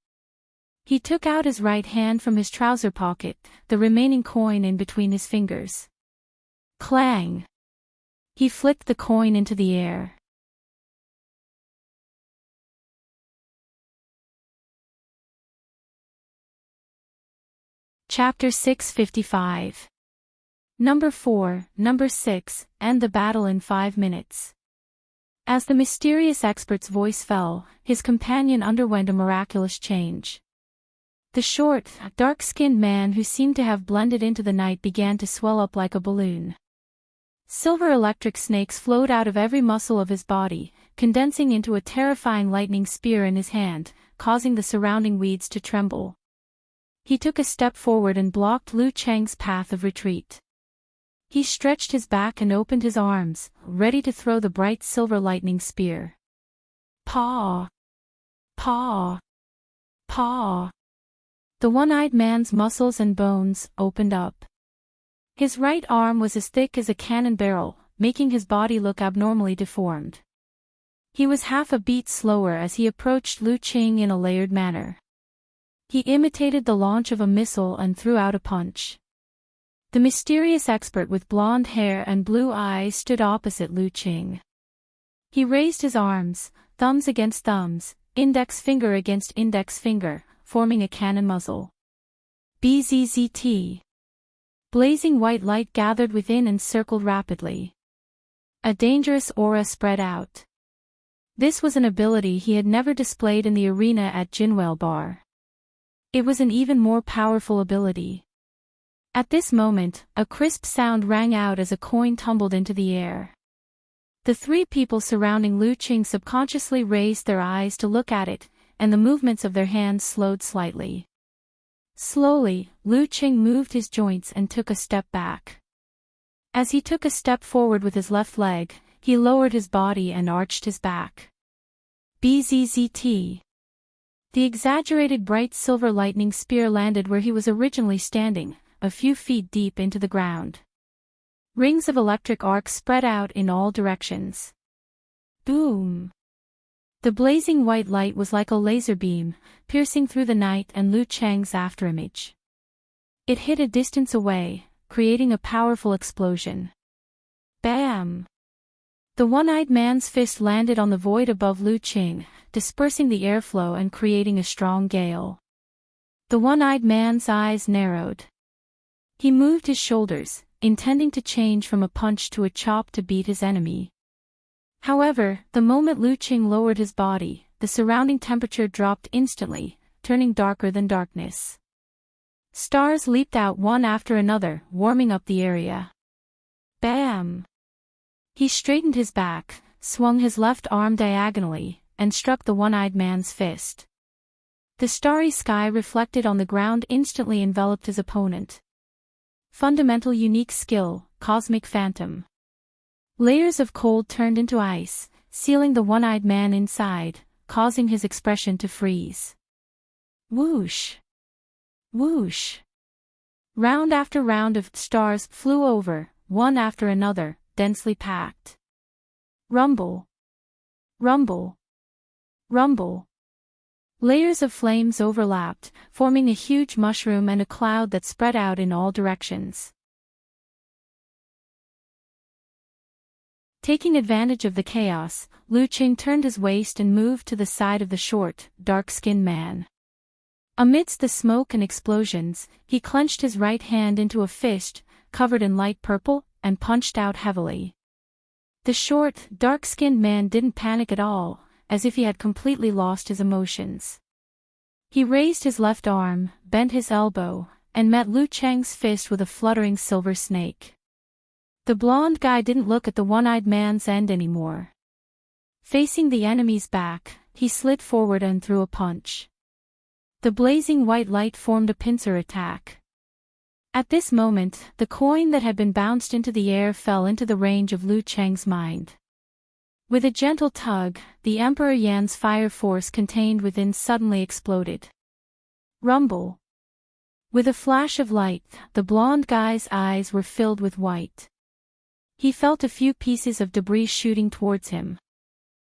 He took out his right hand from his trouser pocket, the remaining coin in between his fingers. Clang! He flicked the coin into the air. Chapter 655. Number 4, Number 6, End the battle in 5 minutes. As the mysterious expert's voice fell, his companion underwent a miraculous change. The short, dark-skinned man who seemed to have blended into the night began to swell up like a balloon. Silver electric snakes flowed out of every muscle of his body, condensing into a terrifying lightning spear in his hand, causing the surrounding weeds to tremble. He took a step forward and blocked Lu Cheng's path of retreat. He stretched his back and opened his arms, ready to throw the bright silver lightning spear. Paw! Paw! Paw! The one-eyed man's muscles and bones opened up. His right arm was as thick as a cannon barrel, making his body look abnormally deformed. He was half a beat slower as he approached Lu Qing in a layered manner. He imitated the launch of a missile and threw out a punch. The mysterious expert with blonde hair and blue eyes stood opposite Lu Qing. He raised his arms, thumbs against thumbs, index finger against index finger, forming a cannon muzzle. Bzzzt. Blazing white light gathered within and circled rapidly. A dangerous aura spread out. This was an ability he had never displayed in the arena at Jinwell Bar. It was an even more powerful ability. At this moment, a crisp sound rang out as a coin tumbled into the air. The 3 people surrounding Lu Qing subconsciously raised their eyes to look at it, and the movements of their hands slowed slightly. Slowly, Lu Qing moved his joints and took a step back. As he took a step forward with his left leg, he lowered his body and arched his back. Bzzzt. The exaggerated bright silver lightning spear landed where he was originally standing, a few feet deep into the ground. Rings of electric arcs spread out in all directions. Boom! The blazing white light was like a laser beam, piercing through the night and Lu Cheng's afterimage. It hit a distance away, creating a powerful explosion. Bam! The one-eyed man's fist landed on the void above Lu Qing, dispersing the airflow and creating a strong gale. The one-eyed man's eyes narrowed. He moved his shoulders, intending to change from a punch to a chop to beat his enemy. However, the moment Lu Qing lowered his body, the surrounding temperature dropped instantly, turning darker than darkness. Stars leaped out one after another, warming up the area. Bam! He straightened his back, swung his left arm diagonally, and struck the one-eyed man's fist. The starry sky reflected on the ground instantly enveloped his opponent. Fundamental unique skill, Cosmic Phantom. Layers of cold turned into ice, sealing the one-eyed man inside, causing his expression to freeze. Whoosh! Whoosh! Round after round of stars flew over, one after another, densely packed. Rumble! Rumble! Rumble! Layers of flames overlapped, forming a huge mushroom and a cloud that spread out in all directions. Taking advantage of the chaos, Lu Qing turned his waist and moved to the side of the short, dark-skinned man. Amidst the smoke and explosions, he clenched his right hand into a fist, covered in light purple, and punched out heavily. The short, dark-skinned man didn't panic at all, as if he had completely lost his emotions. He raised his left arm, bent his elbow, and met Lu Cheng's fist with a fluttering silver snake. The blonde guy didn't look at the one-eyed man's end anymore. Facing the enemy's back, he slid forward and threw a punch. The blazing white light formed a pincer attack. At this moment, the coin that had been bounced into the air fell into the range of Lu Cheng's mind. With a gentle tug, the Emperor Yan's fire force contained within suddenly exploded. Rumble! With a flash of light, the blonde guy's eyes were filled with white. He felt a few pieces of debris shooting towards him.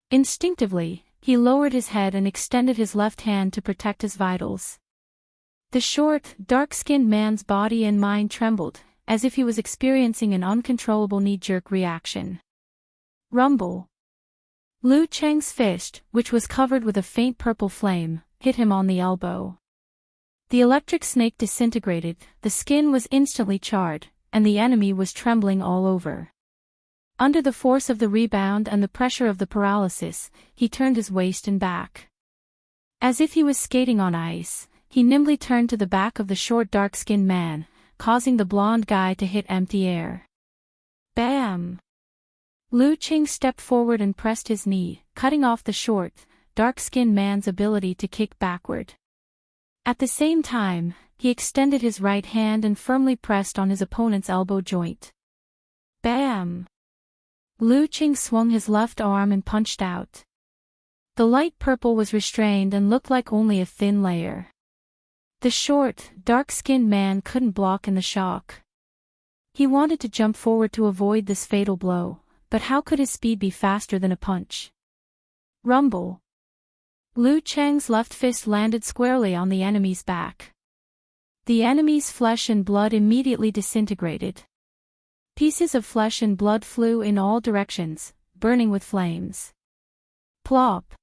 Instinctively, He lowered his head and extended his left hand to protect his vitals. The short, dark-skinned man's body and mind trembled, as if he was experiencing an uncontrollable knee-jerk reaction. Rumble. Lu Cheng's fist, which was covered with a faint purple flame, hit him on the elbow. The electric snake disintegrated, the skin was instantly charred, and the enemy was trembling all over. Under the force of the rebound and the pressure of the paralysis, he turned his waist and back. As if he was skating on ice, he nimbly turned to the back of the short dark-skinned man, causing the blonde guy to hit empty air. Bam! Lu Cheng stepped forward and pressed his knee, cutting off the short, dark-skinned man's ability to kick backward. At the same time, he extended his right hand and firmly pressed on his opponent's elbow joint. Bam! Lu Cheng swung his left arm and punched out. The light purple was restrained and looked like only a thin layer. The short, dark-skinned man couldn't block in the shock. He wanted to jump forward to avoid this fatal blow, but how could his speed be faster than a punch? Rumble. Lu Cheng's left fist landed squarely on the enemy's back. The enemy's flesh and blood immediately disintegrated. Pieces of flesh and blood flew in all directions, burning with flames. Plop!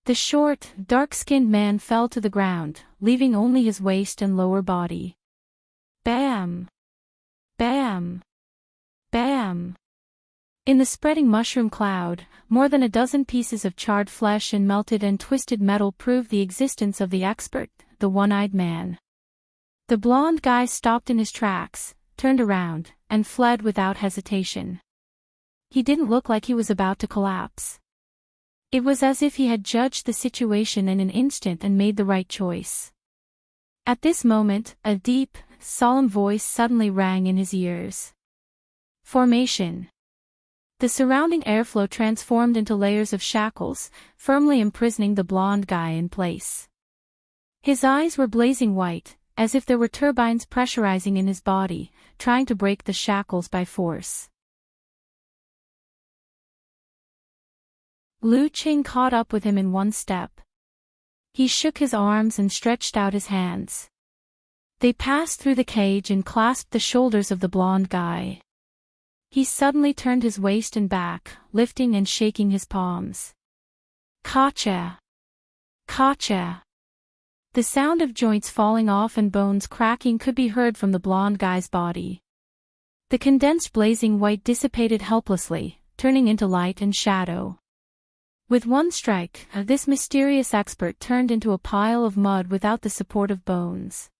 The short, dark-skinned man fell to the ground, leaving only his waist and lower body. Bam! Bam! Bam! In the spreading mushroom cloud, more than a dozen pieces of charred flesh and melted and twisted metal proved the existence of the expert, the one-eyed man. The blonde guy stopped in his tracks, turned around, and fled without hesitation. He didn't look like he was about to collapse. It was as if he had judged the situation in an instant and made the right choice. At this moment, a deep, solemn voice suddenly rang in his ears. Formation. The surrounding airflow transformed into layers of shackles, firmly imprisoning the blonde guy in place. His eyes were blazing white, as if there were turbines pressurizing in his body, trying to break the shackles by force. Lu Cheng caught up with him in one step. He shook his arms and stretched out his hands. They passed through the cage and clasped the shoulders of the blonde guy. He suddenly turned his waist and back, lifting and shaking his palms. Kacha! Kacha! The sound of joints falling off and bones cracking could be heard from the blonde guy's body. The condensed blazing white dissipated helplessly, turning into light and shadow. With one strike, this mysterious expert turned into a pile of mud without the support of bones.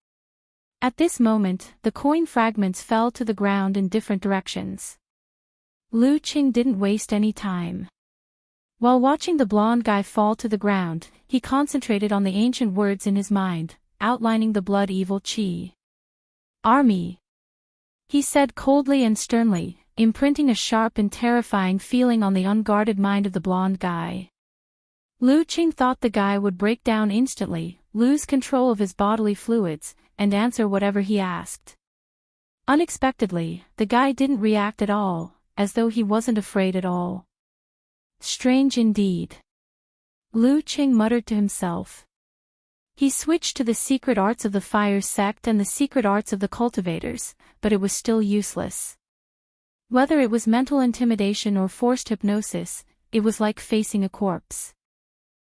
At this moment, the coin fragments fell to the ground in different directions. Lu Cheng didn't waste any time. While watching the blonde guy fall to the ground, he concentrated on the ancient words in his mind, outlining the blood evil chi. Army. He said coldly and sternly, imprinting a sharp and terrifying feeling on the unguarded mind of the blonde guy. Lu Cheng thought the guy would break down instantly, lose control of his bodily fluids, and answer whatever he asked. Unexpectedly, the guy didn't react at all, as though he wasn't afraid at all. Strange indeed. Lu Cheng muttered to himself. He switched to the secret arts of the fire sect and the secret arts of the cultivators, but it was still useless. Whether it was mental intimidation or forced hypnosis, it was like facing a corpse.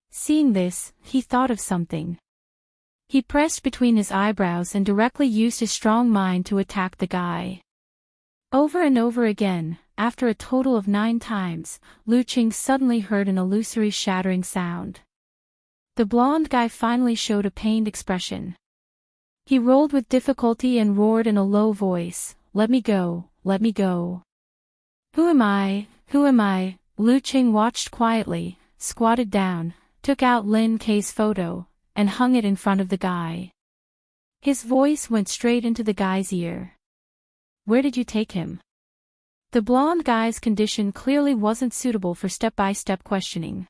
Seeing this, he thought of something. He pressed between his eyebrows and directly used his strong mind to attack the guy. Over and over again, after a total of 9 times, Lu Cheng suddenly heard an illusory shattering sound. The blonde guy finally showed a pained expression. He rolled with difficulty and roared in a low voice, "Let me go, let me go." Who am I? Who am I? Lu Cheng watched quietly, squatted down, took out Lin Kei's photo, and hung it in front of the guy. His voice went straight into the guy's ear. Where did you take him? The blonde guy's condition clearly wasn't suitable for step-by-step questioning.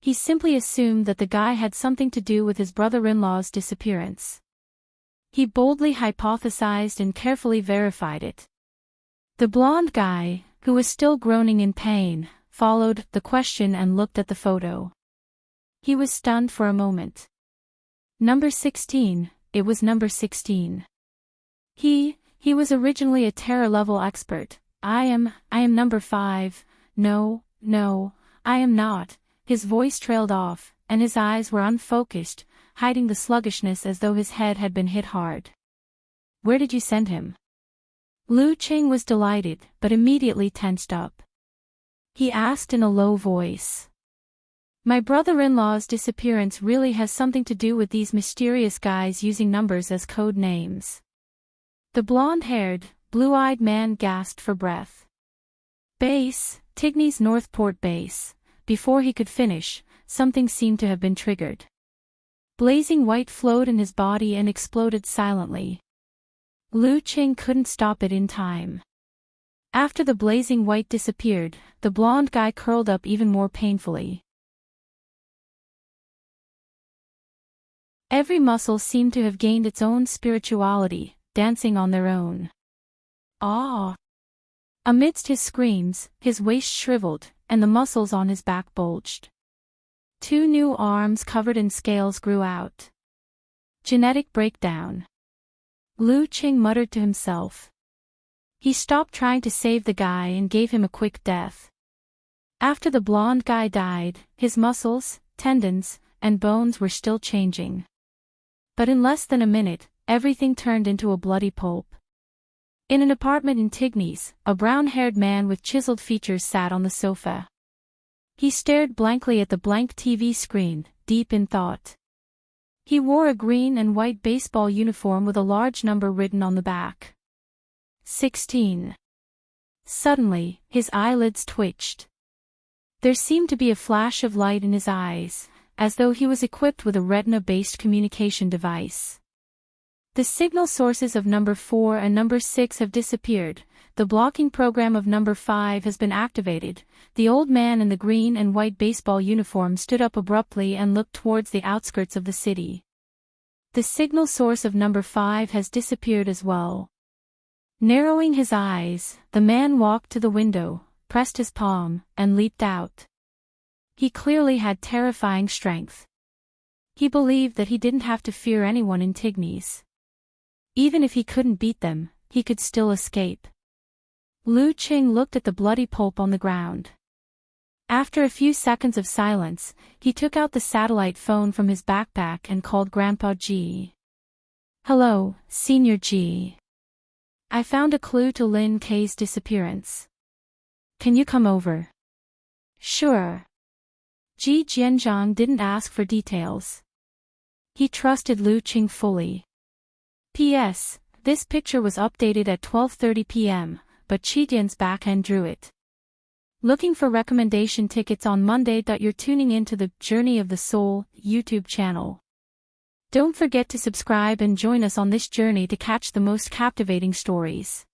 He simply assumed that the guy had something to do with his brother-in-law's disappearance. He boldly hypothesized and carefully verified it. The blonde guy, who was still groaning in pain, followed the question and looked at the photo. He was stunned for a moment. Number 16, it was number 16. He was originally a terror-level expert. I am number 5. No, I am not. His voice trailed off, and his eyes were unfocused, hiding the sluggishness as though his head had been hit hard. Where did you send him? Lu Qing was delighted, but immediately tensed up. He asked in a low voice. My brother-in-law's disappearance really has something to do with these mysterious guys using numbers as code names. The blonde-haired, blue-eyed man gasped for breath. Base, Tigny's Northport base. Before he could finish, something seemed to have been triggered. Blazing white flowed in his body and exploded silently. Lu Qing couldn't stop it in time. After the blazing white disappeared, the blonde guy curled up even more painfully. Every muscle seemed to have gained its own spirituality, dancing on their own. Ah! Amidst his screams, his waist shriveled, and the muscles on his back bulged. 2 new arms covered in scales grew out. Genetic breakdown. Lu Qing muttered to himself. He stopped trying to save the guy and gave him a quick death. After the blonde guy died, his muscles, tendons, and bones were still changing. But in less than a minute, everything turned into a bloody pulp. In an apartment in Tigny's, a brown-haired man with chiseled features sat on the sofa. He stared blankly at the blank TV screen, deep in thought. He wore a green and white baseball uniform with a large number written on the back. 16. Suddenly, his eyelids twitched. There seemed to be a flash of light in his eyes, as though he was equipped with a retina-based communication device. The signal sources of number 4 and number 6 have disappeared, the blocking program of number 5 has been activated. The old man in the green and white baseball uniform stood up abruptly and looked towards the outskirts of the city. The signal source of number 5 has disappeared as well. Narrowing his eyes, the man walked to the window, pressed his palm, and leaped out. He clearly had terrifying strength. He believed that he didn't have to fear anyone in Tigny's. Even if he couldn't beat them, he could still escape. Lu Qing looked at the bloody pulp on the ground. After a few seconds of silence, he took out the satellite phone from his backpack and called Grandpa G. Hello, Senior G. I found a clue to Lin K's disappearance. Can you come over? Sure. Ji Jianzhang didn't ask for details. He trusted Lu Qing fully. P.S. This picture was updated at 12:30 p.m., but Qidian's backend drew it. Looking for recommendation tickets on Monday. You're tuning into the Journey of the Soul YouTube channel. Don't forget to subscribe and join us on this journey to catch the most captivating stories.